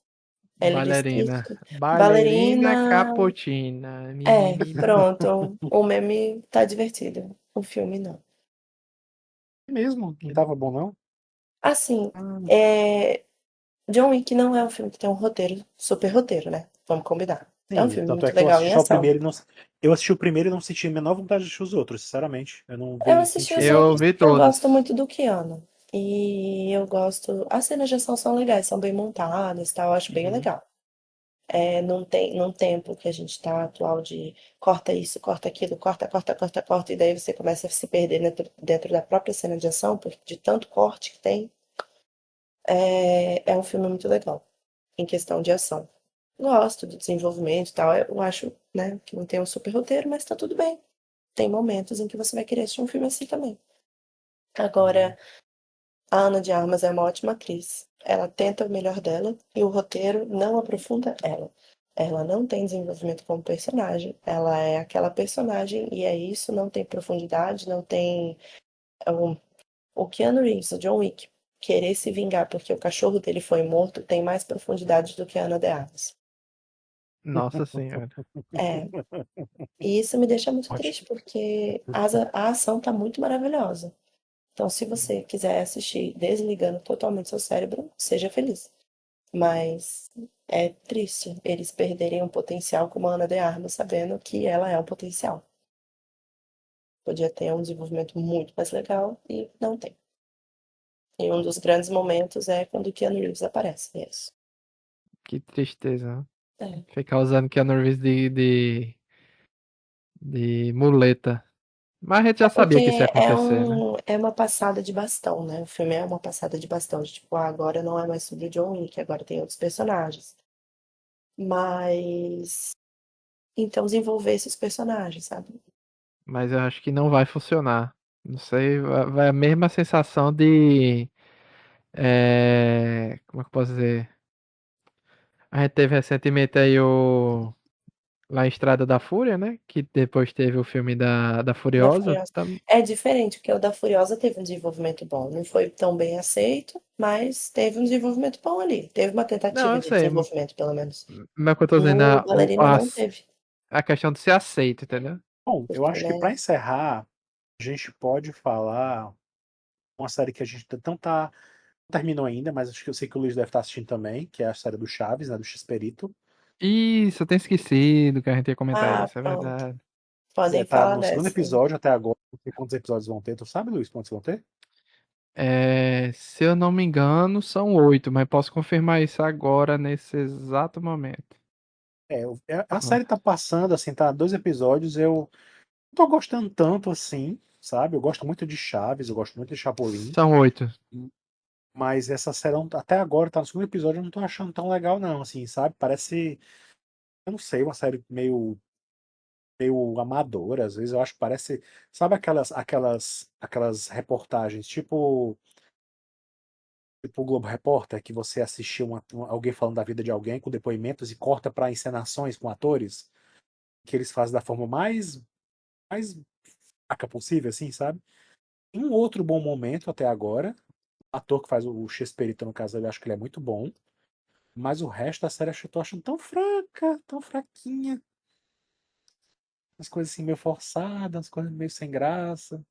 Lilo bailarina. Stitch. Bailarina Bailarina. Capotina. Pronto. O meme tá divertido. O filme não. É mesmo, não Que- tava bom, não? Assim, Ah, é... John Wick não é um filme que tem um roteiro, super roteiro, né? Vamos combinar. É um sim, filme tanto é muito que eu legal assisti em só o ação. primeiro e não. Eu assisti o primeiro e não senti a menor vontade de assistir os outros, sinceramente. Eu não Eu vejo assisti os sentido. Eu outros vi porque eu gosto todos. muito do Keanu. E eu gosto. As cenas de ação são legais, são bem montadas, e tal, eu acho bem Uhum. legal. Não tem, num tempo que a gente tá atual de corta isso, corta aquilo, corta, corta, corta, corta, e daí você começa a se perder dentro da própria cena de ação, porque de tanto corte que tem, é um filme muito legal, em questão de ação. Gosto do desenvolvimento e tal, eu acho, né, que não tem um super roteiro, mas tá tudo bem. Tem momentos em que você vai querer assistir um filme assim também. Uhum. Agora, a Ana de Armas é uma ótima atriz. Ela tenta o melhor dela e o roteiro não aprofunda ela. Ela não tem desenvolvimento como personagem. Ela é aquela personagem e é isso, não tem profundidade, não tem. um- O Keanu Reeves, o John Wick, querer se vingar porque o cachorro dele foi morto tem mais profundidade do que a Ana de Armas. Nossa senhora. É, e isso me deixa muito triste Ótimo. porque a ação tá muito maravilhosa. Então, se você quiser assistir desligando totalmente seu cérebro, seja feliz. Mas é triste eles perderem um potencial como a Ana de Armas, sabendo que ela é um potencial. Podia ter um desenvolvimento muito mais legal e não tem. E um dos grandes momentos é quando o Keanu Reeves aparece. É isso. Que tristeza. É. Ficar usando Keanu Reeves de muleta. Mas a gente É já porque sabia que isso ia acontecer, né? é uma passada de bastão, né? O filme é uma passada de bastão, de tipo, agora não é mais sobre o John Wick, agora tem outros personagens. Mas então desenvolver esses personagens, sabe? Mas eu acho que não vai funcionar. Não sei, vai a mesma sensação de. Como é que eu posso dizer? A gente teve recentemente aí o. Lá em Estrada da Fúria, né? Que depois teve o filme da Da Furiosa. Furiosa. É diferente, porque o da Furiosa teve um desenvolvimento bom. Não foi tão bem aceito, mas teve um desenvolvimento bom ali. Teve uma Não, tentativa eu de sei. desenvolvimento, pelo menos. Mas o que eu tô dizendo, No Bailarina não teve, a questão de ser aceito, entendeu? Bom, eu porque, acho que para né? encerrar, a gente pode falar uma série que a gente não terminou ainda, mas acho que eu sei que o Luiz deve estar assistindo também, que é a série do Chaves, né, do X-Perito. Isso, eu tenho esquecido que a gente ia comentar Ah, isso, é pronto. verdade. Podem Tá falar no segundo dessa. episódio até agora. Não sei quantos episódios vão ter. Tu sabe, Luiz, quantos vão ter? Se eu não me engano, são 8, mas posso confirmar isso agora, nesse exato momento. A Ó, série tá passando, assim, tá 2 episódios. Eu não tô gostando tanto assim, sabe? Eu gosto muito de Chaves, eu gosto muito de Chapolin. são 8. Mas essa série, até agora, tá no segundo episódio, eu não tô achando tão legal, não, assim, sabe? Parece, eu não sei, uma série meio amadora, às vezes eu acho que parece, sabe aquelas reportagens, tipo o Globo Repórter, que você assistiu alguém falando da vida de alguém com depoimentos e corta para encenações com atores, que eles fazem da forma mais fraca possível, assim, sabe? Em um outro bom momento até agora, o ator que faz o Chespirito, no caso, eu acho que ele é muito bom, mas o resto da série eu tô achando tão fraca, tão fraquinha, as coisas assim meio forçadas, as coisas meio sem graça,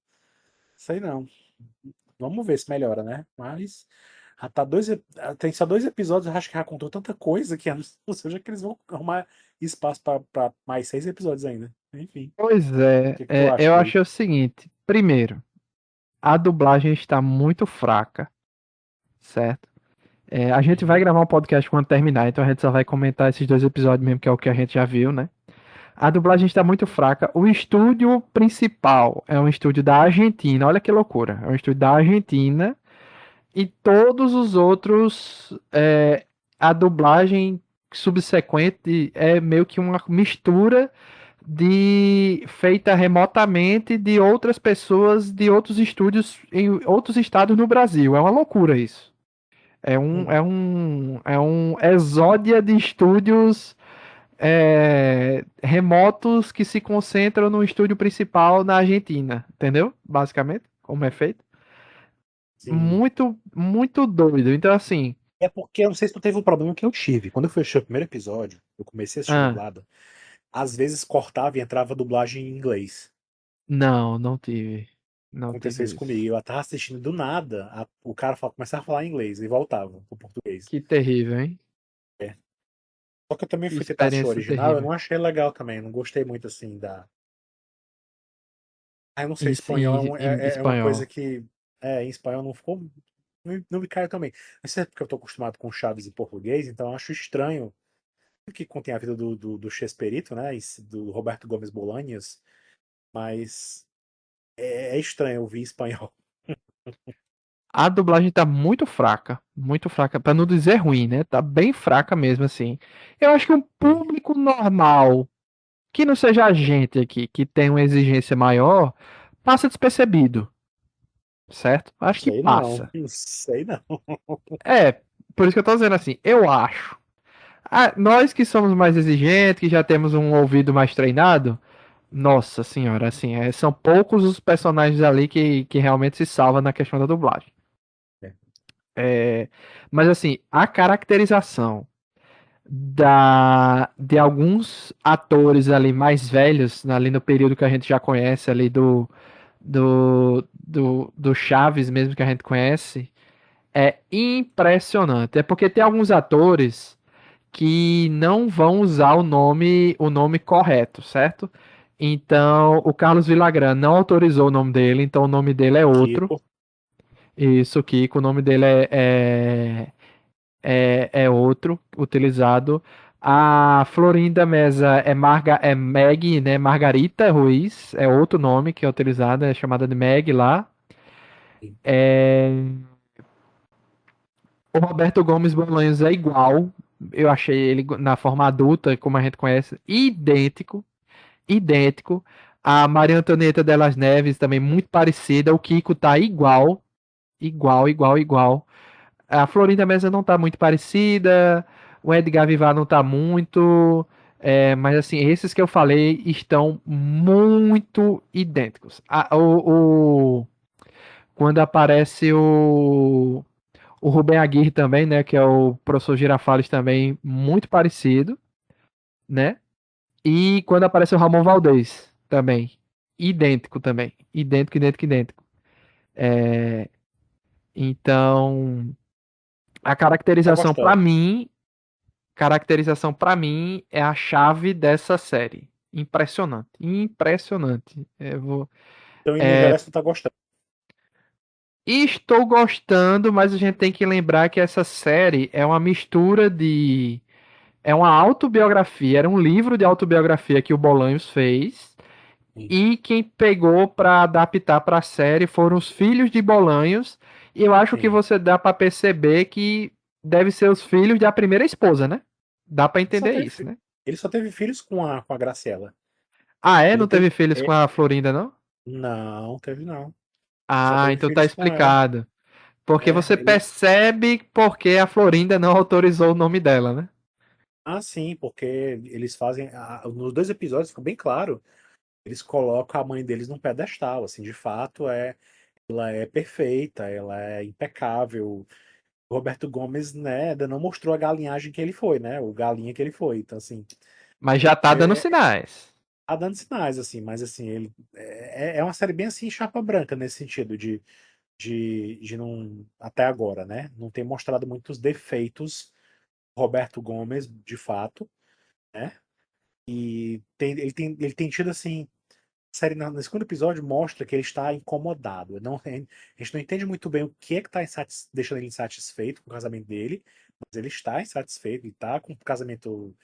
sei não. Vamos ver se melhora, né? Mas tem só 2 episódios, eu acho que já contou tanta coisa que eu não sei onde é que eles vão arrumar espaço pra mais 6 episódios ainda. Enfim, Pois o que que tu acha, eu Luiz? achei o seguinte: primeiro, a dublagem está muito fraca, certo? A gente vai Uhum. gravar um podcast quando terminar, então a gente só vai comentar esses 2 episódios mesmo, que é o que a gente já viu, né? A dublagem está muito fraca. O estúdio principal é um estúdio da Argentina. Olha que loucura. É um estúdio da Argentina. E todos os outros, a dublagem subsequente é meio que uma mistura de feita remotamente de outras pessoas de outros estúdios em outros estados no Brasil. É uma loucura isso. É um exódia de estúdios remotos que se concentram no estúdio principal na Argentina, entendeu? Basicamente, como é feito. Sim. Muito, muito doido. Então, assim, É porque eu não sei se tu teve um problema que eu tive. Quando eu fui assistir o primeiro episódio, eu comecei a assistir ah, dublado. Às vezes cortava e entrava dublagem em inglês. não tive. Não Aconteceu tive isso isso. comigo. Eu tava assistindo do nada, o cara começava a falar inglês e voltava pro português. Que terrível, hein? Só que eu também Que fui tentar assistir o experiência original, eu terrível. não achei legal também. Não gostei muito assim da. Ah, eu não sei, Isso espanhol em é uma coisa espanhol. que. Em espanhol não ficou. Não me caiu também. Não sei se é porque eu tô acostumado com Chaves em português, então eu acho estranho que contém a vida do Chespirito, né? Do Roberto Gomes Bolanhos, mas é estranho ouvir espanhol. A dublagem tá muito fraca, pra não dizer ruim, né? Tá bem fraca mesmo, assim. Eu acho que um Sim. público normal, que não seja a gente aqui, que tem uma exigência maior, passa despercebido, certo? Não Acho que sei não, passa. não sei não. É, por isso que eu tô dizendo assim, eu acho. Ah, nós que somos mais exigentes, que já temos um ouvido mais treinado, nossa senhora, assim, são poucos os personagens ali que realmente se salvam na questão da dublagem. É, É, mas assim, a caracterização de alguns atores ali mais velhos, ali no período que a gente já conhece, ali do Chaves mesmo que a gente conhece, é impressionante. É porque tem alguns atores que não vão usar o nome correto, certo? Então, o Carlos Villagrán não autorizou o nome dele, então o nome dele é outro. Kiko, Isso, Kiko, o nome dele é outro utilizado. A Florinda Mesa é Meg, né? Margarita Ruiz, é outro nome que é utilizado, é chamada de Meg lá. É, o Roberto Gomes Bolanhos é igual. Eu achei ele na forma adulta, como a gente conhece, idêntico. Idêntico. A Maria Antonieta Delas Neves também muito parecida. O Kiko tá igual. Igual, igual, igual. A Florinda Mesa não tá muito parecida. O Edgar Vivar não tá muito. Mas assim, esses que eu falei estão muito idênticos. Quando aparece o Rubem Aguirre também, né? Que é o professor Girafales também, muito parecido, né? E quando aparece o Ramon Valdez também. Idêntico também. Idêntico, idêntico, idêntico. É, então, a tá caracterização pra gostando. mim, caracterização para mim é a chave dessa série. Impressionante, impressionante. Então, e no É, geral, você tá gostando. estou gostando, mas a gente tem que lembrar que essa série é uma mistura é uma autobiografia, era um livro de autobiografia que o Bolanhos fez. Sim. E quem pegou para adaptar para a série foram os filhos de Bolanhos. E eu acho que Sim. você dá para perceber que deve ser os filhos da primeira esposa, né? Dá para Só entender teve, isso, né? ele só teve filhos com a Graciela. Ah, é? Ele Não teve. teve filhos com a Florinda, não? Não, teve não. Só Ah, teve então tá filhos com ela. explicado. Porque você Ele. percebe porque a Florinda não autorizou o nome dela, né? Ah, sim, porque eles fazem. Nos dois episódios fica bem claro. Eles colocam a mãe deles num pedestal, assim, de fato ela é perfeita, ela é impecável. O Roberto Gomes, né, ainda não mostrou a galinhagem que ele foi, né, o galinha que ele foi. Então, assim, Mas já tá dando é, sinais. tá dando sinais, assim, mas assim, ele é uma série bem assim, chapa branca nesse sentido de não, até agora, né, não ter mostrado muitos defeitos do Roberto Gomes, de fato, né, e ele tem tido assim. A série no segundo episódio mostra que ele está incomodado. Não, a gente não entende muito bem o que é que está deixando ele insatisfeito com o casamento dele, mas ele está insatisfeito, ele está com o casamento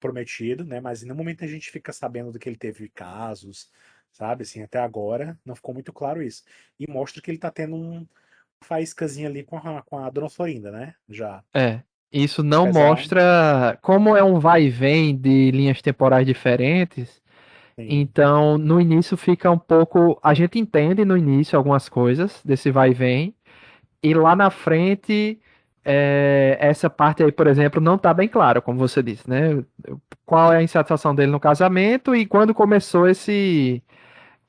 prometido, né? Mas em nenhum momento a gente fica sabendo do que ele teve casos, sabe? Assim, até agora não ficou muito claro isso. E mostra que ele tá tendo um faíscazinha ali com a Dona Florinda, né? Já. É. Isso não Apesar, mostra como é um vai e vem de linhas temporais diferentes. sim, Então, no início fica um pouco. A gente entende no início algumas coisas desse vai e vem. E lá na frente, essa parte aí, por exemplo, não tá bem claro, como você disse, né? Qual é a insatisfação dele no casamento e quando começou esse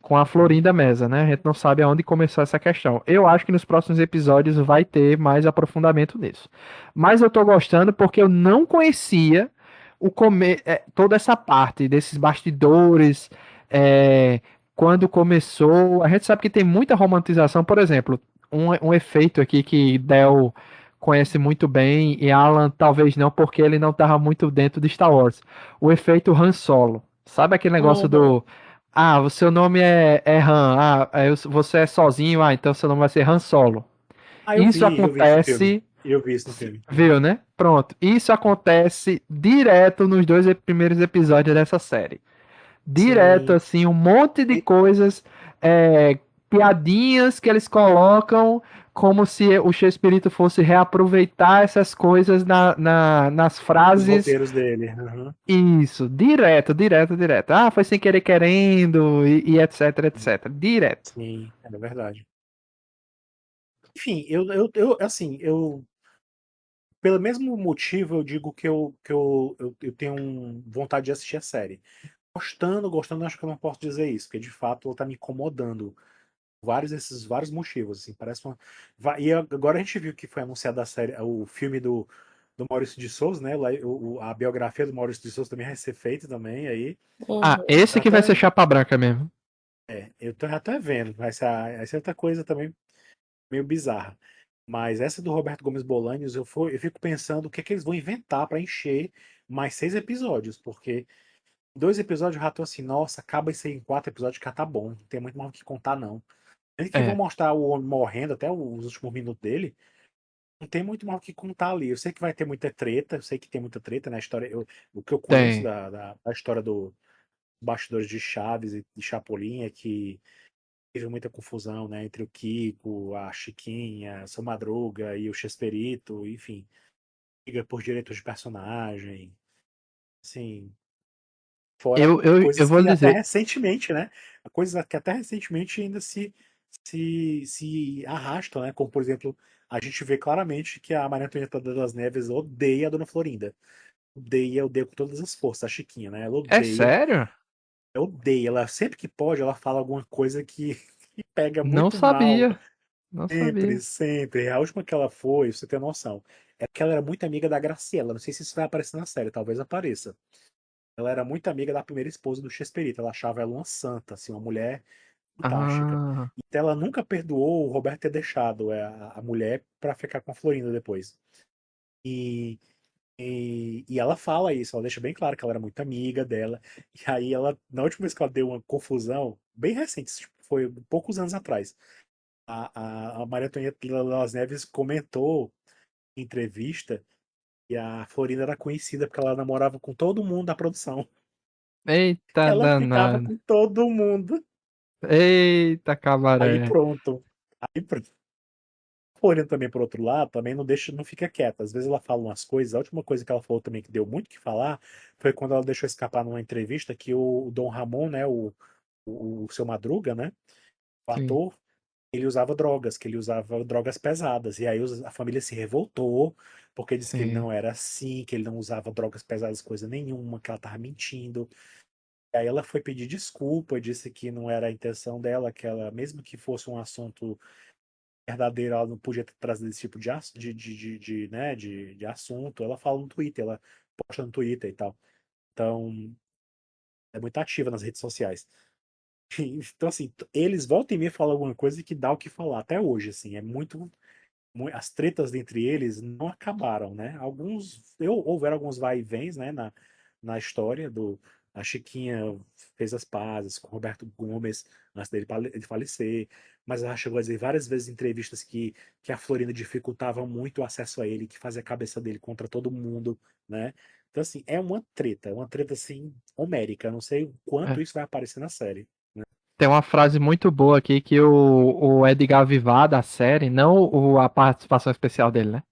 com a Florinda Mesa, né? A gente não sabe aonde começou essa questão. Eu acho que nos próximos episódios vai ter mais aprofundamento nisso. Mas eu tô gostando porque eu não conhecia toda essa parte desses bastidores. é, Quando começou. A gente sabe que tem muita romantização, por exemplo, um efeito aqui que Del conhece muito bem e Alan talvez não, porque ele não estava muito dentro de Star Wars. O efeito Han Solo. Sabe aquele negócio uhum. do o seu nome é Han. Você é sozinho. Então seu nome vai ser Han Solo. Ah, Isso eu vi isso no filme. acontece. Eu vi isso no filme. Viu, Uhum. né? Pronto. Isso acontece direto nos dois primeiros episódios dessa série. Direto, Sim. assim, um monte de E- coisas, piadinhas que eles colocam, como se o Chespirito fosse reaproveitar essas coisas nas os frases. roteiros dele. Uhum. Isso, direto, direto, direto. Foi sem querer querendo e etc, etc. Direto. Sim, é verdade. Enfim, assim, pelo mesmo motivo, eu digo que eu tenho vontade de assistir a série. Gostando, acho que eu não posso dizer isso, porque de fato ela tá me incomodando. Vários motivos, assim, parece uma. E agora a gente viu que foi anunciado a série, o filme do Maurício de Souza, né? A biografia do Maurício de Souza também vai ser feita também aí. Uhum. Esse Tá que vai ser até, chapa branca mesmo. eu tô até vendo, vai ser outra coisa também meio bizarra. Mas essa do Roberto Gomes Bolanhos, eu fico pensando o que é que eles vão inventar pra encher mais 6 episódios, porque 2 episódios eu já tô assim, nossa, acaba isso aí em 4 episódios que já tá bom, não tem muito mais o que contar, não. Eles que vão É, mostrar o homem morrendo até os últimos minutos dele, não tem muito mais o que contar ali. Eu sei que vai ter muita treta, eu sei que tem muita treta na história. O que eu conheço tem. da história do Bastidores de Chaves e de Chapolin é que teve muita confusão, né, entre o Kiko, a Chiquinha, seu Madruga e o Chesperito, enfim, briga por direitos de personagem, assim, fora Eu coisas vou que lhe até dizer. recentemente, né, coisas que até recentemente ainda se arrastam, né, como por exemplo, a gente vê claramente que a Maria Antonieta das Neves odeia a Dona Florinda. Odeia com todas as forças, a Chiquinha, né? É sério? Ela odeia, ela sempre que pode, ela fala alguma coisa que, que pega Não muito mal. sabia. Não Sempre, sabia. sempre. A última que ela foi, pra você ter noção, é que ela era muito amiga da Graciela. Não sei se isso vai aparecer na série, talvez apareça. Ela era muito amiga da primeira esposa do Chespirito. Ela achava ela uma santa, assim, uma mulher fantástica. Ah, Então ela nunca perdoou o Roberto ter deixado a mulher pra ficar com a Florinda depois. E, e ela fala isso, ela deixa bem claro que ela era muito amiga dela. E aí ela, na última vez que ela deu uma confusão, bem recente, tipo, foi poucos anos atrás, a Maria Antonieta das Neves comentou em entrevista que a Florinda era conhecida porque ela namorava com todo mundo da produção. eita Ela ficava danado. com todo mundo. Eita Aí cabaré. pronto. Aí pronto. Porém, também, por outro lado, também não deixa, não fica quieta. Às vezes ela fala umas coisas. A última coisa que ela falou também que deu muito o que falar foi quando ela deixou escapar numa entrevista que o Dom Ramon, né, o seu Madruga, né, o Sim, ator, ele usava drogas, que ele usava drogas pesadas. E aí a família se revoltou, porque disse que ele sim. não era assim, que ele não usava drogas pesadas, coisa nenhuma, que ela tava mentindo. E aí ela foi pedir desculpa, disse que não era a intenção dela, que ela, mesmo que fosse um assunto verdadeiro, ela não podia ter trazido esse tipo né, de assunto. Ela fala no Twitter, ela posta no Twitter e tal. Então, é muito ativa nas redes sociais. Então, assim, eles voltam e meia falam alguma coisa que dá o que falar até hoje, assim, é muito. As tretas entre eles não acabaram, né? Houveram alguns vai e vens, né, na história A Chiquinha fez as pazes com o Roberto Gomes antes de falecer, mas ela chegou a dizer várias vezes em entrevistas que a Florinda dificultava muito o acesso a ele, que fazia a cabeça dele contra todo mundo, né? Então, assim, é uma treta, assim, homérica. Eu não sei o É. quanto isso vai aparecer na série. Tem uma frase muito boa aqui que o Edgar Vivar da série, não a participação especial dele, né?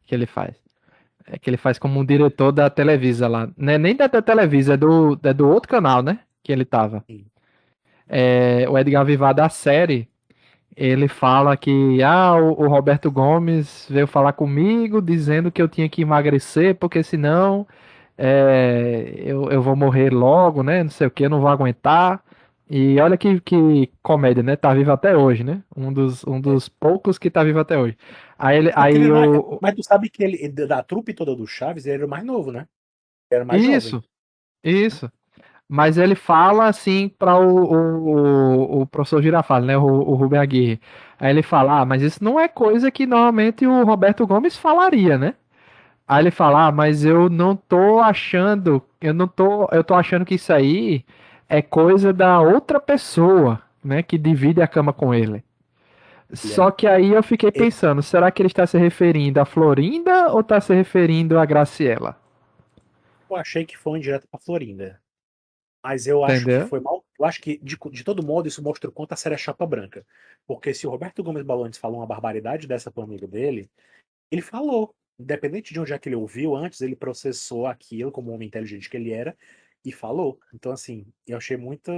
Que ele faz. É que ele faz como um diretor da Televisa lá. Não é nem da Televisa, é do outro canal, né? Que ele tava. Sim. O Edgar Vivar da série, ele fala que o Roberto Gomes veio falar comigo dizendo que eu tinha que emagrecer, porque senão eu vou morrer logo, né? Não sei o que, eu não vou aguentar. E olha que comédia, né? Tá vivo até hoje, né? Um dos poucos que tá vivo até hoje. Aí, Não, porque ele aí era- o. mas tu sabe que ele, da trupe toda do Chaves, ele era o mais novo, né? Ele era o mais jovem. Isso, isso. Mas ele fala assim para o professor Girafales, né? O Rubem Aguirre. Aí ele fala, mas isso não é coisa que normalmente o Roberto Gomes falaria, né? Aí ele fala, mas eu não tô achando, eu tô achando que isso aí é coisa da outra pessoa, né? Que divide a cama com ele. Só Olha, que aí eu fiquei eu, pensando, será que ele está se referindo a Florinda ou está se referindo a Graciela? eu achei que foi direto pra Florinda. Mas eu acho que Entendeu? foi mal. Eu acho que, de todo modo, isso mostra o quanto a série é chapa branca. Porque se o Roberto Gomes Balones falou uma barbaridade dessa pro amigo dele, ele falou. Independente de onde é que ele ouviu antes, ele processou aquilo como homem inteligente que ele era e falou. Então, assim, eu achei muito,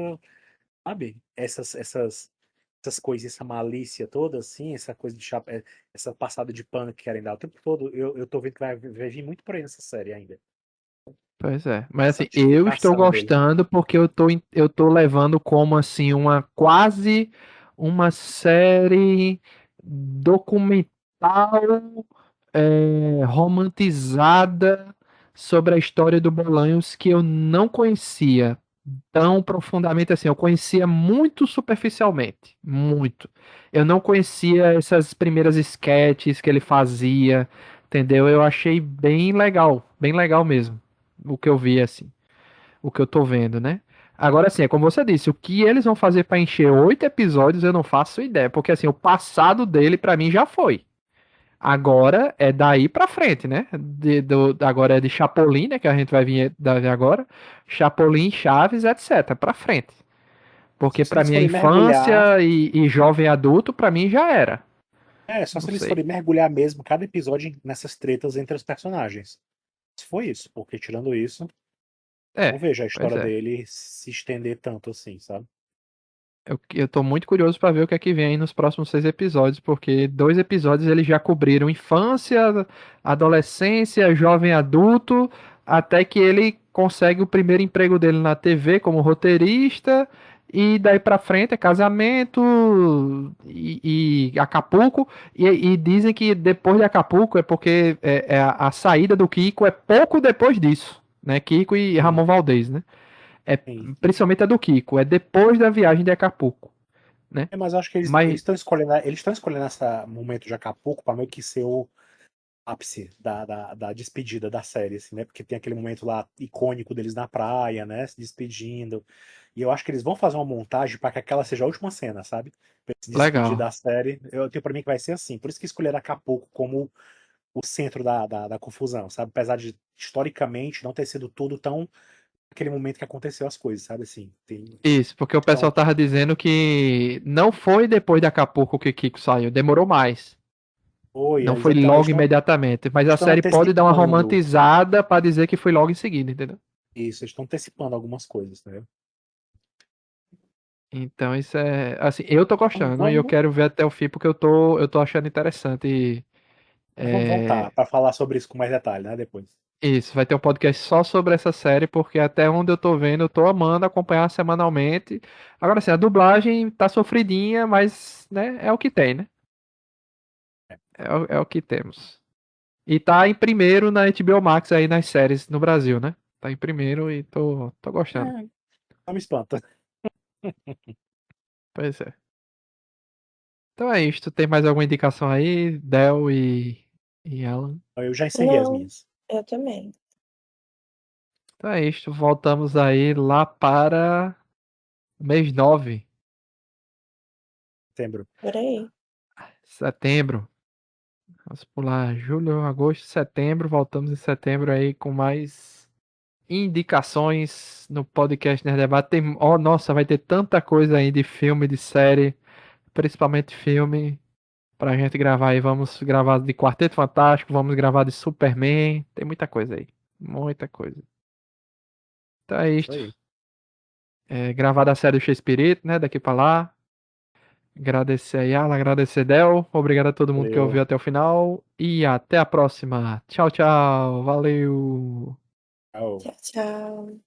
sabe, essas coisas, essa malícia toda, assim, essa coisa de chapa, essa passada de pano que querem dar o tempo todo, eu tô vendo que vai vir muito por aí nessa série ainda. Pois é. Mas Essa assim, eu estou santificação dele. gostando porque eu tô levando como assim uma quase uma série documental romantizada sobre a história do Bolanhos que eu não conhecia tão profundamente assim. Eu conhecia muito superficialmente, muito. Eu não conhecia essas primeiras sketches que ele fazia, entendeu? Eu achei bem legal mesmo, o que eu vi assim, o que eu tô vendo, né? Agora assim, é como você disse, o que eles vão fazer pra encher 8 episódios eu não faço ideia, porque assim, o passado dele pra mim já foi. Agora é daí pra frente, né? Agora é de Chapolin, né? Que a gente vai vir agora. Chapolin, Chaves, etc. Pra frente. Só Porque se pra eles mim a forem mergulhar. infância e jovem adulto, pra mim já era. É, só Não se eles sei. forem mergulhar mesmo cada episódio nessas tretas entre os personagens. Se foi isso, porque tirando isso, não É, vejo a pois história é. dele se estender tanto assim, sabe? Eu tô muito curioso pra ver o que é que vem aí nos próximos 6 episódios, porque 2 episódios eles já cobriram infância, adolescência, jovem adulto, até que ele consegue o primeiro emprego dele na TV como roteirista, e daí pra frente é casamento e Acapulco, e dizem que depois de Acapulco é porque a saída do Kiko é pouco depois disso, né? Kiko e Sim, Ramon Valdez, né? É, sim. principalmente a do Kiko, é depois da viagem de Acapulco, né? É, mas eu acho que eles Mas, estão escolhendo, esse momento de Acapulco para meio que ser o ápice da despedida da série, assim, né? Porque tem aquele momento lá icônico deles na praia, né? Se despedindo. E eu acho que eles vão fazer uma montagem para que aquela seja a última cena, sabe? Pra eles se despedir legal. da série. Eu tenho para mim que vai ser assim. Por isso que escolheram Acapulco como o centro da confusão, sabe? Apesar de, historicamente, não ter sido tudo tão aquele momento que aconteceu as coisas, sabe? Assim, tem. Isso, porque o pessoal Então, tava dizendo que não foi depois de Acapulco que Kiko saiu, demorou mais. foi, Não eles foi logo estão imediatamente, mas a série pode dar uma antecipando romantizada pra dizer que foi logo em seguida, entendeu? isso, eles estão antecipando algumas coisas, né? Então isso é, assim, eu tô gostando e eu Vamos, quero ver até o fim porque eu tô achando interessante. vamos voltar É, para falar sobre isso com mais detalhe, né? Depois. isso, vai ter um podcast só sobre essa série, porque até onde eu tô vendo, eu tô amando acompanhar semanalmente. Agora sim, a dublagem tá sofridinha, mas, né, é o que tem, né? É o que temos. E tá em primeiro na HBO Max aí nas séries no Brasil, né? Tá em primeiro e tô gostando. É, não me espanta. Pois é. Então é isto. Tem mais alguma indicação aí, Del e Alan? Eu já encerrei as Não, minhas. eu também. Então é isto. Voltamos aí lá para mês 9, Setembro. Por aí. setembro. Vamos pular julho, agosto, setembro. Voltamos em setembro aí com mais indicações no podcast Nerd Debate. Tem, oh, nossa, vai ter tanta coisa aí de filme, de série, principalmente filme, pra gente gravar aí. Vamos gravar de Quarteto Fantástico, vamos gravar de Superman. Tem muita coisa aí. Muita coisa. Então é Isso isto. aí. Gravar da série do Shakespeare, né? Daqui pra lá. Agradecer a Yala, agradecer Del. Obrigado a todo mundo que ouviu Valeu. até o final. E até a próxima. Tchau, tchau. Valeu. Tchau. Tchau, tchau.